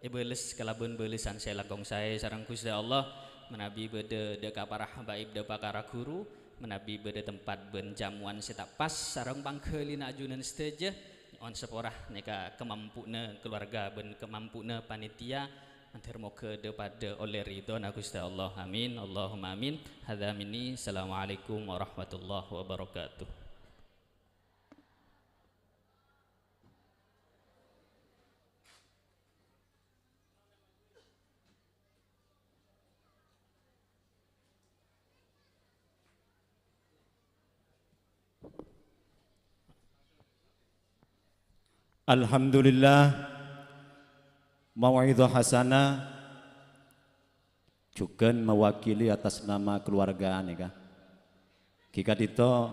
ibeles kalaban belesan saya langkong saya sareng Gusti Allah menabi bede deka para habaib de pakara guru menabi bede tempat ben jamuan setak pas sareng pangkeulina ajunan seteje on seporah neka kemampuna keluarga ben kemampuna panitia antar moga depada oleh ridhona Gusti Allah amin Allahumma amin hadza minni assalamualaikum warahmatullahi wabarakatuh. Alhamdulillah mau'idhah hasanah juga mewakili atas nama keluarga nika. Kika dito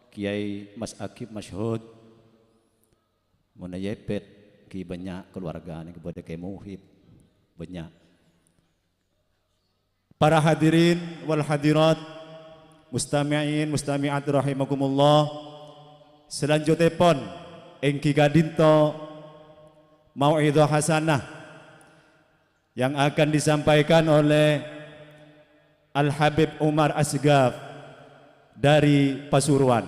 Kiai Mas Akib Masyhud munayepet ki banyak keluarga nika kepada Kiai Muhib banyak. Para hadirin wal hadirat mustami'in mustami'at rahimakumullah selanjutnya pon engki gadinto mau'idhah hasanah yang akan disampaikan oleh Al-Habib Umar Asgaf dari Pasuruan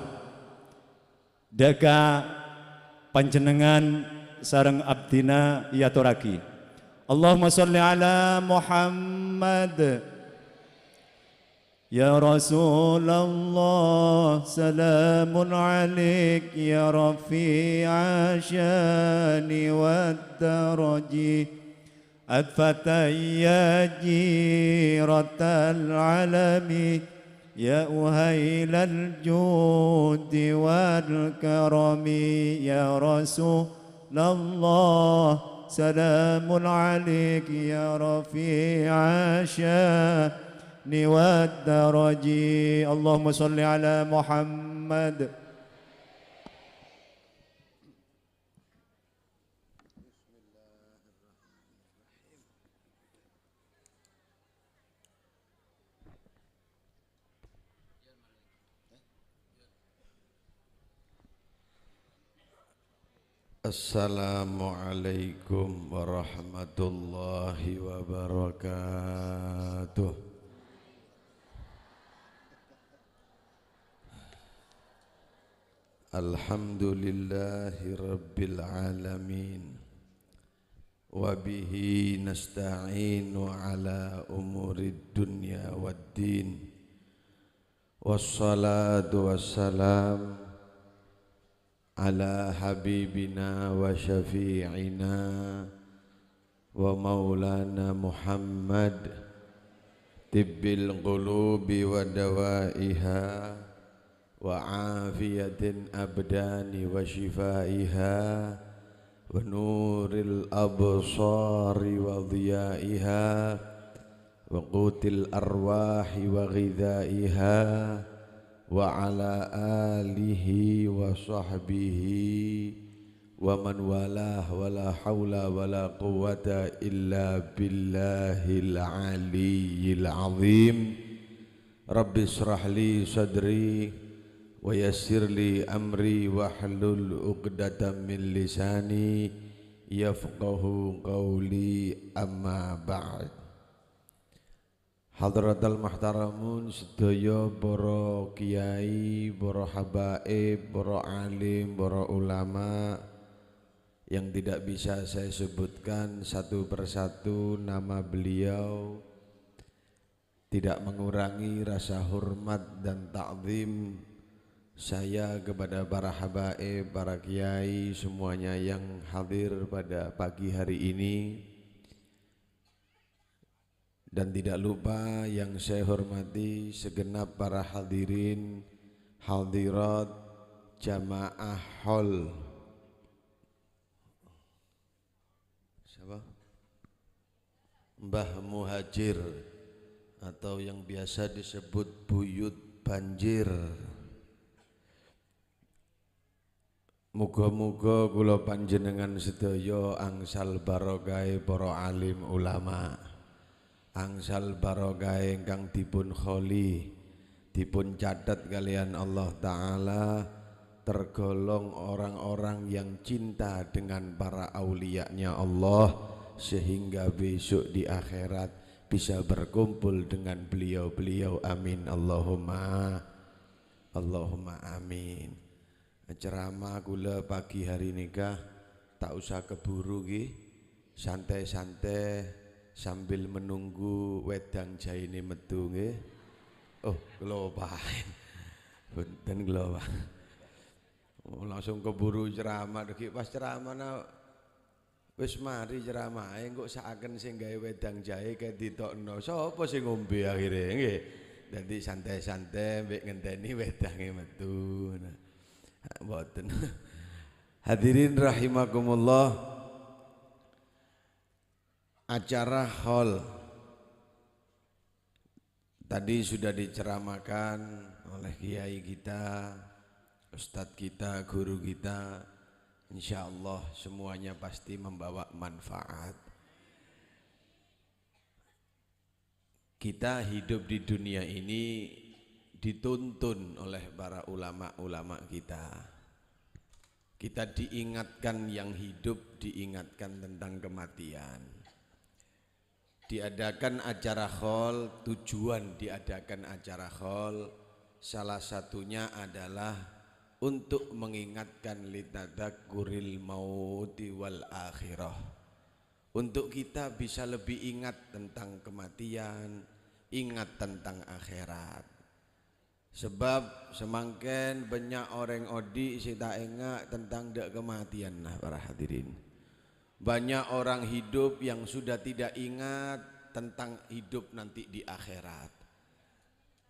deka panjenengan sareng abdina yaturaki Allahumma sholli ala Muhammad Ya Rasulullah salamun alaik ya rafi'a syani wad daraji adfatay ya jiratal alami ya uhailal judi wal karami ya Rasulullah salamun alaik ya rafi'a syani والدرجي اللهم صل على محمد Assalamualaikum warahmatullahi wabarakatuh. Alhamdulillahi rabbil alamin wa bihi nasta'inu ala umurid dunya waddin wassalatu wassalam ala habibina wa syafi'ina wa maulana Muhammad tibbil qulubi wa dawaiha وعافية الأبدان وشفائها ونور الأبصار وضيائها وقوت الأرواح وغذائها وعلى آله وصحبه ومن والاه ولا حول ولا قوة إلا بالله العلي العظيم رب اشرح لي صدري ويسر لي أمري واحلل عقدة من لساني يفقه قولي أما بعد. Hadratal muhtaramun sedaya para kiai, para habaib, para alim, para ulama yang tidak bisa saya sebutkan satu persatu nama beliau, tidak mengurangi rasa hormat dan ta'zim saya kepada para habaib, para kiai semuanya yang hadir pada pagi hari ini. Dan tidak lupa yang saya hormati segenap para hadirin hadirat jamaah hall siapa? Mbah Muhajir atau yang biasa disebut Buyut Banjir. Muga-muga kula panjenengan sedaya angsal barokah para alim ulama, angsal barokah ingkang dipun kholi, dipun catat kalian Allah Ta'ala tergolong orang-orang yang cinta dengan para aulianya Allah, sehingga besok di akhirat bisa berkumpul dengan beliau-beliau. Amin Allahumma amin. Ceramah kula pagi hari nikah tak usah keburu nggih, santai-santai sambil menunggu wedang jaine metu nggih. Oh, kelopain. Punten kelopa. Langsung keburu ceramah iki pas ceramah wis mari ceramah engko sakaken sing gawe wedang jahe kae ditokno. Sapa sing ngombe akhire nggih. Dadi santai-santai mbek ngenteni wedange metu. Mboten. Hadirin rahimakumullah. Acara hall tadi sudah diceramakan oleh kiai kita, ustadz kita, guru kita. Insya Allah semuanya pasti membawa manfaat. Kita hidup di dunia ini dituntun oleh para ulama-ulama kita. Kita diingatkan yang hidup, diingatkan tentang kematian. Diadakan acara haul, tujuan diadakan acara haul salah satunya adalah untuk mengingatkan litadzakuril mauti wal akhirah, untuk kita bisa lebih ingat tentang kematian, ingat tentang akhirat. Sebab semangken banyak orang odi sita ingat tentang dak kematian. Nah para hadirin, banyak orang hidup yang sudah tidak ingat tentang hidup nanti di akhirat.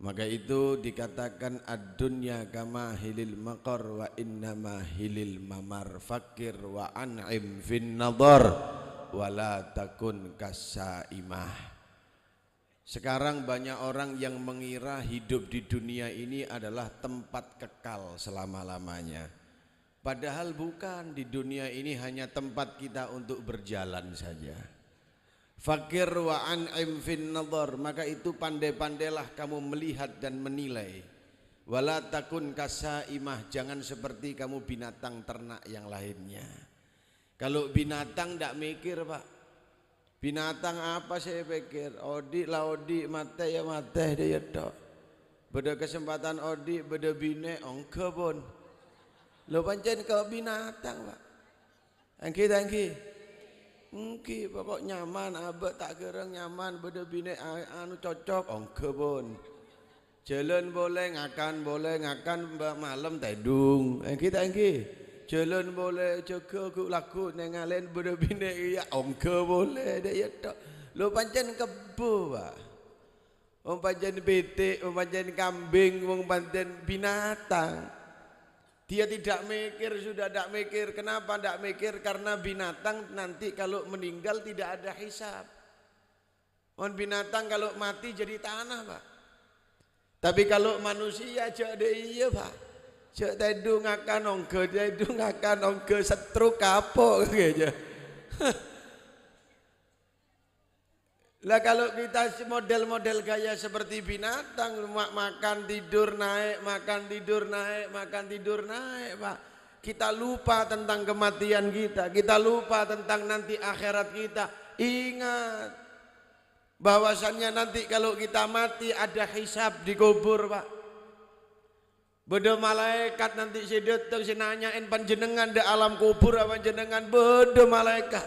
Maka itu dikatakan ad-dunya kama hilil maqar wa innama hilil mamar fakir wa an'im fin nadhar wa la takun kasaimah. Sekarang banyak orang yang mengira hidup di dunia ini adalah tempat kekal selama-lamanya. Padahal bukan, di dunia ini hanya tempat kita untuk berjalan saja. Fakir wa an'im fin nadhar, maka itu pandai-pandailah kamu melihat dan menilai. Wala takun kasaimah, jangan seperti kamu binatang ternak yang lainnya. Kalau binatang tidak mikir Pak. Binatang apa saya pikir? Odi lah odi, mate ya mate dia tok. Beda kesempatan odi, beda bine ongke pun. Lo pancen ke binatang Pak. Angki pokok nyaman, abek tak kereng nyaman, beda bine anu cocok ongke pun. Jalan boleh ngakan malam tedung. Angki. Jalan boleh jaga ku laku nengalen beda bine ya ongke boleh dia tok. Lo pancen kebo Pak. wong pancen pitik, wong pancen kambing, wong pancen binatang. Dia tidak mikir, sudah tidak mikir. Kenapa tidak mikir? Karena binatang nanti kalau meninggal tidak ada hisab. Wong binatang kalau mati jadi tanah, Pak. Tapi kalau manusia jadi iya, Pak. Cek tedu ngakan ongke setruk kapok gitu. Lah kalau kita model-model gaya seperti binatang, makan tidur naik, Pak. Kita lupa tentang kematian kita lupa tentang nanti akhirat kita. Ingat bahwasannya nanti kalau kita mati ada hisab di kubur, Pak. Beda malaikat nanti si datang si nanyain panjenengan di alam kubur panjenengan beda malaikat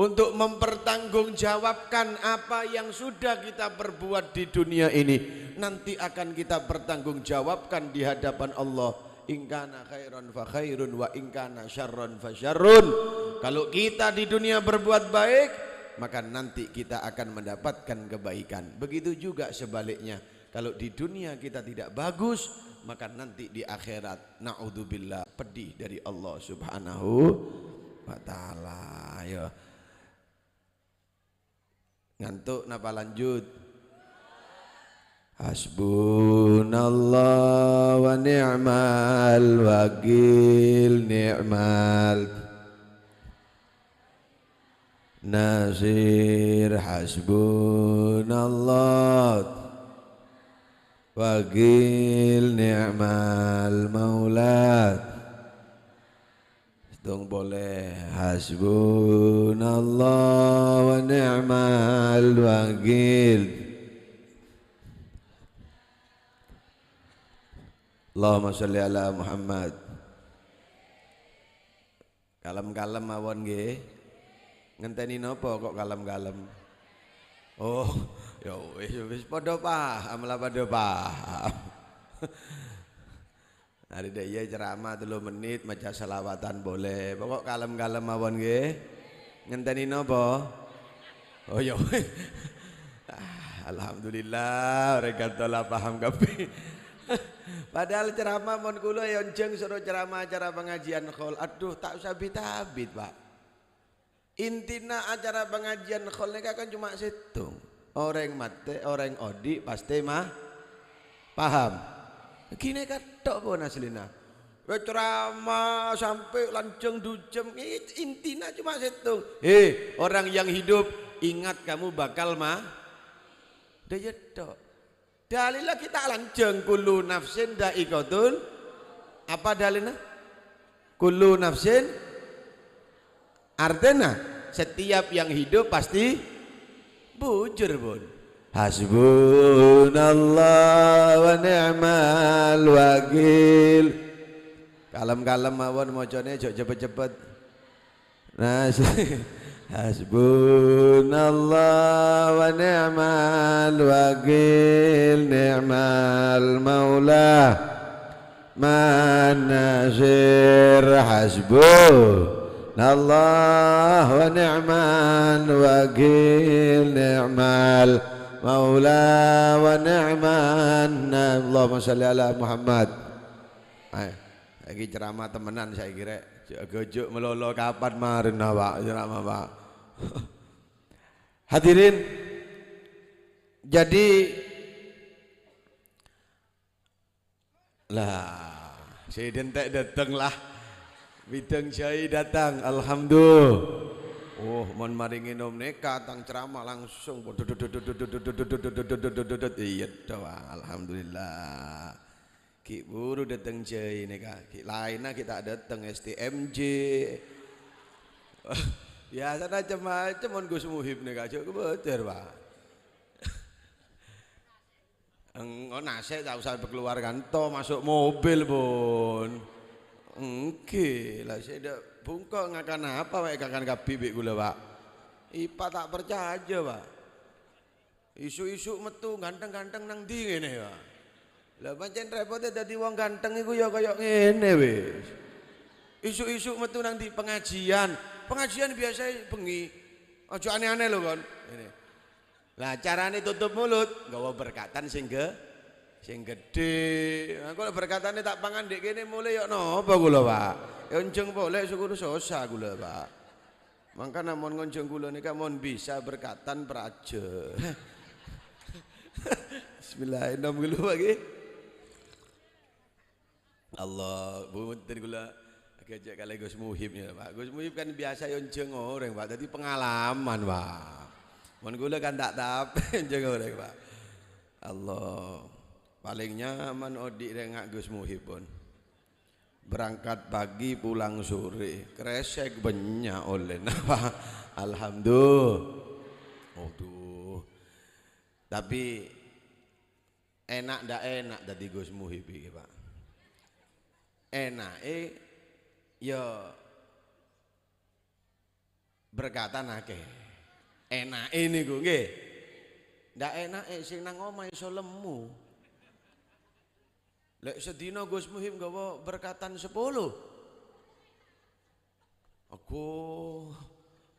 untuk mempertanggungjawabkan apa yang sudah kita perbuat di dunia ini nanti akan kita pertanggungjawabkan di hadapan Allah. In kana khairan fa khairun wa in kana syarran fa syarrun. Kalau kita di dunia berbuat baik maka nanti kita akan mendapatkan kebaikan. Begitu juga sebaliknya. Kalau di dunia kita tidak bagus, maka nanti di akhirat naudzubillah pedih dari Allah Subhanahu wa taala. Ya. Ngantuk napa lanjut? Hasbunallah wa ni'mal wakil, ni'mal nasir. Hasbunallah wakil, ni'mal maula. Dong boleh. Hasbunallah wa ni'mal wakil. Allahumma sholli ala Muhammad. Kalem-kalem mawon nggih. Ngenteni napa kok kalem-kalem? Oh, ya wis padha paham lah, padha paham. Hari daya ceramah 3 menit maca selawatan boleh. Pokok kalem-kalem mawon nggih. Ngenteni napa? Oh ya. Alhamdulillah rek lah paham kabeh. Padahal ceramah mon kula ya njeng suruh ceramah acara pengajian khol. Aduh tak usah bitabit, Pak. Intina acara pengajian khol nika kan cuma situng. Orang mate, orang odi pasti mah paham. Gini katok pun aslina. Ceramah sampai lanceng dujem intina cuma situng. Orang yang hidup ingat kamu bakal mah daya tok. Dalilnya kita lanceng kullu nafsin da'iqatun. Apa dalilnya? Kullu nafsin artinya setiap yang hidup pasti bujur pun. Hasbunallah wa ni'mal wakil. Kalem-kalem mawon mocone jok cepet-cepet. Nah, hasbunallah wa ni'mal wakil, ni'mal maula man nasir. Hasbunallah wa ni'mal wakil, ni'mal maula wa ni'man. Allahumma sholli ala Muhammad. Lagi ceramah temenan saya kira. Gojuk melolo kapan marin Pak ceramah Pak. Hadirin, jadi lah saya dentek datang lah, bidang saya datang, alhamdulillah. Oh, mon maringi nom neka tang ceramah langsung, iya doa, alhamdulillah. Ki buru datang cai neka, ki lainnya kita datang STMJ. Biasa macam-macam mon Gus Muhib neka, coba betul Pak. Enggak nase tak usah keluarkan to masuk mobil pun. Oke, lah saya dak bungkok ngakan apa wae kakan kabibik kula Pak. Ipa tak percaya Pak. Isu-isu metu ganteng-ganteng nang ndi ngene Pak. Lah pancen repote dadi wong ganteng iku ya kaya ngene wis. Isu-isu metu nang ndi pengajian. Pengajian biasa bengi. Aja aneh-aneh lho kon. Ini. Lah carane tutup mulut, nggawa berkatan sing gede. Nah, kalau berkatane tak pangan dek kene mulai yo napa kula, Pak? Ya unjung boleh syukur sosa kula, Pak. Mangka namun ngonjong kula nika mon bisa berkatan praja. Bismillahirrahmanirrahim lagi. Allah, punten kula agak kali Gus Muhib ya, Pak. Gus Muhib kan biasa yo unjung orang, Pak. Dadi pengalaman, Pak. Mon kula kan tak tap unjung orang, Pak. Allah. Paling nyaman odik dengan Gus Muhib pun. Berangkat pagi pulang sore, kresek banyak oleh napa. Alhamdulillah. Aduh. Tapi enak ndak enak tadi Gus Muhib iki, Pak. Enak ya berkatan akeh. Enak ini gue nggih. Ndak enak sing nang omah iso lemu. Lek sedina Gus Muhib nggawa berkatan 10. Aku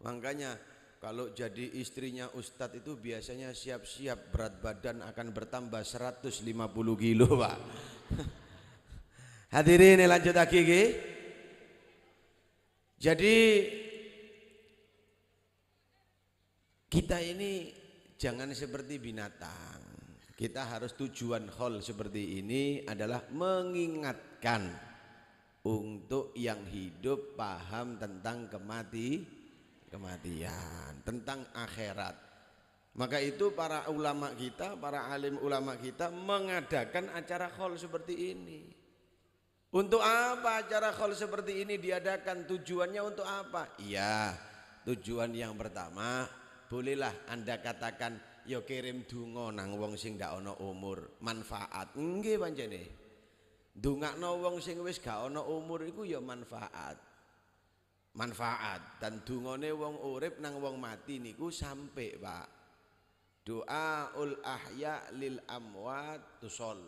makanya kalau jadi istrinya Ustadz itu biasanya siap-siap berat badan akan bertambah 150 kilo, Pak. Hadirin lanjut lagi nggih. Jadi kita ini jangan seperti binatang. Kita harus tujuan hal seperti ini adalah mengingatkan untuk yang hidup paham tentang kematian, tentang akhirat. Maka itu para ulama kita, para alim ulama kita mengadakan acara hal seperti ini. Untuk apa acara hal seperti ini diadakan? Tujuannya untuk apa? Iya, tujuan yang pertama, bolehlah Anda katakan yo kirim donga nang wong sing gak ana umur, manfaat. Nggih pancene. Ndongakno wong sing wis gak ana umur iku ya manfaat. Manfaat dan dungane wong urip nang wong mati niku sampai, Pak. Doaul ahya lil amwat tusol.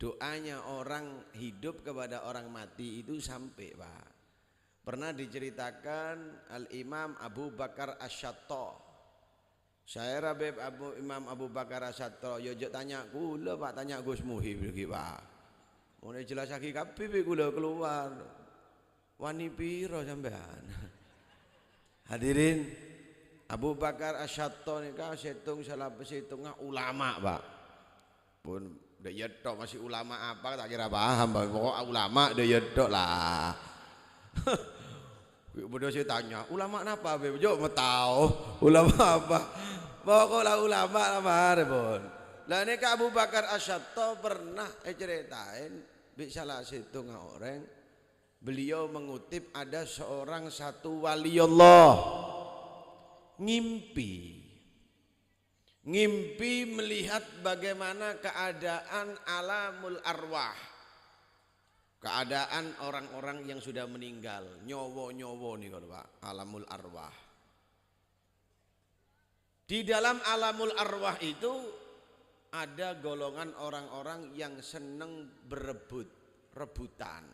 Doanya orang hidup kepada orang mati itu sampai, Pak. Pernah diceritakan Al-Imam Abu Bakar Asy-Syattah. Saya Rabib Imam Abu Bakar Asy-Syattah, yo tanya kula, Pak, tanya Gus Muhib iki, Pak. Mulai jelas lagi kabeh kula keluar. Wani piro sampean? Hadirin, Abu Bakar Asy-Syattah nika setung salah setungah ulama, Pak. Pun de yetok masih ulama apa tak kira paham, Pak. Pokok ulama de yetok lah. Bodoh saya tanya, ulama apa? Yo mau tahu ulama apa? Pokoknya ulama lah, Bon. Lah ini Abu Bakar Asy-Syattah pernah ceritain bisa salah satu orang, beliau mengutip ada seorang satu wali Allah ngimpi melihat bagaimana keadaan alamul arwah, keadaan orang-orang yang sudah meninggal, nyowo nih kalau Pak, alamul arwah. Di dalam alamul arwah itu ada golongan orang-orang yang seneng rebutan.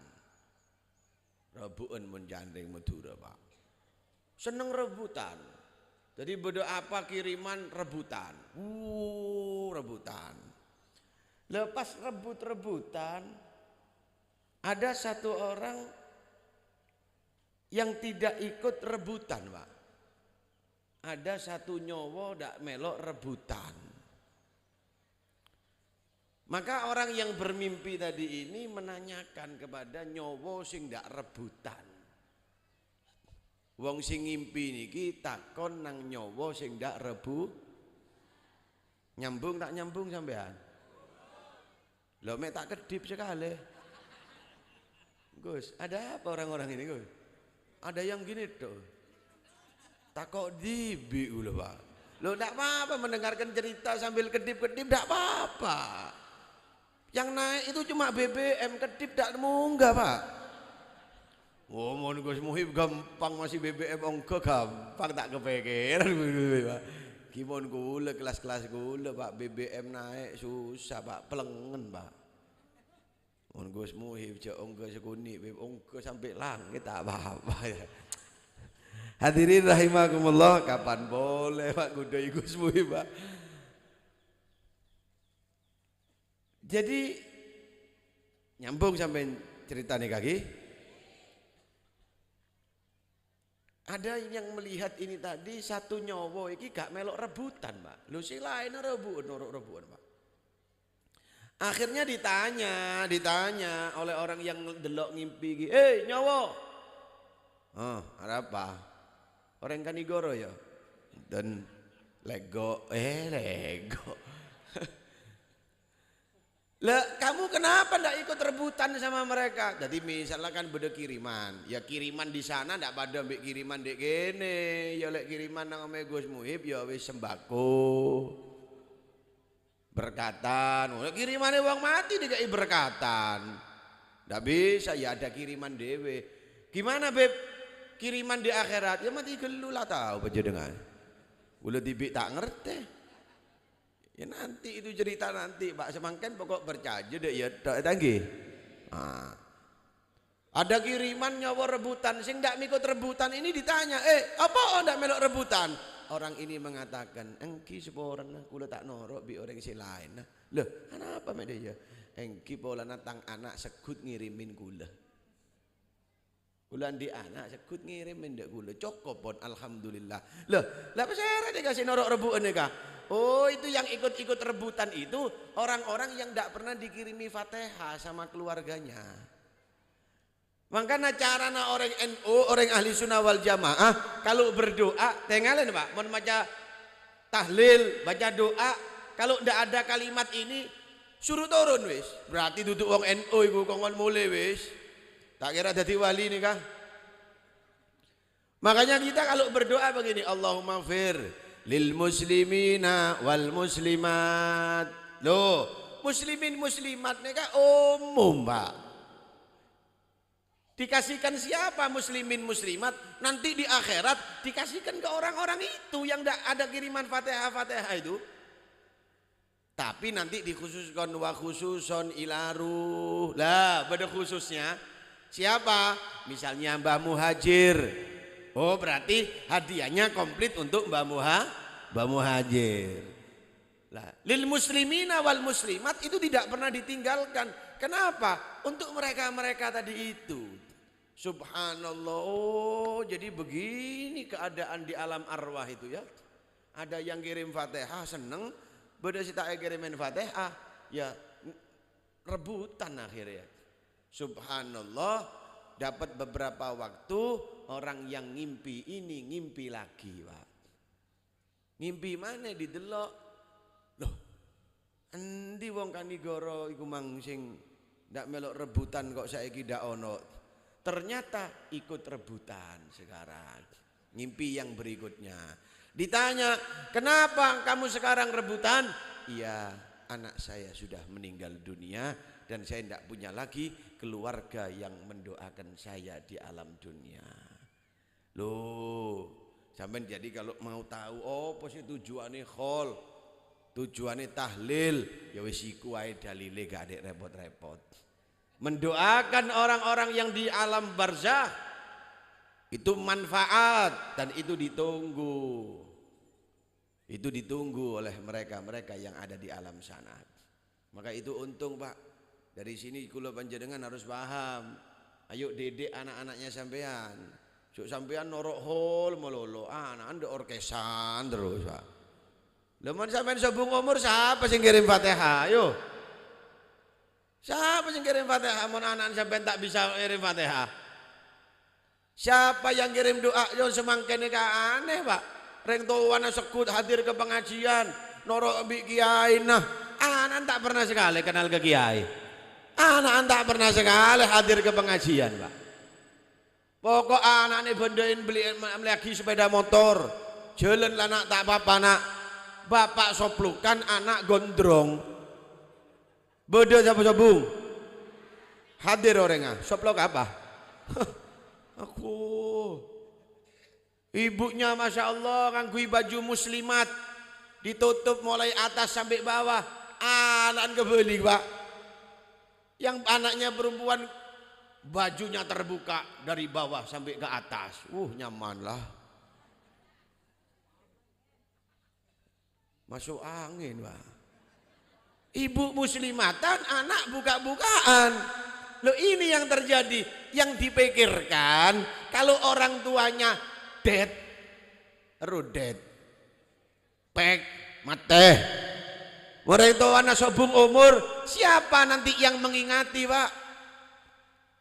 Rebutan menjandeng Madura, Pak. Seneng rebutan. Jadi bodoh apa kiriman rebutan. Rebutan. Lepas rebut-rebutan, ada satu orang yang tidak ikut rebutan, Pak. Ada satu nyowo dak melok rebutan. Maka orang yang bermimpi tadi ini menanyakan kepada nyowo sing dak rebutan. Wong sing ngimpi niki takon nang nyowo sing dak nyambung tak nyambung sampean? Lho mek tak kedip sekali. Gus, ada apa orang-orang ini, Gus? Ada yang gini tuh. Takok dibi lho, Pak. Lho enggak apa-apa mendengarkan cerita sambil kedip-kedip, enggak apa-apa. Yang naik itu cuma BBM, kedip enggak munggah, Pak. Oh, mon Gus Muhib gampang masih BBM ongko gampang tak kepikiran, Pak. Gimon kula kelas-kelas kula, Pak, BBM naik susah, Pak, pelengen, Pak. Mon Gus Muhib cek ongko sekuni, ongko sampai langit tak apa-apa ya. Hadirin rahimakumullah, kapan boleh Pak Gudai Gus Muhib Pak. Jadi nyambung sampai cerita nih kaki. Ada yang melihat ini tadi satu nyowo iki gak melok rebutan Pak. Lu si lain rebutan Pak. Akhirnya ditanya oleh orang yang delok ngimpi iki, nyowo. Oh, ada apa? Orang Kanigoro ya. Dan lego. Lah kamu kenapa ndak ikut rebutan sama mereka? Jadi misalnya kan beda kiriman, ya kiriman di sana ndak pada mbek kiriman dek kene, ya lek kiriman nang ome Gus Muhib ya wis sembako. Berkatan, kirimane wong mati dikai berkatan. Ndak bisa ya ada kiriman dewe. Gimana Beb? Kiriman di akhirat ya mati gelu lah tahu panjenengan. Ulah tibik tak ngerti. Ya nanti itu cerita nanti Pak semangken pokok percaya deh ya tanggi. Nah, ada kiriman nyawa rebutan sing ndak mikut rebutan ini ditanya, apa ndak melok rebutan? Orang ini mengatakan, engki seporan kula tak norok bi orang si lain. Loh, kenapa media? Engki pola natang anak sekut ngirimin kula. Bulan di anak sekut ngirimin ndak kula cokopon alhamdulillah. Loh, lah pesere dikasih norok rebutan nika. Oh, itu yang ikut-ikut rebutan itu orang-orang yang ndak pernah dikirimi Fatihah sama keluarganya. Makanya caranya orang NU, orang ahli sunnah wal jamaah kalau berdoa, tengalin Pak, mau baca tahlil, baca doa, kalau ndak ada kalimat ini suruh turun wis. Berarti duduk wong NU iku kongkon mulai wis. Tak kira jadi wali nih kah? Makanya kita kalau berdoa begini, Allahumma fir lil muslimina wal muslimat. Loh, muslimin muslimat nih kah umum Pak. Dikasihkan siapa muslimin muslimat? Nanti di akhirat dikasihkan ke orang-orang itu yang ada kiriman Fatihah itu. Tapi nanti dikhususkan wa khususon ilaruh. Lah, pada khususnya siapa? Misalnya Mbah Muhajir. Oh, berarti hadiahnya komplit untuk Mbah Muhajir. Lah, lil muslimina wal muslimat itu tidak pernah ditinggalkan. Kenapa? Untuk mereka-mereka tadi itu. Subhanallah. Oh, jadi begini keadaan di alam arwah itu ya. Ada yang kirim Fatihah seneng, beda si tak kirimin Fatihah ya rebutan akhirnya. Subhanallah, dapat beberapa waktu orang yang ngimpi ini ngimpi lagi Pak. Ngimpi mana didelok. Loh, endi wong Kanigoro iku mang sing ndak melok rebutan kok saiki ndak ono. Ternyata ikut rebutan sekarang. Ngimpi yang berikutnya. Ditanya, "Kenapa kamu sekarang rebutan?" "Iya, anak saya sudah meninggal dunia dan saya tidak punya lagi keluarga yang mendoakan saya di alam dunia." Loh, sampean jadi kalau mau tahu apa sih tujuane khol, tujuane tahlil, ya wis iku wae dalile gak ada repot-repot. Mendoakan orang-orang yang di alam barzakh itu manfaat dan itu ditunggu. Itu ditunggu oleh mereka-mereka yang ada di alam sana. Maka itu untung Pak. Dari sini kula panjenengan harus paham. Ayo dedek anak-anaknya sampean. Cuk sampean norok hol melolo, anak anda orkesan terus Pak. Lemon sampean sebung umur siapa sing kirim Fatihah? Ayo. Siapa yang kirim Fatihah? Mon anak sampean tak bisa kirim Fatihah. Siapa yang kirim doa? Yo semangkene ka aneh Pak. Reng tuwana sekut hadir ke pengajian, norok bi kiai. Nah, anak tak pernah sekali kenal ke kiai. Anak tak pernah sekali hadir ke pengajian Pak. Pokok anak ini bendain beli lagi sepeda motor. Jalan lah nak tak apa-apa nak. Bapak soplukan anak gondrong. Bodoh siapa sobung? Hadir orangnya. Soplok apa? Aku. Ibunya Masya Allah nganggu baju muslimat. Ditutup mulai atas sampai bawah. Anak kebeli Pak. Yang anaknya perempuan bajunya terbuka dari bawah sampai ke atas. Nyaman lah. Masuk angin, Pak. Ibu muslimatan, anak buka-bukaan. Loh ini yang terjadi. Yang dipikirkan kalau orang tuanya dead, rudet, pek, mate. Orang tua anak sobung umur, siapa nanti yang mengingati, Pak?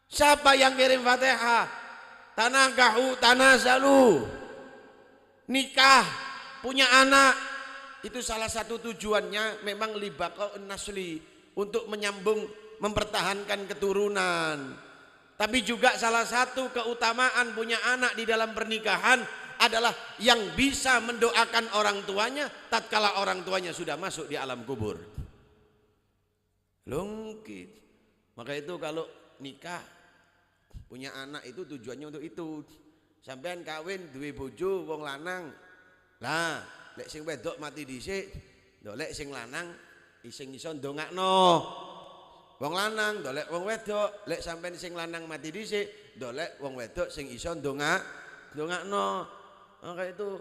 Siapa yang kirim Fatihah? Tanakahu, tanazalu. Nikah, punya anak. Itu salah satu tujuannya memang libaqa'un nasli, untuk menyambung, mempertahankan keturunan. Tapi juga salah satu keutamaan punya anak di dalam pernikahan adalah yang bisa mendoakan orang tuanya tatkala orang tuanya sudah masuk di alam kubur. Lungkit. Maka itu kalau nikah punya anak itu tujuannya untuk itu. Sampean kawin duwe bojo wong lanang. Lah, lek sing wedok mati dhisik, ndolek sing lanang sing iso ndongakno. Wong lanang ndolek wong wedok, lek sampean sing lanang mati dhisik, ndolek wong wedok sing iso ndongakno. Maka itu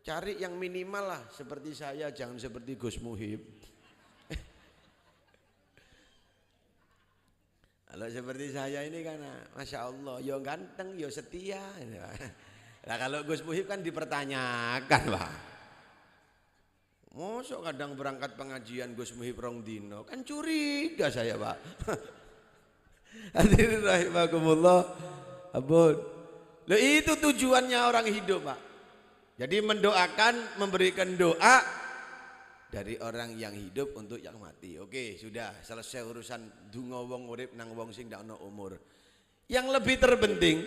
cari yang minimal lah, seperti saya, jangan seperti Gus Muhib. Kalau seperti saya ini kan, Masya Allah, yo ganteng, yo setia. Nah kalau Gus Muhib kan dipertanyakan, Pak. Mosok kadang berangkat pengajian Gus Muhib rong dino, kan curiga saya, Pak. Hadirin rahimakumullah. Ampun. Loh itu tujuannya orang hidup, Pak. Jadi mendoakan, memberikan doa dari orang yang hidup untuk yang mati. Oke, sudah selesai urusan dungo wong urip nang wong sing ndak ono umur. Yang lebih terpenting,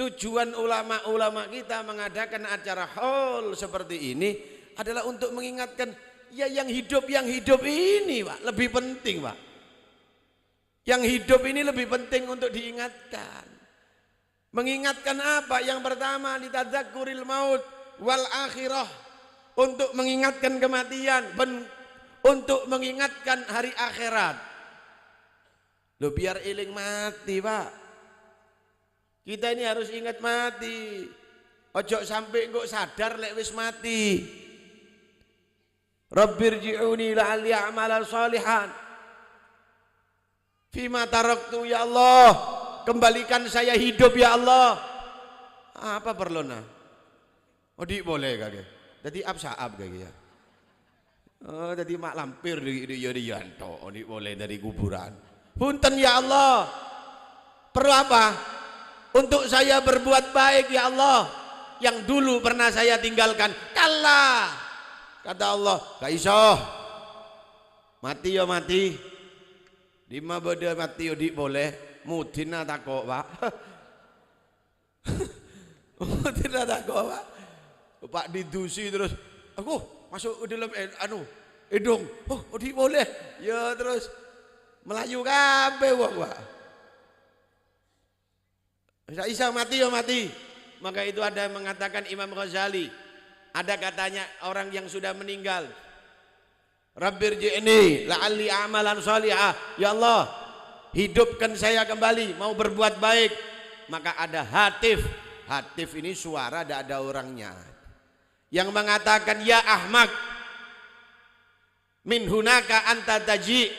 tujuan ulama-ulama kita mengadakan acara haul seperti ini adalah untuk mengingatkan ya yang hidup ini, Pak, lebih penting, Pak. Yang hidup ini lebih penting untuk diingatkan. Mengingatkan apa? Yang pertama, litadzakkuril maut wal akhirah, untuk mengingatkan kematian, untuk mengingatkan hari akhirat. Loh biar eling mati, Pak. Kita ini harus ingat mati. Ojo sampai kok sadar lek wis mati. Rabbirji'uni la'alli a'mala shalihan fima taraktu, ya Allah, kembalikan saya hidup ya Allah. Apa perlona? Oh di boleh kagak? Jadi absaab kayak ya. Oh jadi mak lampir di Yanto. Oh di boleh dari kuburan. Punten ya Allah. Perlu apa? Untuk saya berbuat baik ya Allah. Yang dulu pernah saya tinggalkan. Kalah. Kata Allah, gak iso. Mati ya mati. Lima beda mati ya di boleh. Mudina tak kok, Pak. Mudina tak kok, Pak. Pak didusi terus. Aku masuk ke dalam hidung. Oh, di boleh. Ya terus melayu kabeh wong, Pak. Isa mati ya mati. Maka itu ada yang mengatakan Imam Ghazali. Ada katanya orang yang sudah meninggal. Rabbirji'ni la'alli a'malan shalihah. Ya Allah, hidupkan saya kembali, mau berbuat baik. Maka ada hatif. Hatif ini suara, tidak ada orangnya. Yang mengatakan ya ahmak min hunaka anta taji,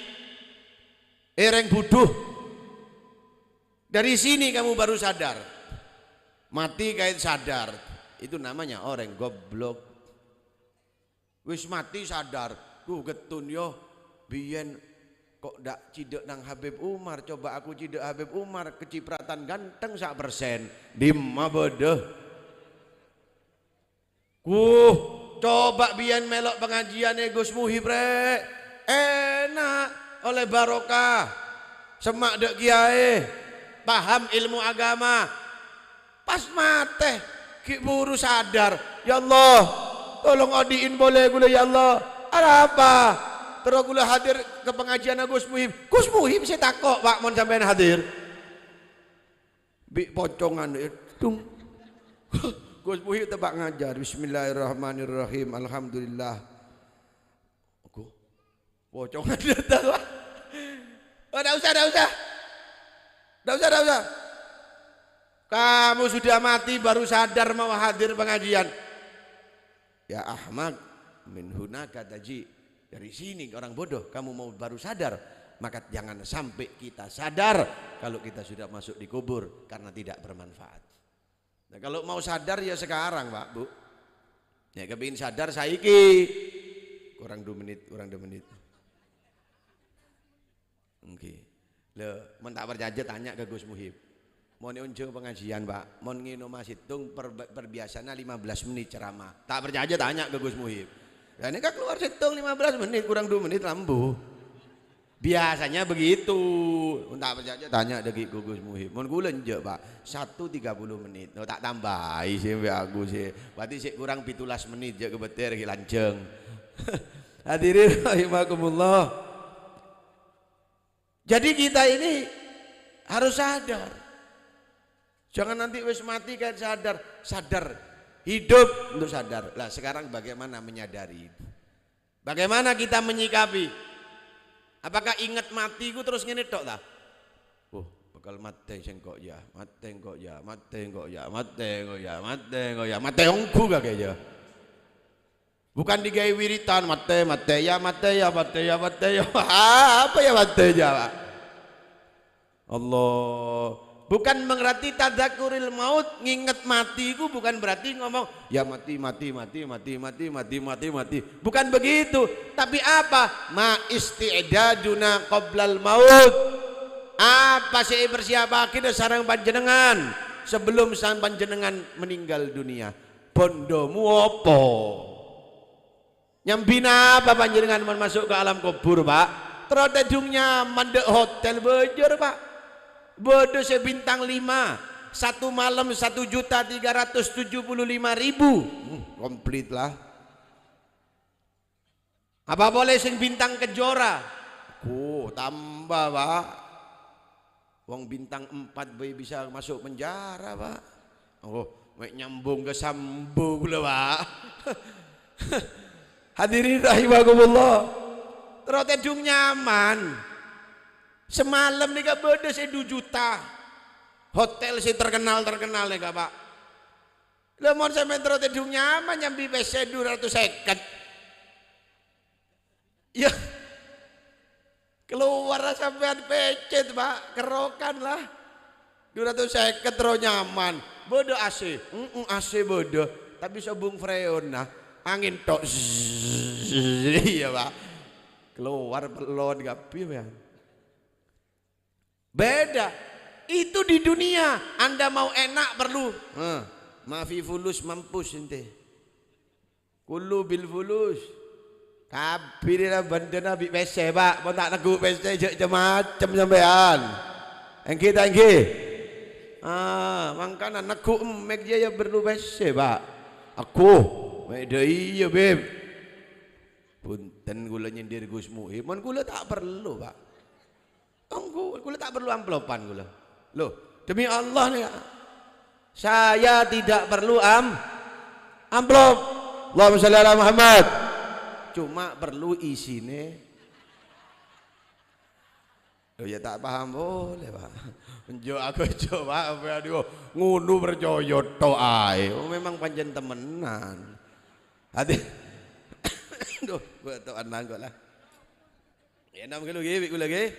ereng buduh, dari sini kamu baru sadar. Mati kait sadar, itu namanya orang goblok. Wis mati sadar, getun yo biyen kok ndak cidek nang Habib Umar. Coba aku cidek Habib Umar, kecipratan ganteng 1%. Dimma bodoh. Coba biyen melok pengajiane Gus Muhib rek. Enak oleh barokah. Semak dek kiai, paham ilmu agama. Pas mate ki buru sadar. Ya Allah, tolong odiin boleh gula ya Allah. Ada apa? Terus gula hadir ke pengajian Gus Muhib. Gus Muhib saya takok, Pak, mon sampean hadir. Bi pocongan dung. Gus Muhib tebak ngajar. Bismillahirrahmanirrahim. Alhamdulillah. Aku pocongan datang. Oh, dah usah. Kamu sudah mati baru sadar mau hadir pengajian. Ya Ahmad, min hunaka taji. Dari sini orang bodoh kamu mau baru sadar, maka jangan sampai kita sadar kalau kita sudah masuk di kubur karena tidak bermanfaat. Nah, kalau mau sadar ya sekarang Pak Bu. Ya kepingin sadar saiki. Kurang 2 menit. Oke. Lho, mun tak percaya tanya ke Gus Muhib. Mon unjung pengajian Pak, mon ngino masitung perbiasana 15 menit ceramah. Tak percaya tanya ke Gus Muhib. Dan ini kan keluar situng 15 menit, kurang 2 menit lambu. Biasanya begitu. Tak percaya tanya ke Gus Muhib. Mon kula njek Pak, 1:30 menit. No, tak tambahi sih aku sih. Berarti sih kurang 17 menit je kebetir iki lanceng. Hadirin rahimakumullah. Jadi kita ini harus sadar. Jangan nanti wis mati kan sadar. Hidup untuk sadar. Lah sekarang bagaimana menyadari? Bagaimana kita menyikapi? Apakah ingat matiku terus ngene tok ta? Oh, bakal mati sing kok ya, mati ongku gak ya. Bukan digawe wiritan mati ya. Apa ya mati ya, Pak? Allah. Bukan mengerti tadzakuril maut, nginget matiku bukan berarti ngomong ya mati. Bukan begitu, tapi apa? Ma isti'daduna qoblal maut. Apa sih persiapan kita sareng panjenengan sebelum sang panjenengan meninggal dunia? Bondomu apa? Nyambina apa panjenengan masuk ke alam kubur, Pak? Terus nyaman de hotel bejor, Pak. Bodoh sebintang 5, 1 malam 1.375.000, komplit lah. Apa boleh sing bintang Kejora? Tambah Pak. Wong bintang 4 bisa masuk penjara Pak. Nyambung ke Sambu lho Pak. Hadirin rahimakumullah. Terus nyaman. Semalam nih kak bodoh saya 2 juta. Hotel saya terkenal nih kak Pak. Lo mau saya metro tidung nyaman nyambi PC 250. Ya keluar sampean PC Pak, kerokan lah 250 terus nyaman. Bodoh AC, AC bodoh. Tapi sobung freon nah, angin tok. Iya Pak. Keluar pelon gapi ya. Beda. Itu di dunia. Anda mau enak perlu. Maafi fulus mampus ente. Kullu bil fulus. Kabir lah benda nabi pese Pak. Mau tak negu pese macam sampean. Engki. Mangkana negu emek dia ya perlu pese Pak. Aku. Beda iya beb. Punten gula nyindir Gus Muhib. Mon gula tak perlu Pak. Gula tak perlu amplopan gula. Loh, demi Allah nih. Saya tidak perlu amplop. Allahumma sholli ala Muhammad. Cuma perlu isine. Oh ya tak paham boleh Pak. Njo aku coba apa aduh ngunu percaya tok ae. Memang panjen temenan. Hati. Duh, gua toan mangkok lah. Ya 6 kilo ge gula ge.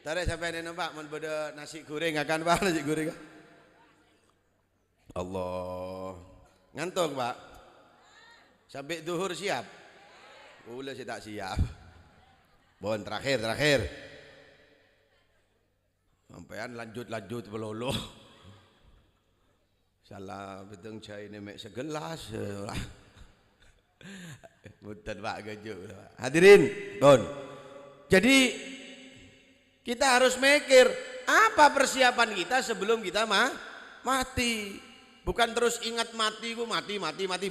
Tarik sampai ini Pak, mau pada nasi goreng akan Pak, nasi goreng. Allah, ngantuk Pak. Sampai duhur siap. Ulah saya tak siap. Bon terakhir. Sampean lanjut pelolo. Salah betung cai nemek segelas. Bukan Pak gajuk. Hadirin, Don. Jadi kita harus mikir apa persiapan kita sebelum kita mati. Bukan terus ingat matiku mati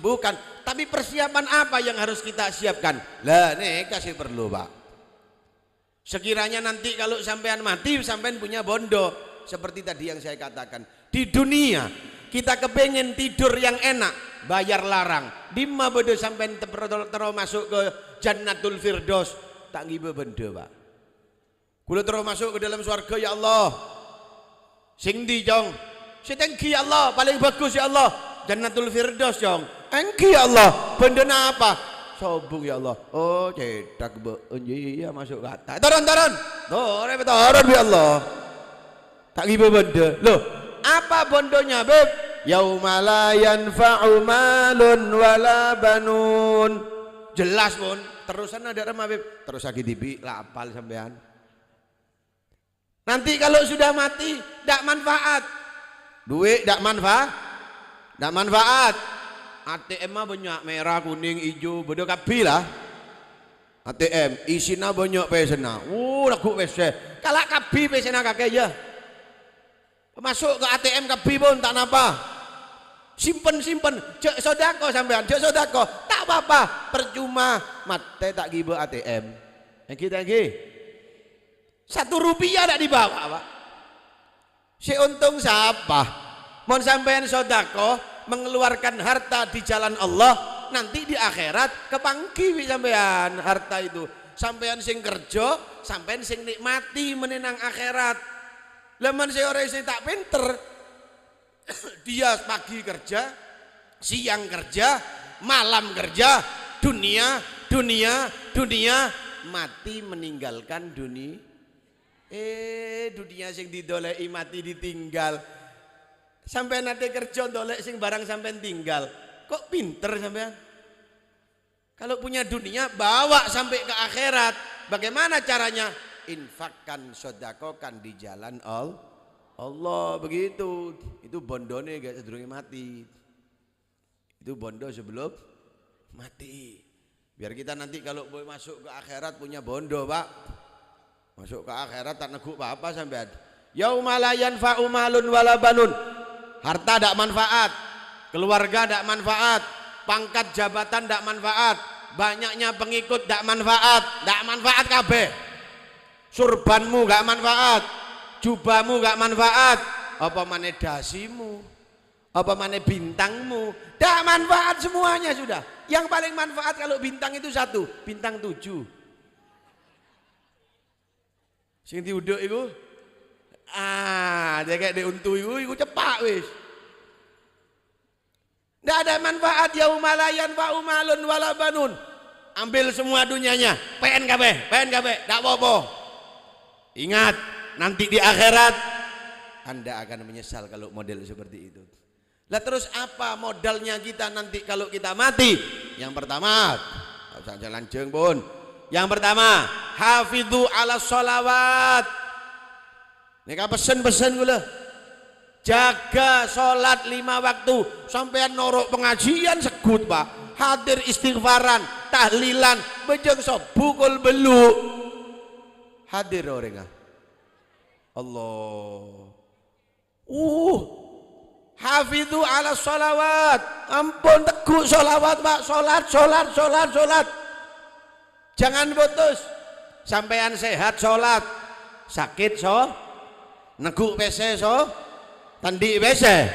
bukan. Tapi persiapan apa yang harus kita siapkan? Lah nih kasih perlu Pak. Sekiranya nanti kalau sampean mati sampean punya bondo. Seperti tadi yang saya katakan. Di dunia kita kepengen tidur yang enak. Bayar larang. Dimma bodoh sampean terus masuk ke Jannatul Firdaus. Tak ngibe benda Pak. Kula terus masuk ke dalam surga ya Allah. Sing ndi jong? Setengki ya Allah, paling bagus ya Allah. Jannatul Firdaus jong. Engki ya Allah. Benda apa? sombong ya Allah. Oh cedak iya masuk kata. Turun. Turun ya Allah. Tak gibe bondo. Loh, apa bondonya, Beb? Yauma la yanfa'u malun wala banun. Jelas, Bun. Terusan ada remah, Beb. Terus lagi dibi lapal sampean. Nanti kalau sudah mati ndak manfaat. Duit ndak manfaat. ATM mah banyak merah, kuning, hijau, bodoh kapi lah. ATM isina banyak pesena. Lagu pese. Kalau kapi pesena kakek ya. Masuk ke ATM kapi pun tak napa. Simpen. Cek sodako sampean, cek sodako. Tak apa-apa, percuma. Mate tak gibe ATM. Lagi. 1 rupiah tak dibawa, Pak. Si untung siapa? Mon sampean sodako mengeluarkan harta di jalan Allah, nanti di akhirat kepangki sampean harta itu. Sampean sing kerja, sampean sing nikmati menenang akhirat. Leman si orang sing tak pinter, dia pagi kerja, siang kerja, malam kerja, dunia, mati meninggalkan dunia. Dunia sing didolei mati ditinggal. Sampai nanti kerja dolek sing barang sampai tinggal. Kok pinter sampean? Kalau punya dunia bawa sampai ke akhirat. Bagaimana caranya? Infakkan, sodakokan di jalan Allah. Begitu. Itu bondone gak sedurunge mati. Itu bondo sebelum mati. Biar kita nanti kalau boleh masuk ke akhirat punya bondo, Pak. Masuk ke akhirat tak neguk apa sampean. Yauma la yanfa'u malun wala banun. Harta tidak manfaat, keluarga tidak manfaat, pangkat jabatan tidak manfaat, banyaknya pengikut tidak manfaat kabeh. Surbanmu gak manfaat, jubahmu gak manfaat, apa mana dasimu, apa mana bintangmu, tidak manfaat semuanya sudah. Yang paling manfaat kalau bintang itu 1, bintang 7. Sing diuduk itu. Dia kayak diuntu itu cepak wis. Nggak ada manfaat yauma la yanfa'u malun wala banun. Ambil semua dunianya, PNKB, nggak apa-apa. Ingat, nanti di akhirat Anda akan menyesal kalau model seperti itu. Lah terus apa modalnya kita nanti kalau kita mati? Yang pertama, usah jalan jeng pun. Yang pertama, hafidhu ala sholawat. Nika pesen gula. Jaga sholat 5 waktu. Sampean norok pengajian segut, Pak. Hadir istighfaran, tahlilan, bejeng sobukul belu. Hadir orang. Allah. Hafidhu ala sholawat. Ampun teguh sholawat, Pak. Sholat. Jangan putus. Sampean sehat sholat. Sakit neguk pese tandi pese,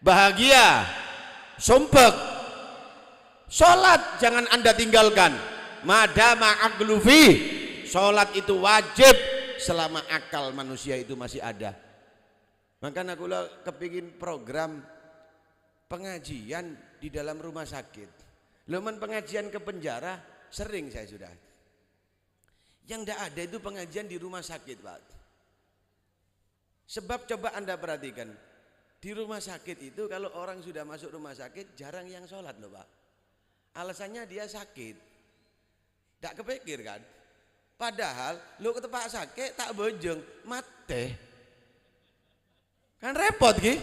bahagia, sumpek, sholat jangan Anda tinggalkan. Madama aqlufi, sholat itu wajib selama akal manusia itu masih ada. Makanya aku kepingin program pengajian di dalam rumah sakit. Luman pengajian ke penjara sering saya sudah. Yang tidak ada itu pengajian di rumah sakit, Pak. Sebab coba Anda perhatikan, di rumah sakit itu kalau orang sudah masuk rumah sakit jarang yang sholat loh, Pak. Alasannya dia sakit. Tak kepikir kan? Padahal lu ke tempat sakit tak bojeng mate. Kan repot ki.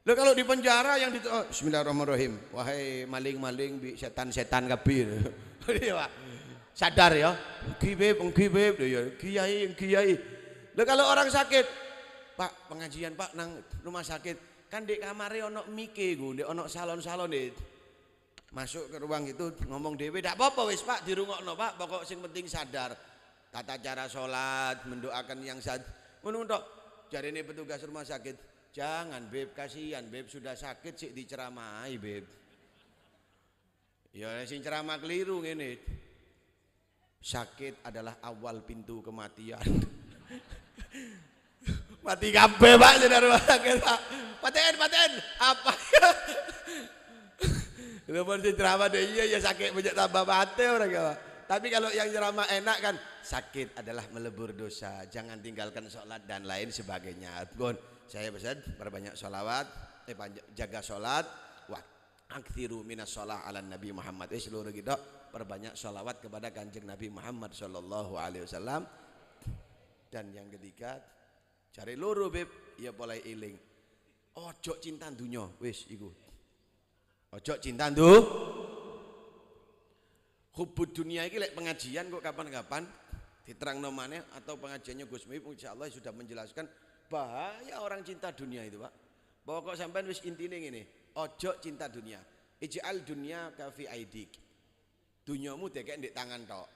Lu kalau di penjara yang bismillahirrahmanirrahim. Wahai maling-maling, setan-setan kabir. Sadar ya. Engki beb ya. Kiai. Lah kalau orang sakit, Pak, pengajian Pak nang rumah sakit, kan di kamare ono mike go, ndek ono salon-salon dit. Masuk ke ruang itu ngomong dhewe, ndak apa-apa wis Pak, dirungokno Pak, pokok sing penting sadar. Tata cara sholat, mendoakan yang sad. Ngono tok. Jarine petugas rumah sakit, jangan beb, kasihan beb sudah sakit sik diceramahi beb. Ya sing ceramah keliru ngene. Sakit adalah awal pintu kematian. Mati kabeh Pak di rumah sakit Pak. Paten apa? Ngomong si ceramah deh iya ya sakit banyak tambah mati orang ya. Tapi kalau yang ceramah enak kan sakit adalah melebur dosa, jangan tinggalkan sholat dan lain sebagainya. Gon, saya pesan perbanyak sholawat, jaga sholat, wah akthiru minas sholah ala Nabi Muhammad. Seluruh kita perbanyak sholawat kepada kanjeng Nabi Muhammad sallallahu alaihi wasallam. Dan yang ketiga cari loro beb, ya mulai iling. Ojo cinta dunya, wis iku. Ojo cinta hubud dunia ini lek pengajian kok kapan-kapan diterangno maneh atau pengajiannya Gus Mib insyaallah sudah menjelaskan bahaya orang cinta dunia itu, Pak. Bahwa kok sampean wis intine ngene, ojo cinta dunia. Ij'al dunya ka fi aidik. Dunyamu dekek ndek tangan tok.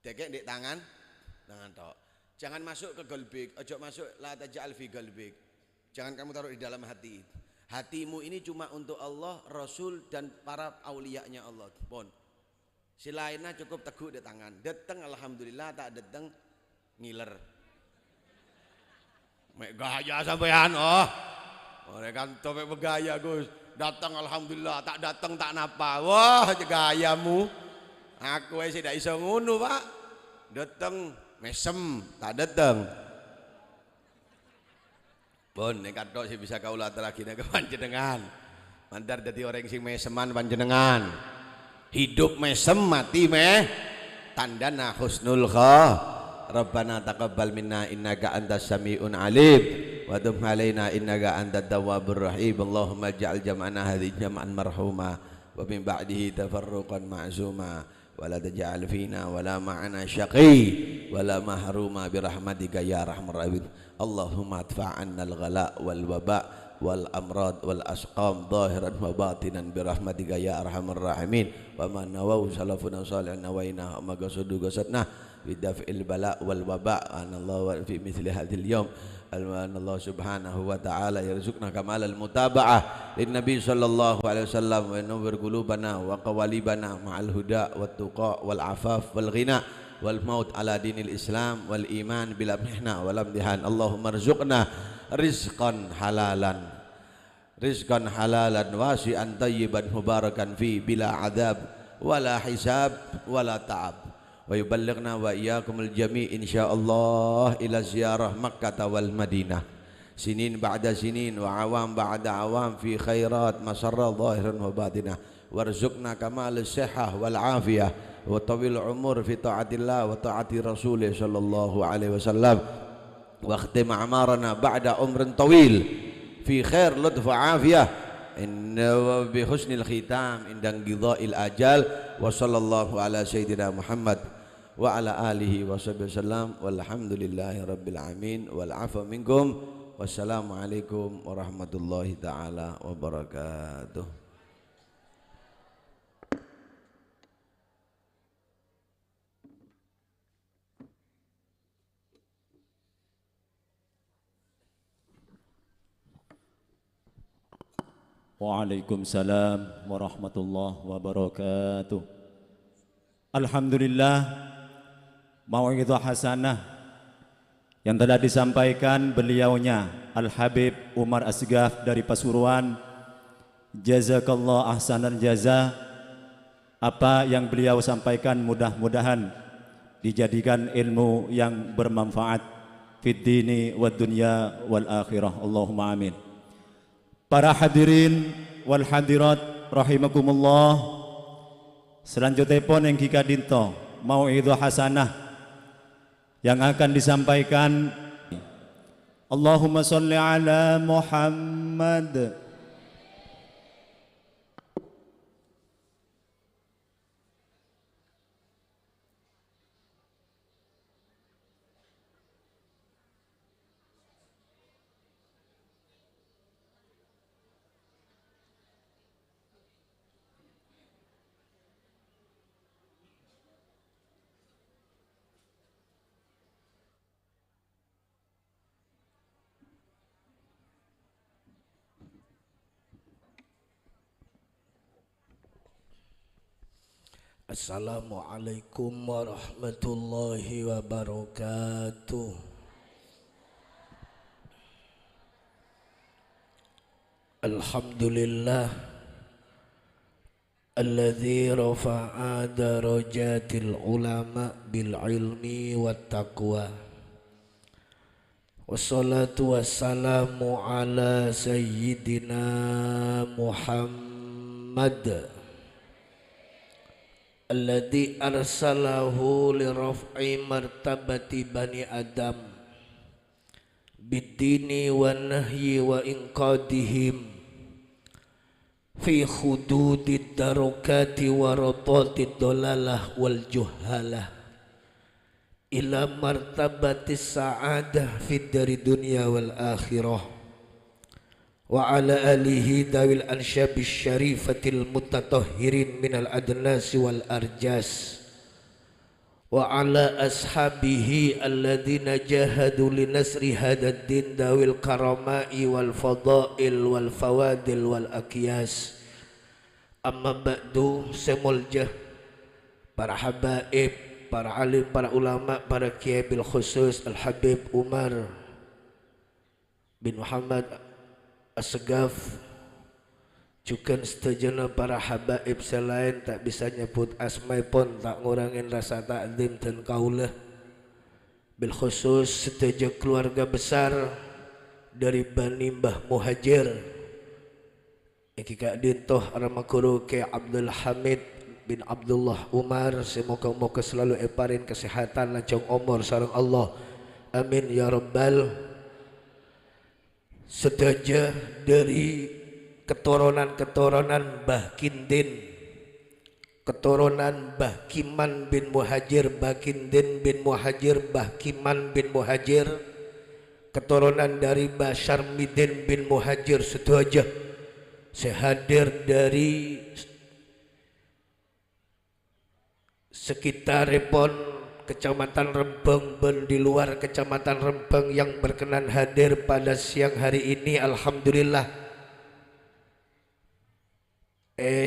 Dekek ndek tangan tok. Jangan masuk ke golbik, ojo masuk la taj'al fi golbik. Jangan kamu taruh di dalam hati. Hatimu ini cuma untuk Allah, Rasul dan para auliyanya Allah. Pon. Si lainnya cukup teguh di tangan. Datang alhamdulillah, tak datang ngiler. Mek gaya sampean oh. Mereka topek bergaya Gus. Datang alhamdulillah, tak datang tak napa. Wah, gayamu. Aku wis tidak iso ngono, Pak. Datang mesem, tak datang. Bon, nek kathok sing bisa kaula aturake ke panjenengan. Mandar dadi orang sing meseman panjenengan. Hidup mesem mati meh tandana husnul Rabbana taqabbal minna innaka antas samiun alim wa tub alaina innaka antat tawwabur rahim. Allahumma ij'al jam'ana hadhihi jam'an marhuma wa min ba'dihi tafarruqan ma'zuma wa la taj'al fina wa la ma'ana syaqi wa la mahruma bi rahmatika ya arhamar rahimin. Allahumma adfa' 'anna al-ghala wal waba' wal amrad wal asqam zahiran wa batinan bi rahmatika ya arhamar rahimin. Wa man nawau salafuna salihin nawaina ma qasadu qasadna bidaf'il bala wal waba' anallahu wa fi mithli hadhil yawm Allah subhanahu wa ta'ala yarzuqna kamal al mutaba'ah lin nabi sallallahu alaihi wasallam wa yanwir qulubana wa qawalibana ma'al huda wat tuqa wal afaf wal ghina wal maut ala dinil Islam wal iman bila mihna wal amdihan. Allahumma rzuqna rizqan halalan wasi'an tayyiban mubarakan fi bila adab wala hisab wala ta'ab wa yuballighna wa iyyakumul jami' insyaallah ila ziyarah Makkah wal Madinah sinin ba'da sinin wa awam ba'da awam fi khairat masarra zahiran wa batinah warzuqna kamal as-sihah wal afiyah wa tawil umur fi ta'atillah wa ta'ati rasulih sallallahu alaihi wasallam wa khtim a'marana ba'da umrin tawil fi khair lutf afiyah inna bi husnil khitam indan qida'il ajal wa sallallahu ala sayyidina Muhammad wa ala alihi wa sahbihi wasallam walhamdulillahi rabbil alamin wal afa minkum wassalamu alaikum warahmatullahi taala wabarakatuh. Waalaikumsalam warahmatullahi wabarakatuh. Alhamdulillah, mau'izah hasanah yang telah disampaikan beliaunya Al-Habib Umar Asgaf dari Pasuruan. Jazakallah ahsanal jaza. Apa yang beliau sampaikan mudah-mudahan dijadikan ilmu yang bermanfaat fid dini wad dunya wal akhirah. Allahumma amin. Para hadirin wal hadirat rahimakumullah, selanjutnya pun yang kika dinto mau'idhah hasanah yang akan disampaikan. Allahumma sholli ala Muhammad. Assalamualaikum warahmatullahi wabarakatuh. Alhamdulillah الذي رفع درجات العلماء بالعلم والتقوى والصلاة والسلام على سيدنا محمد الذي أرسله لرفع مرتبة بني آدم بالدين والنهي وإنقاذهم في خدود الدركات ورطات الضلالة والجهالة إلى مرتبة السعادة في الدار الدنيا والآخرة وعلى آله ذوي الأنشاب الشريفة المتطهرين من الأدناس والأرجاس وعلى أصحابه الذين جاهدوا لنصر هذا الدين ذوي الكرماء والفضائل والفوادل والأكياس. أما بعد semuljah para habaib, para alim, para ulama, para kiai bil khusus Al-Habib Umar bin Muhammad As-Segaf, juga setujunya para habaib selain tak bisa nyebut asmai pun tak ngurangin rasa takdim dan kaulah. Bil khusus setuju keluarga besar dari Bani Mbah Muhajir Iki Kak Dintoh Ramakuru ke Abdul Hamid bin Abdullah Umar, semoga-moga selalu eparin kesehatan lanjang umur sareng Allah, amin ya rabbal. Sedaja dari keturunan Mbah Kindin, keturunan Mbah Kiman bin Muhajir, Mbah Kindin bin Muhajir, Mbah Kiman bin Muhajir, keturunan dari Mbah Syarmidin bin Muhajir, sedaja saya hadir dari sekitar Repon Kecamatan Rembang dan di luar Kecamatan Rembang yang berkenan hadir pada siang hari ini. Alhamdulillah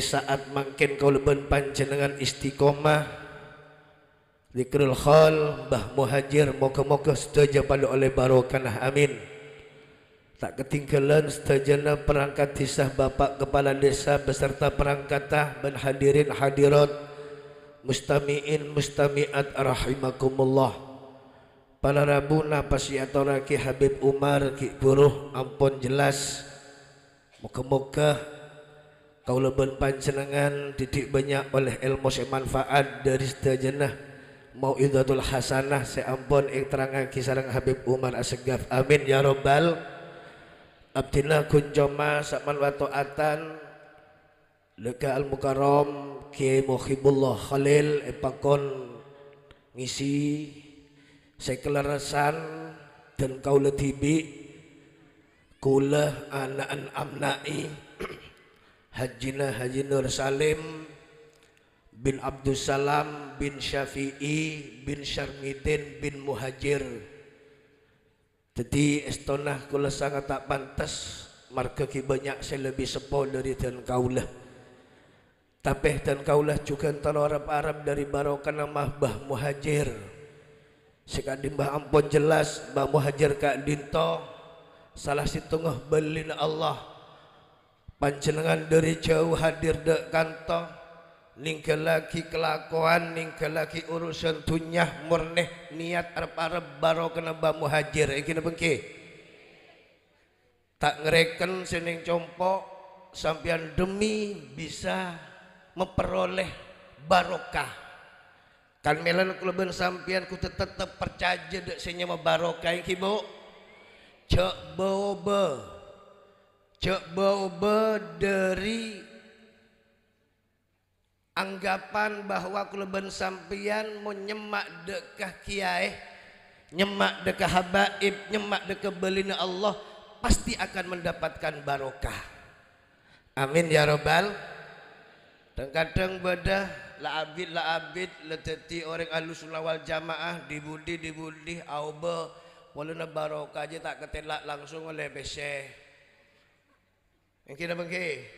saat mangkin kaulaban panjenengan istiqomah zikrul khal Mbah Muhajir, moga-moga sedaya pada oleh barokah, amin. Tak ketinggalan sedajana perangkat desa, Bapak Kepala Desa beserta perangkatah dan hadirin hadirat, mustami'in mustami'at rahimakumullah. Para rabuna pasiatora Ki Habib Umar Ki Buruh ampun jelas. Moga-moga kaulaban panjenengan didik banyak oleh ilmu semanfaat dari sedajana mau'izatul hasanah seampun ing terangake sareng Habib Umar As-Segaf, amin ya rabbal. Abdina kunjoma sakman wa ta'atan leka al-mukarram Kiai Muhibullah Khalil epakon ngisi sekelarasan dan kaula tibi kula anak amnai Haji Nur Salim bin Abdul Salam bin Syafi'i bin Syarmidin bin Muhajir. Jadi estonah kula sangat tak pantas marga ki banyak saya lebih sepo dari dan kaulah. Tapi dan kaulah juga antara Arab-Arab dari barokah nama Mbah Muhajir. Sekadi Mbah ampun jelas Mbah Muhajir Kak Dinto salah situngah belina Allah. Panjenengan dari jauh hadir dek kanto. Ninggal lagi kelakuan, ninggal lagi urusan dunyah murnih niat Arab-Arab barokah Mbah Muhajir. Iki napa nggih? Tak ngereken seneng compok sampean demi bisa memperoleh barokah. Kan melan kula ben sampean ku tetep percaya dek senyama barokah iki, Bu. Cek boba dari anggapan bahwa kula ben sampean mau nyemak dekah kiai, nyemak dekah habaib, nyemak dekah belina Allah pasti akan mendapatkan barokah. Amin ya rabbal. Dan kadang bedah la abid leteti orang Ahlussunnah wal Jamaah dibudi auba walana barokah aja tak ketelak langsung oleh beseh. Yang kira bangke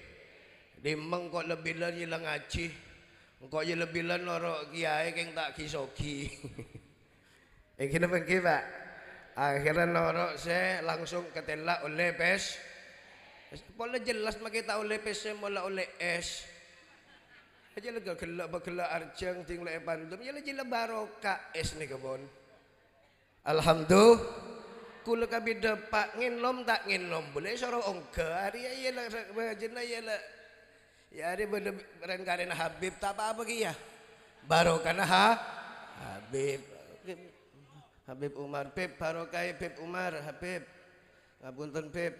dimeng kok lebih lan hilang ngaji, kok je lebih lan norok kiai keng tak kisoki. Yang kira bangke Pak, akhirnya norok saya langsung ketelak oleh pes. Pola jelas makita oleh pes mula oleh es. aja lega gelak begelak arjang tinggal pandem ya lagi barokah es nih kebon. Alhamdulillah kula kabida pak nginom tak nginom boleh soro ongga hari ya lah jenah ya lah ya hari beren karena Habib tak apa ya barokah Habib Umar Pep barokah Pep Umar Habib ngapunten Pep.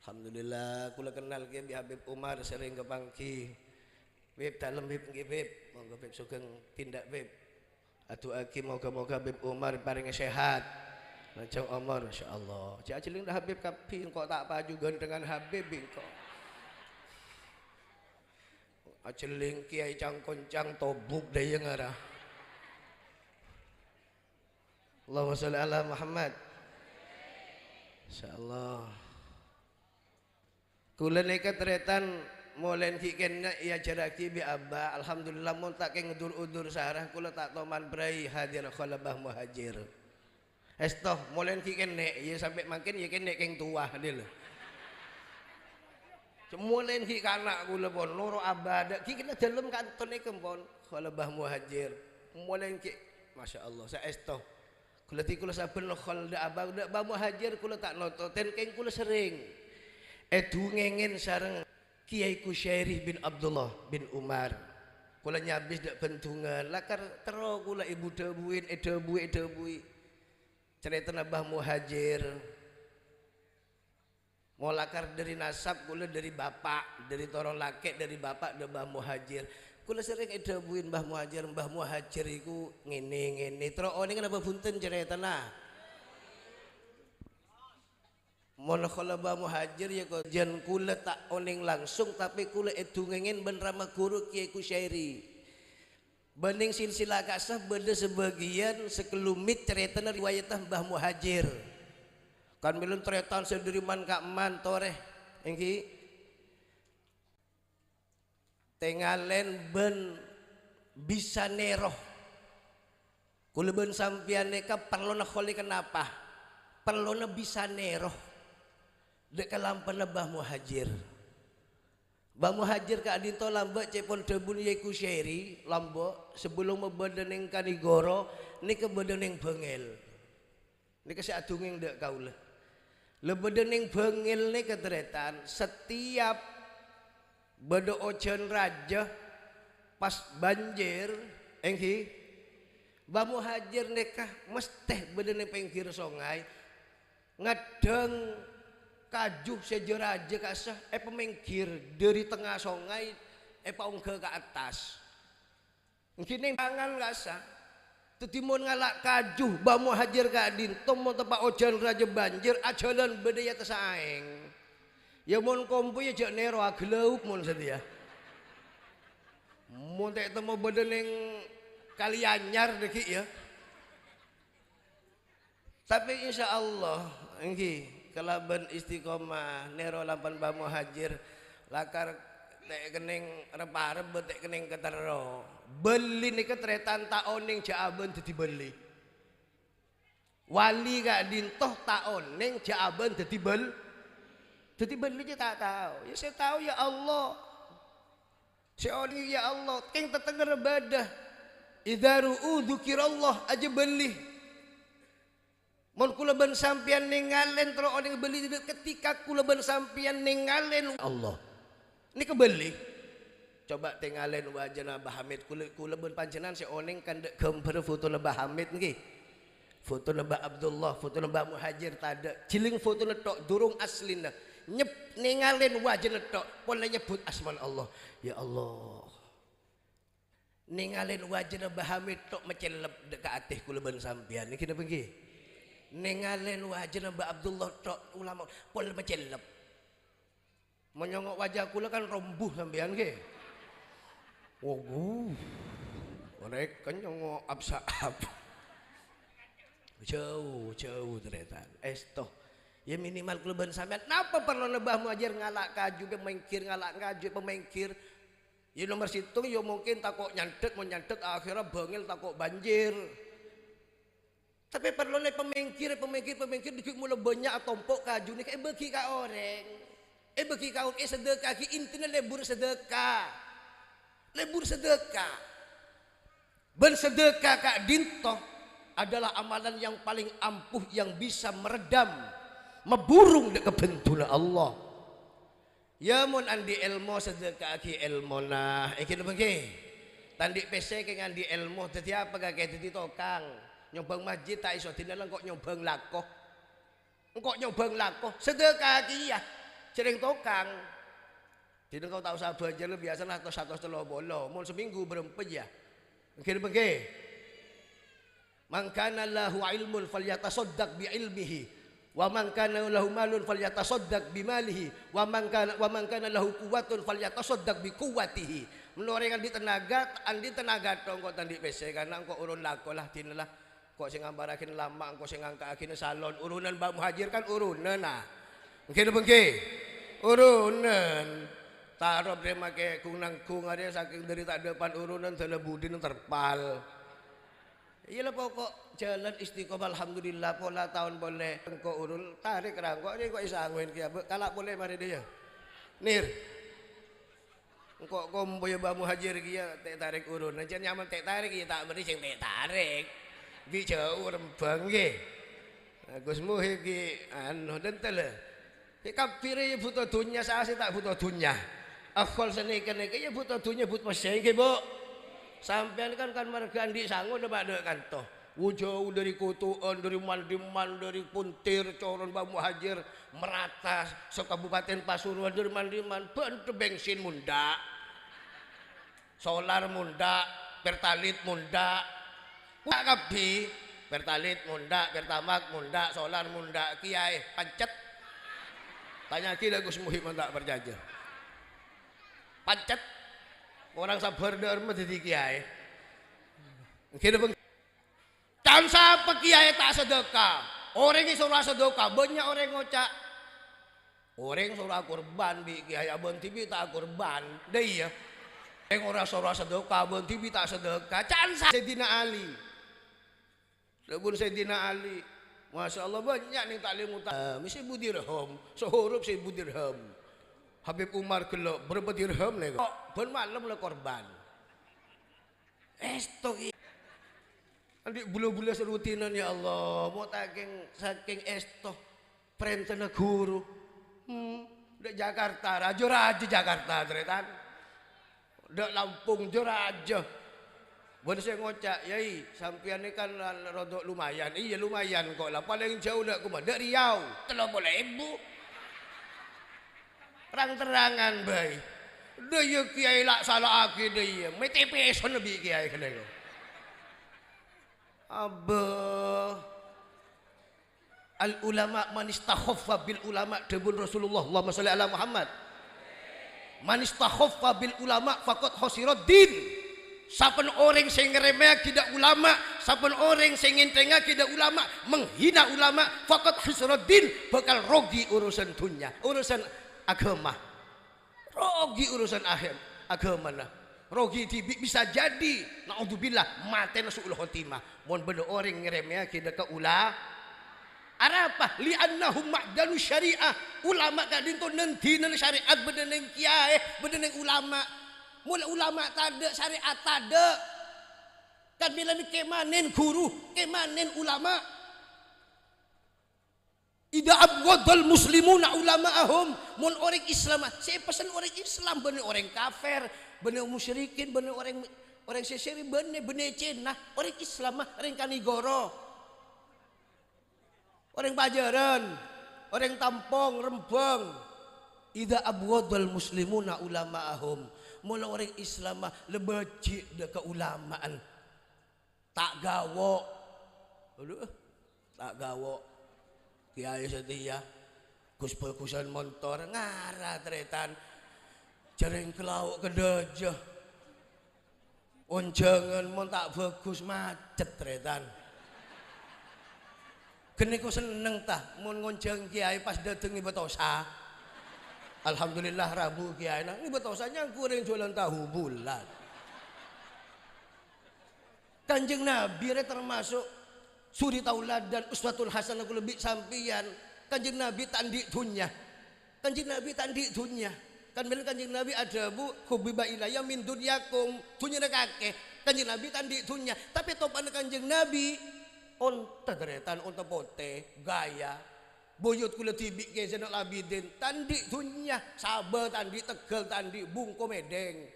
Alhamdulillah kula kenal ke Habib Umar sering ke pangki Pep dalem Pep nggih Pep monggo Pep sugeng tindak Pep atuh aki moga-moga Habib Umar paring sehat macam Umar masyaallah cak celing dah Habib kapi kok tak paju dengan Habib kok aceling kiai cangkoncang tobuk daya ngarah. Allahumma sholli ala Muhammad. Insyaallah kula nika tretan molen kikenna ya jaraki bi abba alhamdulillah mun tak ke ngudur-udur sarah kula tak toman brai hadir khalabah muhajir estoh molen kikene ya sampai makin ya kene keng tua dil molen ki anak kula pon loro abada kikene dalem kantone kempon khalabah muhajir molen ki masyaallah saestoh kula ti kula saben khalda abada muhajir kula tak nototen keng kula sering ngengin sareng Kiai Kusyairi bin Abdullah bin Umar kula nyabis dak bentungan lakar tero kula ibu debuin edebui cerita Abah Muhajir mau lakar dari nasab kula dari bapak dari toro laki dari bapak dan Mbah Muhajir kula sering edebuin Mbah Muhajir iku ngene tero ini kenapa bunten cerita nah Mon khalabah muhajir ya kok jan kula tak oning langsung tapi kula edungengin ben rama guru Kiai Kusyairi banding silsilah kasah beda sebagian sekelumit ceritana riwayatah Mbah Muhajir kan milun tretan sederiman kak man toreh engki tengalen ben bisa neroh kula ben sampian neka perlona kholi kenapa perlona bisa neroh dek kalampan Mbah Muhajir. Mbah Muhajir ka adinto lambak cepon debun Kiai Kusyairi lambak sebelum mebedening kanigoro ni kebedening bengel. Ni kasih adunging dek kaula. Lebedening bengel ni ketretan setiap bede ocean raja pas banjir engki Mbah Muhajir nekah mesteh bedening pinggir sungai ngadeng kajuh sejeraja kasah pemengkir dari tengah sungai paungke ke atas mungkin tangan kasah tetimun ngalak kajuh Mbah Muhajir ka adinto mau tempat ojan raja banjir ajalan bedaya tesaing ya mun kompo ya jak nero agleuk mun sedia mun tek temu bedeneng kali anyar deki ya tapi insyaallah engki kalaban istiqomah nero lampan Mbah Muhajir lakar tek kening reparep tek kening ketero beli nih ketretan taoning jaaban dadi beli wali gak dintoh taoning jaaban dadi beli aja tak tahu ya saya tahu ya Allah seoni ya Allah keng tetenger ibadah idza ru'u dzikirallah aja beli mon kula ben sampian ningalen tro oning beli ketika kula ben sampian ningalen Allah ini kebeli coba tingalen wajana Mbah Hamid kula ben panjenengan si oning kan gambar foto Mbah Hamid nggih foto Mbah Abdullah foto Mbah Muhajir tada ciling foto tok durung aslina nyep ningalen wajana tok pon nyebut asman Allah ya Allah ningalen wajana Mbah Hamid tok mecelep dek atih kula ben sampian niki napa nggih nengalen wajah Mbak Abdullah tok ulama pol mecelep menyongok wajah kula kan rombuh sampean ke mereka nyongok absaab jauh ternyata toh ya minimal kula ben sampean napa perlu Mbah Muhajir ngalak kaju pemengkir ya nomor situng ya mungkin takut nyantet mau nyantet akhirnya bengil takut banjir tapi perlu nih pemengkir dikit mulai banyak tompok kaju nih kayak bagi ka orang bagi kau sedekah ki intinya lebur sedekah lebur sedekah. Bersedekah Kak Dinto adalah amalan yang paling ampuh yang bisa meredam, meburung dek kebentuna Allah. Ya mun andi ilmu sedekah ki ilmu nah, iki bagi. Tandi PC ke ngandi ilmu dadi apa gak kayak dadi tokang. Nyobang masjid tak iso dinalang kok nyobang lakoh. Engkok nyobang lakoh sedekah ki ya. Sering tokang. Tidak kau tahu sabar aja lu biasalah atau satu bolo. Mun seminggu berempat ya. Mungkin bagi. Man kana lahu ilmun falyatasaddaq bi ilmihi wa man kana lahu malun falyatasaddaq bi malihi wa man kana lahu quwwatun falyatasaddaq bi quwwatihi. Menoreng andi tenaga tong kok tandi PC karena kok urun lako lah dinalah kok sing ngambarakin lama kok sing ngangkakin salon urunan Mbak Muhajir kan urunan nah. Mungkin urunan taruh dia make kunang ada saking dari tak depan urunan telebudin terpal. Iyalah pokok jalan istiqomah alhamdulillah pola tahun boleh engko urun tarik rangkok ini kok isangwen kia kalak boleh mari dia nir engko kombo ya Mbak Muhajir kia tek tarik urun aja nyaman tek tarik ya tak beri sing tek tarik bi jauh rembang ki Gus Muhib ki anu dentel ki kafire ya butuh dunya saasi tak butuh dunya akhol senike ya butuh dunya butuh pasang ki Bu. Sampean kan marga andi sangu udah pada kan toh. Jauh dari Kutuan, dari Mandiman, dari Puntir, Coron, Mbak Muhajir, merata sekabupaten Pasuruan dari Mandiman, bantu bensin munda, solar munda, pertalit munda, Pak Kabi, pertalit munda, pertamak munda, solar munda, kiai pancet. Tanya kita Gus Muhyiddin tak berjajah. Pancet. Orang sabar derma jadi kiai. Tahun siapa kiai tak sedekah? Orang yang surah sedekah banyak orang ngocak. Orang surah kurban bi kiai abon tibi tak kurban. Deh ya. Orang surah sedekah abon tibi tak sedekah. Can Sayyidina Ali. Sebut Sayyidina Ali. Masya Allah banyak nih taklim utama. Mesti budirham. Sehurup si budirham. Habib Umar kelo berapa dirham nih kok ben malam lah korban esto ki andi bulu-bulu serutinan ya Allah mau saking esto perintah guru dek Jakarta raja Jakarta teretan dek Lampung raja buat saya ngocak yai sampian ini kan rodok lumayan iya lumayan kok lah paling jauh dek kumah dek Riau 30.000 terang-terangan baik. Dia kiai lak salah aki dia. MTPS lebih kiai kena lo. Abah al ulama man istakhaffa bil ulama debun Rasulullah Allahumma sholli ala Muhammad. Man istakhaffa bil ulama faqad khasirat din. Saben orang sing ngremeh tidak ulama, saben orang sing ngentengah tidak ulama, menghina ulama faqad khasirat din, bakal rugi urusan dunia, urusan agama, rogi urusan akhir agama nah, rogi bisa jadi, naudzubillah mati nasuul khotimah, mohon bener orang ngeremeh kita ke ula, apa? Li'annahum ma'danu syariah, ulama kadin tu nanti nang syariat bener neng kiai, bener neng ulama, mula ulama tada syariat tada, kan bila ni kemanen guru, kemanen ulama. Ida abghadal muslimuna ulama'ahum mun orang Islam saya pesan orang Islam bener orang kafir bener musyrikin bener orang seseri bener Cina orang Islam orang kanigoro orang pajaran orang tampong rembang ida abghadal muslimuna ulama'ahum mun orang Islam lebecik de keulamaan tak gawo aduh tak gawo kiai setia kus-kusan motor ngarah tretan jaring kelauk kedajah onjangan mon tak bagus macet tretan geni ku seneng tah mon ngonjang kiai pas dateng ibetosa alhamdulillah Rabu kiai nang ibetosanya goreng jualan tahu bulat Kanjeng Nabi termasuk suri tauladan uswatul hasanah lebih sampian Kanjeng Nabi tandik dunya Kanjeng Nabi tandik dunya Kan bilang Kanjeng Nabi ada bu hubiba ilayya min dunyakum dunya kakek. Kanjeng Nabi tandi dunya. Tapi topan Kanjeng Nabi onta deretan onta pote gaya. Buyut kula tibik ke Zainal Abidin tandi dunya sabar tandi Tegal tandi Bungko Medeng.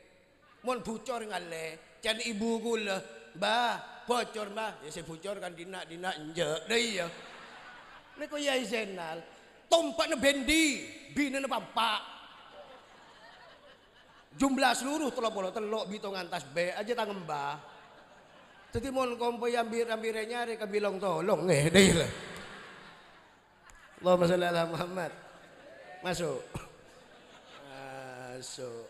Mon bocor ngale. Can ibu kula, "Mbah, bocor mbah." Ya saya bocor kan dina enjek. Dah iya. Nek Yai Zainal tompaknya bendi, bina pampak. Jumlah seluruh telok bitong antas B aja tangan mbah. Jadi mon kompo ambire nyari kebilong tolong deh lah. Allahumma sholli ala Muhammad. Masuk. Masuk.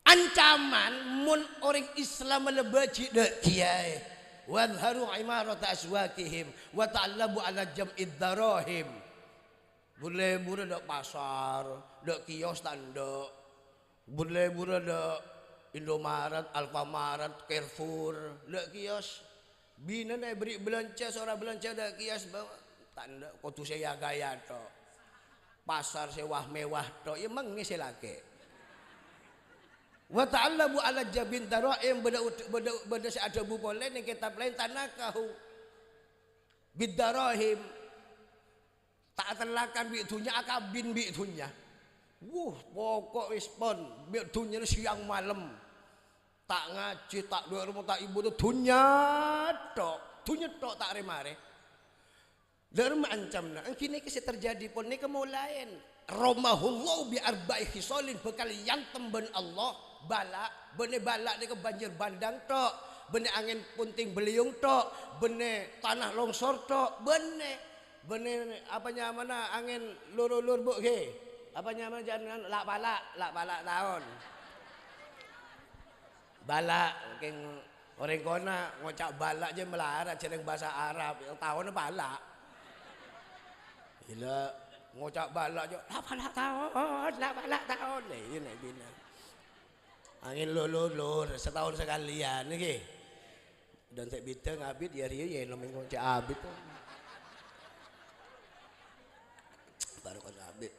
Ancaman mun orang Islam melebaci dek kiai. Wadharu imarata aswakihim wa ta'allabu ala jam'id darahim. Boleh-boleh dek pasar, dek kios tanda. Boleh-boleh dek Indomaret, Alfamaret, Carrefour, dek kios. Bina nek beri belanja seorang belanja dek kios bawa tanda kudu saya gaya to. Pasar sewah mewah to, ya mengisi lagi. Wa ta'allabu ala jabin daraim beda ada buku lain yang kitab lain tanakahu bidarahim tak telakan bi dunya akabin bi dunya. Pokok wis pon bi dunya siang malam tak ngaji tak duwe rumah tak ibu tu dunya tok tak remare. Derma ancamna kini kese terjadi pon ni kemulain romahullahu bi arba'i khisalin bekal yang temben Allah bala bene bala ni ke banjir bandang tok bene angin punting beliung tok bene tanah longsor tok bene apa nyamana angin lur-lur bu ke apa nyamana jangan lak balak tahun balak keng orang kona ngocak balak je melarat jeneng bahasa Arab yang tahun balak gila ngocak balak je lak balak tahun nih ini bina angin lur setahun sekalian nih dan saya bita ngabit ya ria ya nomeng ngocak abit baru kan abid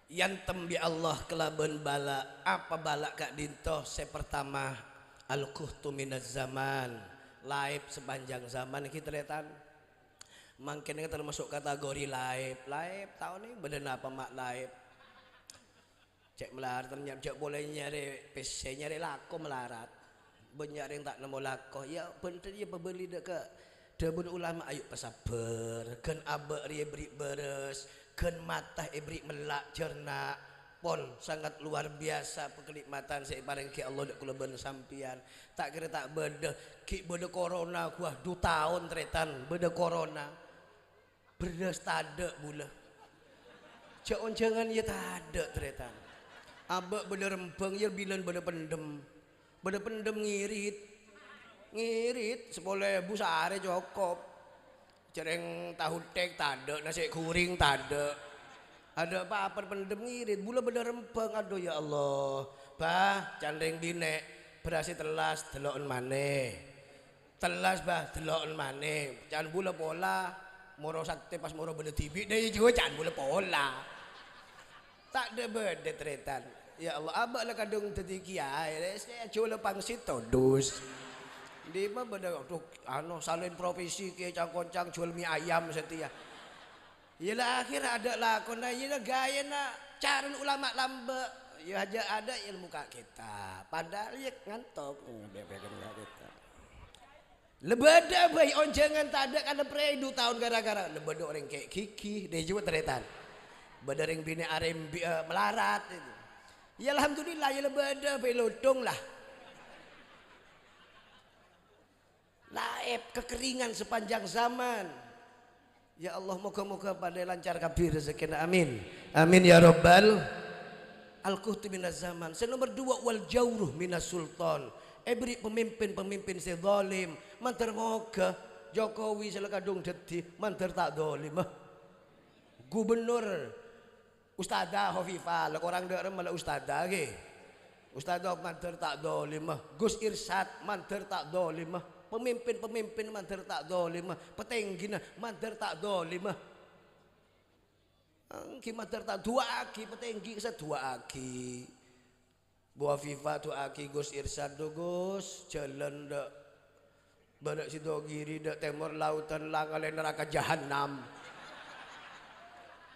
yantem bi Allah kelaban bala apa bala kak dintoh saya pertama al-kuhtu minaz zaman laib sepanjang zaman kita lihat mungkin kita termasuk kategori laib tahun ini bener apa mak laib cek melarat ternyata cek boleh nyari PC nyari lako melarat banyak yang tak nemu lako ya bener ya pembeli dekat Dabun ulama ayo pesabar, kan abak ria beri beres, kan mata beri melak cerna, pon sangat luar biasa kenikmatan saya bareng ke Allah dak kula ben sampian. Tak kira tak beda, ki beda corona kuah 2 tahun tretan, beda corona. Beres tade bula. Cek oncengan ya tade tretan. Abak beda rempeng ya bilan beda pendem ngirit 10.000 sehari cukup cereng tahu tek tade nasi kuring tade ada apa pendem ngirit bula bener rempeng aduh ya Allah bah candeng dine berasi telas delokon maneh telas bah delokon maneh jangan bula pola moro sakte pas moro bener tibi deh juga jangan bula pola tak ada beda tretan ya Allah abak lah kadung tadi kiai saya coba pangsit todus di mana benda tuh anu salin profesi ke cangkoncang jual mie ayam setia ya lah akhir ada lah kona ya gaya nak cara ulama lambe ya aja ada ilmu kak kita padahal ya ngantok kita lebeda bayi onjangan tak ada karena predu tahun gara-gara lebeda orang kayak kiki dia juga teretan beda orang bini arem melarat itu ya alhamdulillah ya lebeda bayi lodong lah laib kekeringan sepanjang zaman ya Allah moga-moga pada lancar kabir rezekina amin amin ya rabbal al-kuhtu minaz zaman nomor 2 wal jauruh minas sultan beri pemimpin saya zalim mantar moga Jokowi selakadung deti mantar tak zalim gubernur Ustadzah Hovifah lah orang daerah malah ustadzah ke ustadzah mantar tak zalim Gus Irsad mantar tak zalim pemimpin mantar tak zalim petinggi mantar tak zalim Kimater tak dua aki petinggi saya dua aki. Bu Afifah tu aki Gus Irsad tu Gus jalan dak badak situ kiri dak timur lautan langale neraka jahanam.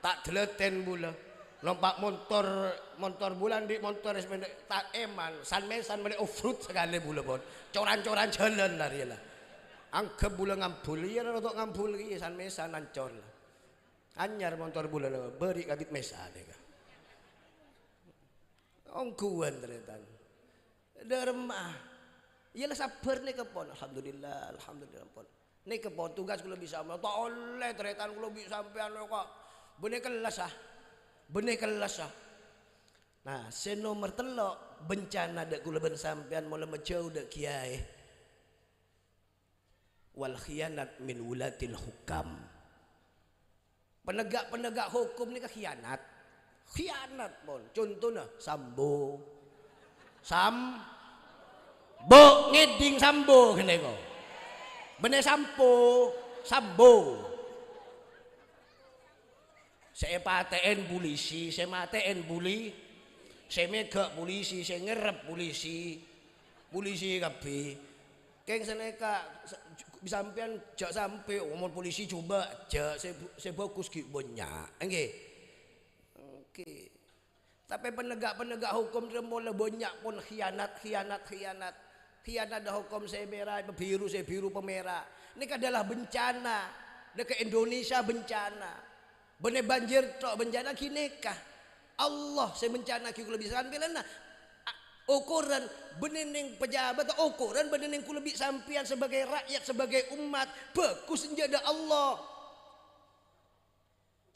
Tak deleten bula. Lompat motor bulan di motor tak eman san mesan balik off-road sekali bula pun. Coran-coran jalan lari lah. Anggap bula ngampul ya rotok ngampul ki san mesan ancor lah. Anyar motor bulan beri kabit mesa deka. Ongkuan teretan. Dermah. Iyalah sabar nih kepon. Alhamdulillah pon. Nih kepon tugas kula bisa tak oleh teretan kula bisa sampean kok. Bener kelas ah. Nah, senomor telok bencana dak kula ben sampean mulai menjauh dak kiai. Wal khianat min wulatil hukam. Penegak hukum ni khianat. Khianat pun. Contohnya Sambo. Ngeding Sambo kene kok. Bener Sambo. Saya paten polisi, saya maten buli, saya megak polisi, saya ngerep polisi kabeh. Keng seneka sampean jak sampai umur polisi coba jak saya bagus ki banyak, nggih. Oke. Tapi penegak hukum mulai banyak pun khianat. Khianat dah hukum saya merah, biru saya biru pemerah. Ini adalah bencana. Dekat Indonesia bencana. Bener banjir tok bencana kinekah Allah saya bencana ki kula bisa sampean ukuran bener ning pejabat ukuran bener ning kula bisa sampean sebagai rakyat sebagai umat bagus njada Allah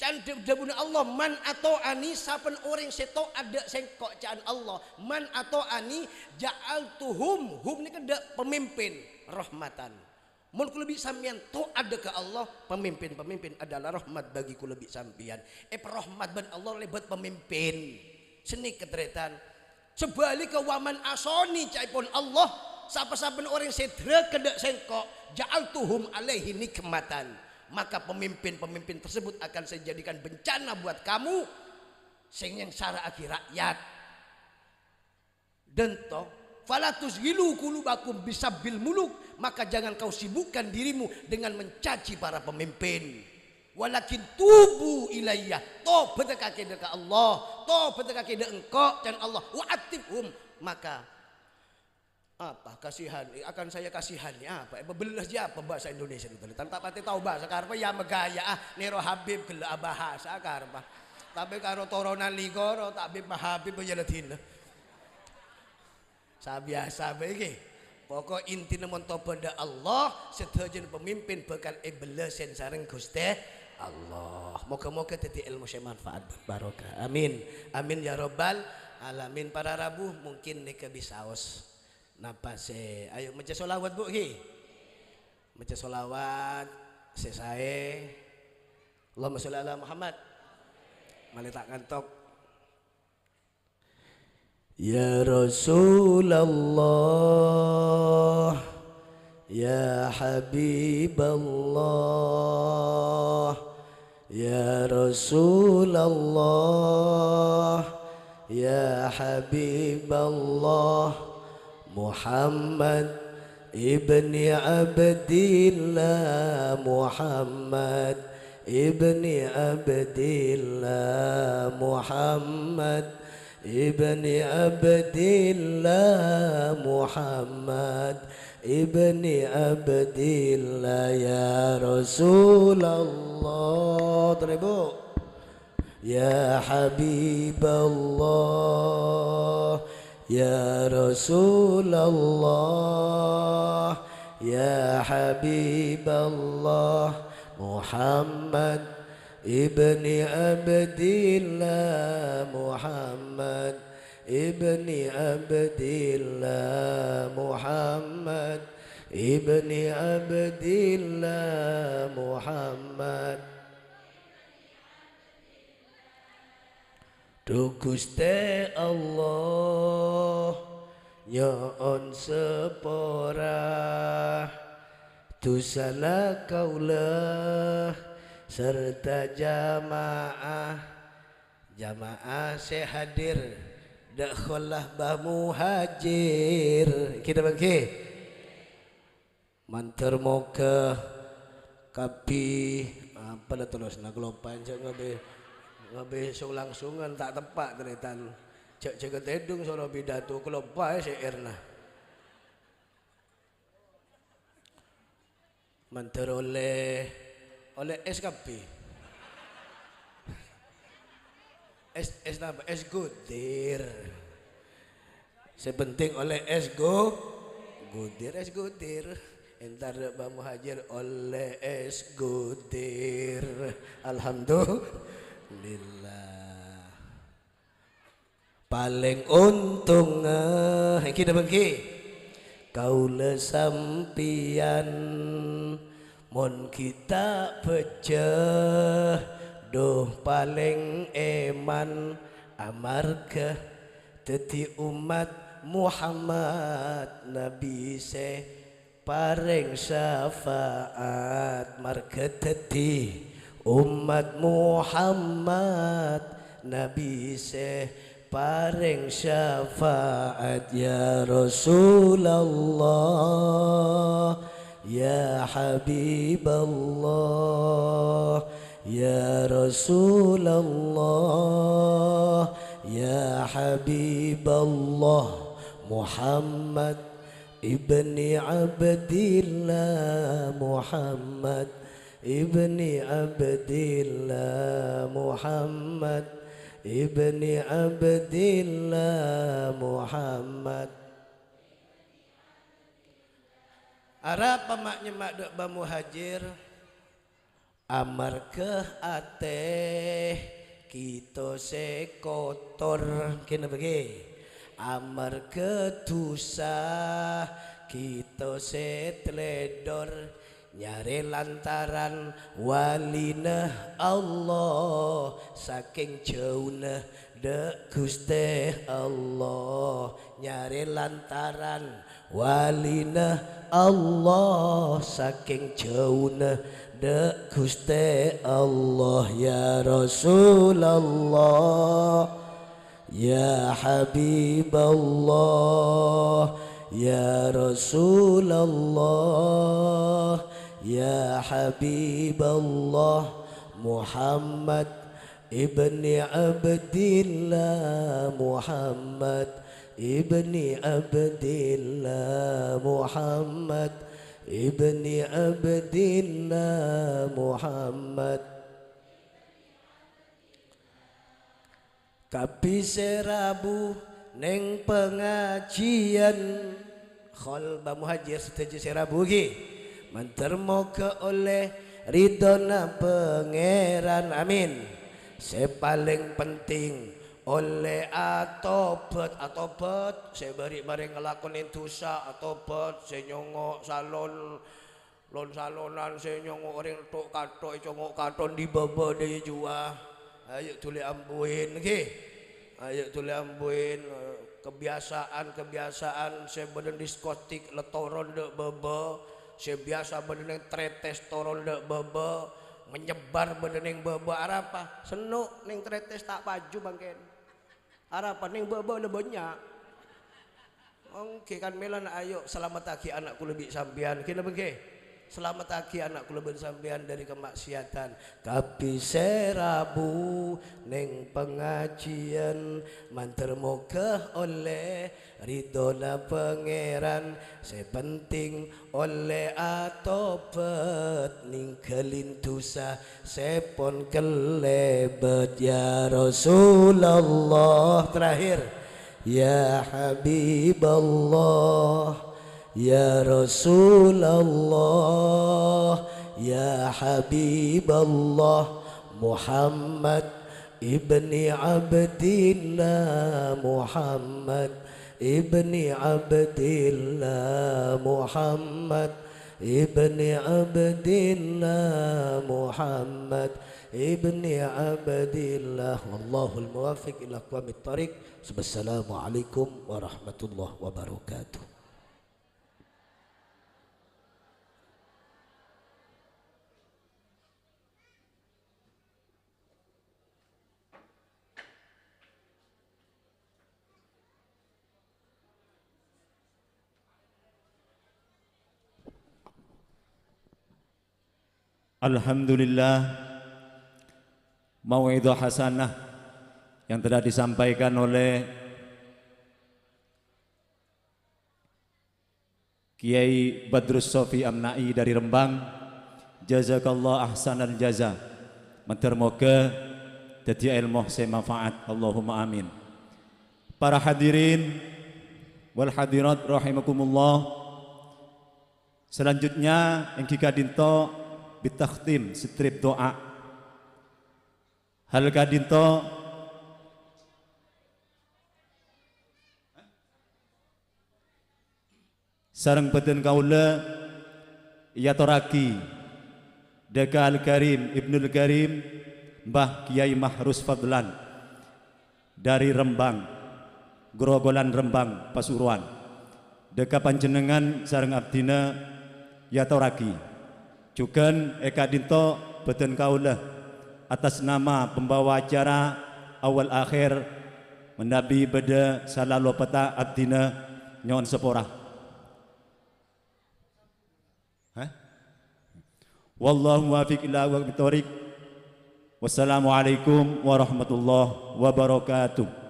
candep dabuna Allah man atau ani saben orang seto ada sengkok caan Allah man atau ani ja'altuhum ni kedak pemimpin rahmatan. Mun kula bi sampean to ada ke Allah pemimpin adalah rahmat bagi kula bi sampean. Rahmat ban Allah lebat pemimpin. Seni ketretan. Sebalik ke waman asoni caipun Allah sapa-saben orang sedra kedak sengkok ja'altuhum alaihi nikmatan. Maka pemimpin tersebut akan saya jadikan bencana buat kamu sing yang sara akhi rakyat. Dan toh falatus gilu kulubakum bisabil muluk maka jangan kau sibukkan dirimu dengan mencaci para pemimpin walakin tubu ilayya tobat kake dekat Allah tobat kake dekat engkau dan Allah wa'atifhum maka apa kasihan akan saya kasihani apa bebelah siapa bahasa Indonesia itu tanpa pati tahu bahasa karpa ya megaya nero Habib gela bahasa karpa tapi karo toronan ligoro tabib Habib penjelatin biasa begini pokok intinya mentopada Allah setujuan pemimpin bakal iblasen sareng Gusti Allah moga-moga dadi ilmu saya manfaat barokah amin ya robbal alamin. Para rabuh mungkin nika bisaos napa se ayo maca selawat bu ki maca selawat sesae Allahumma sholli ala Muhammad malih tak kantok. Ya Rasulullah Ya Habiballah Ya Rasulullah Ya Habiballah Muhammad ibni Abdillah Muhammad ibni Abdillah Muhammad ibni Abdillah Muhammad ibni Abdillah ya Rasulullah teribu ya Habiballah ya Rasulullah ya Habiballah Muhammad ibni Abdillah Muhammad ibni Abdillah Muhammad ibni Abdillah Muhammad. Duh Gusti Allah nyoon sepora dosana kaulah serta jamaah Jamaah saya hadir dakhallah bah muhajir kita bangke manter moga kapi apa dah terus nak lopan cak ngabe langsungan tak tepat teretan cak tedung sono pidato kelopai syair nah manter oleh SKP es napa es gudir sepenting oleh es gudir entar Mbak Muhajir oleh es gudir alhamdulillah paling untung kita bangki kaula sampian mon kita pecah doh paling eman amarga teti umat Muhammad Nabi se paring syafaat marga teti umat Muhammad Nabi se paring syafaat ya Rasulullah ya Habiballah ya Rasulullah ya Habiballah Muhammad ibni Abdillah Muhammad ibni Abdillah Muhammad ibni Abdillah Muhammad Arab pamaknya mak dok ba muhajir amar ke ate kita se kotor kena bagi amar ke dosa kita se teledor nyari lantaran walina Allah saking jauhna de Gusti Allah nyari lantaran walina Allah saking jauhna de Gusti Allah ya Rasulullah ya Habiballah ya Rasulullah ya Habiballah Muhammad ibni Abdillah Muhammad ibni Abdillah Muhammad ibni Abdillah Muhammad kapi serabu neng pengajian khol ba muhajir setuju serabu ki manter moga oleh ridona pangeran amin sepaling penting oleh atobat saya bareng ngelakonin dosa atobat saya nyongok salonan saya nyongok orang tok katok congok katon di baba dia jua ayo tuli ambuin ayo tuli ambuin kebiasaan saya badan diskotik letoron dek baba saya biasa badan tretes toron dek baba menyebar badan yang baba arapa senuk neng tretes tak baju bangken harapan yang bawa le banyak. Oke kan melan ayo selamat aki anakku lebih sampean. Kena bengke. Selamat aki anakku lebih sampean dari kemaksiatan. Tapi serabu neng pengajian manter moga oleh ridona pangeran sepenting oleh atobat ninggalin dosa sepon kelebet ya Rasulullah terakhir ya Habiballah ya Rasulullah ya Habiballah Muhammad ibni Abdillah Muhammad ibni Abdillah Muhammad ibni Abdillah Muhammad ibni Abdillah wallahul muwafiq ila aqwamit thariq. Wassalamualaikum warahmatullahi wabarakatuh. Alhamdulillah, mau'idhah hasanah yang telah disampaikan oleh Kiai Badrus Sofi Amnai dari Rembang. Jazakallah ahsanal jaza. Mentermoga dadi ilmu semanfaat. Allahumma amin. Para hadirin wal hadirat rahimakumullah. Selanjutnya engki kadinto bitakhtim strip doa. Hal kadinto sareng peten kaula yatoraki Deka Al-Karim Ibnul Karim Mbah Kiai Mahrus Fadlan dari Rembang, Grogolan Rembang Pasuruan. Deka panjenengan sareng abdina yatoraki jugan eka dinto peten kaula atas nama pembawa acara awal akhir menabi beda salalo peta abdina nyon sepora. Wallahu muwaffiq ila aqwamit thoriq. Wassalamualaikum warahmatullahi wabarakatuh.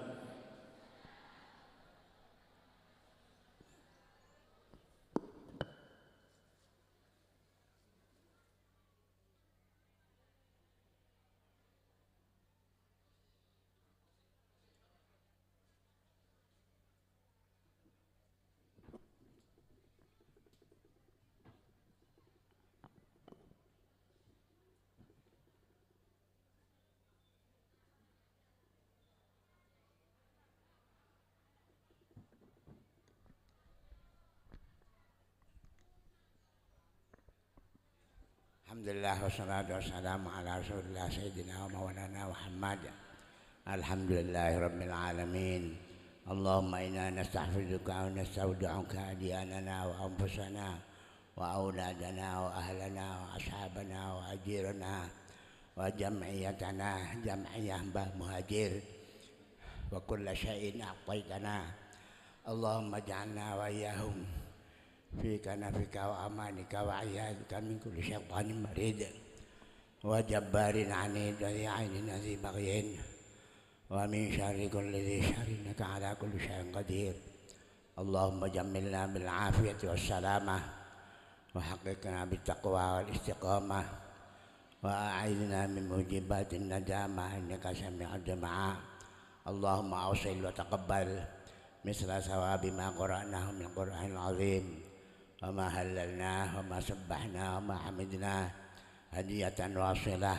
Alhamdulillah wassalatu wassalamu ala rasulillah sayyidina wa maulana Muhammad. Alhamdulillahi rabbil alamin. Allahumma inna nastahfizuka wa nastaudi'uka adiyanana wa anfusana wa auladana wa ahlana wa ashabana wa ajirana wa jam'iyatana jam'iyah Mbah Muhajir wa kulla syai'in a'taitana. Allahumma ja'alna wa iyyahum في كنفك وأمانك وعيادك من كل شيطان مريد وجبار عنيد وذي عين ذي بغي ومن شر كل ذي شر إنك على كل شيء قدير. اللهم جملنا بالعافية والسلامة وحققنا بالتقوى والاستقامة وأعذنا من موجبات الندامة إنك سميع الدعاء. اللهم أوصل وتقبل مثل ثواب ما قرأناه من القرآن العظيم وما هللناه وما سبحناه وما حمدناه هدية واصلة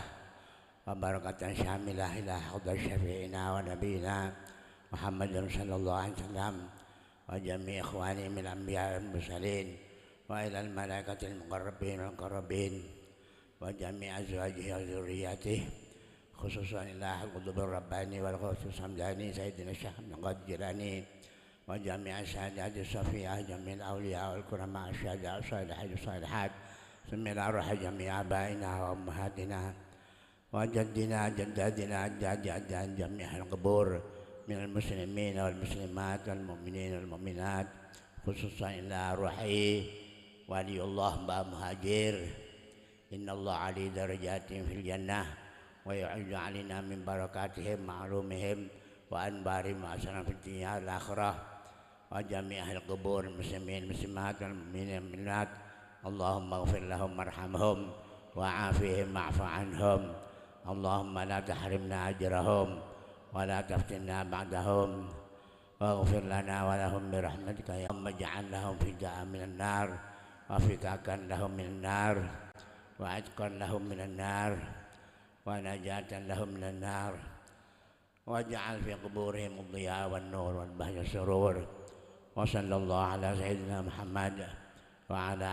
وبركة شاملة إلى حوض شفيعنا ونبينا محمد صلى الله عليه وسلم وجميع إخواني من الأنبياء والمرسلين وإلى الملائكة المقربين والمقربين وجميع أزواجه وذرياته خصوصا إلى القطب الرباني والغوث الصمداني سيدنا الشيخ عبد القادر الجيلاني وجميع السادات الصفية جميع الأولياء والكرماء الشهداء الصالحين الصالحات ثم إلى روح جميع آبائنا وأمهاتنا وجدنا جدادنا أجداد أجداد جميع القبور من المسلمين والمسلمات والمؤمنين والمؤمنات خصوصا إلى روحي ولي الله Mbah Muhajir. إن الله علي درجات في الجنة ويعز علينا من بركاتهم معلومهم وأنبارهم وأسرا في الدنيا والآخرة وجميع القبور المسلمين المسلمات والمؤمنين والمؤمنات. اللهم اغفر لهم وارحمهم وعافهم واعف عنهم. اللهم لا تحرمنا أجرهم ولا تفتنا بعدهم واغفر لنا ولهم برحمتك يا اللهم اجعل لهم فداء من النار وفكاكا لهم من النار وعتقا لهم من النار ونجاة لهم من النار واجعل في قبورهم الضياء والنور والبهجة والسرور. وصلى الله على سيدنا محمد وعلى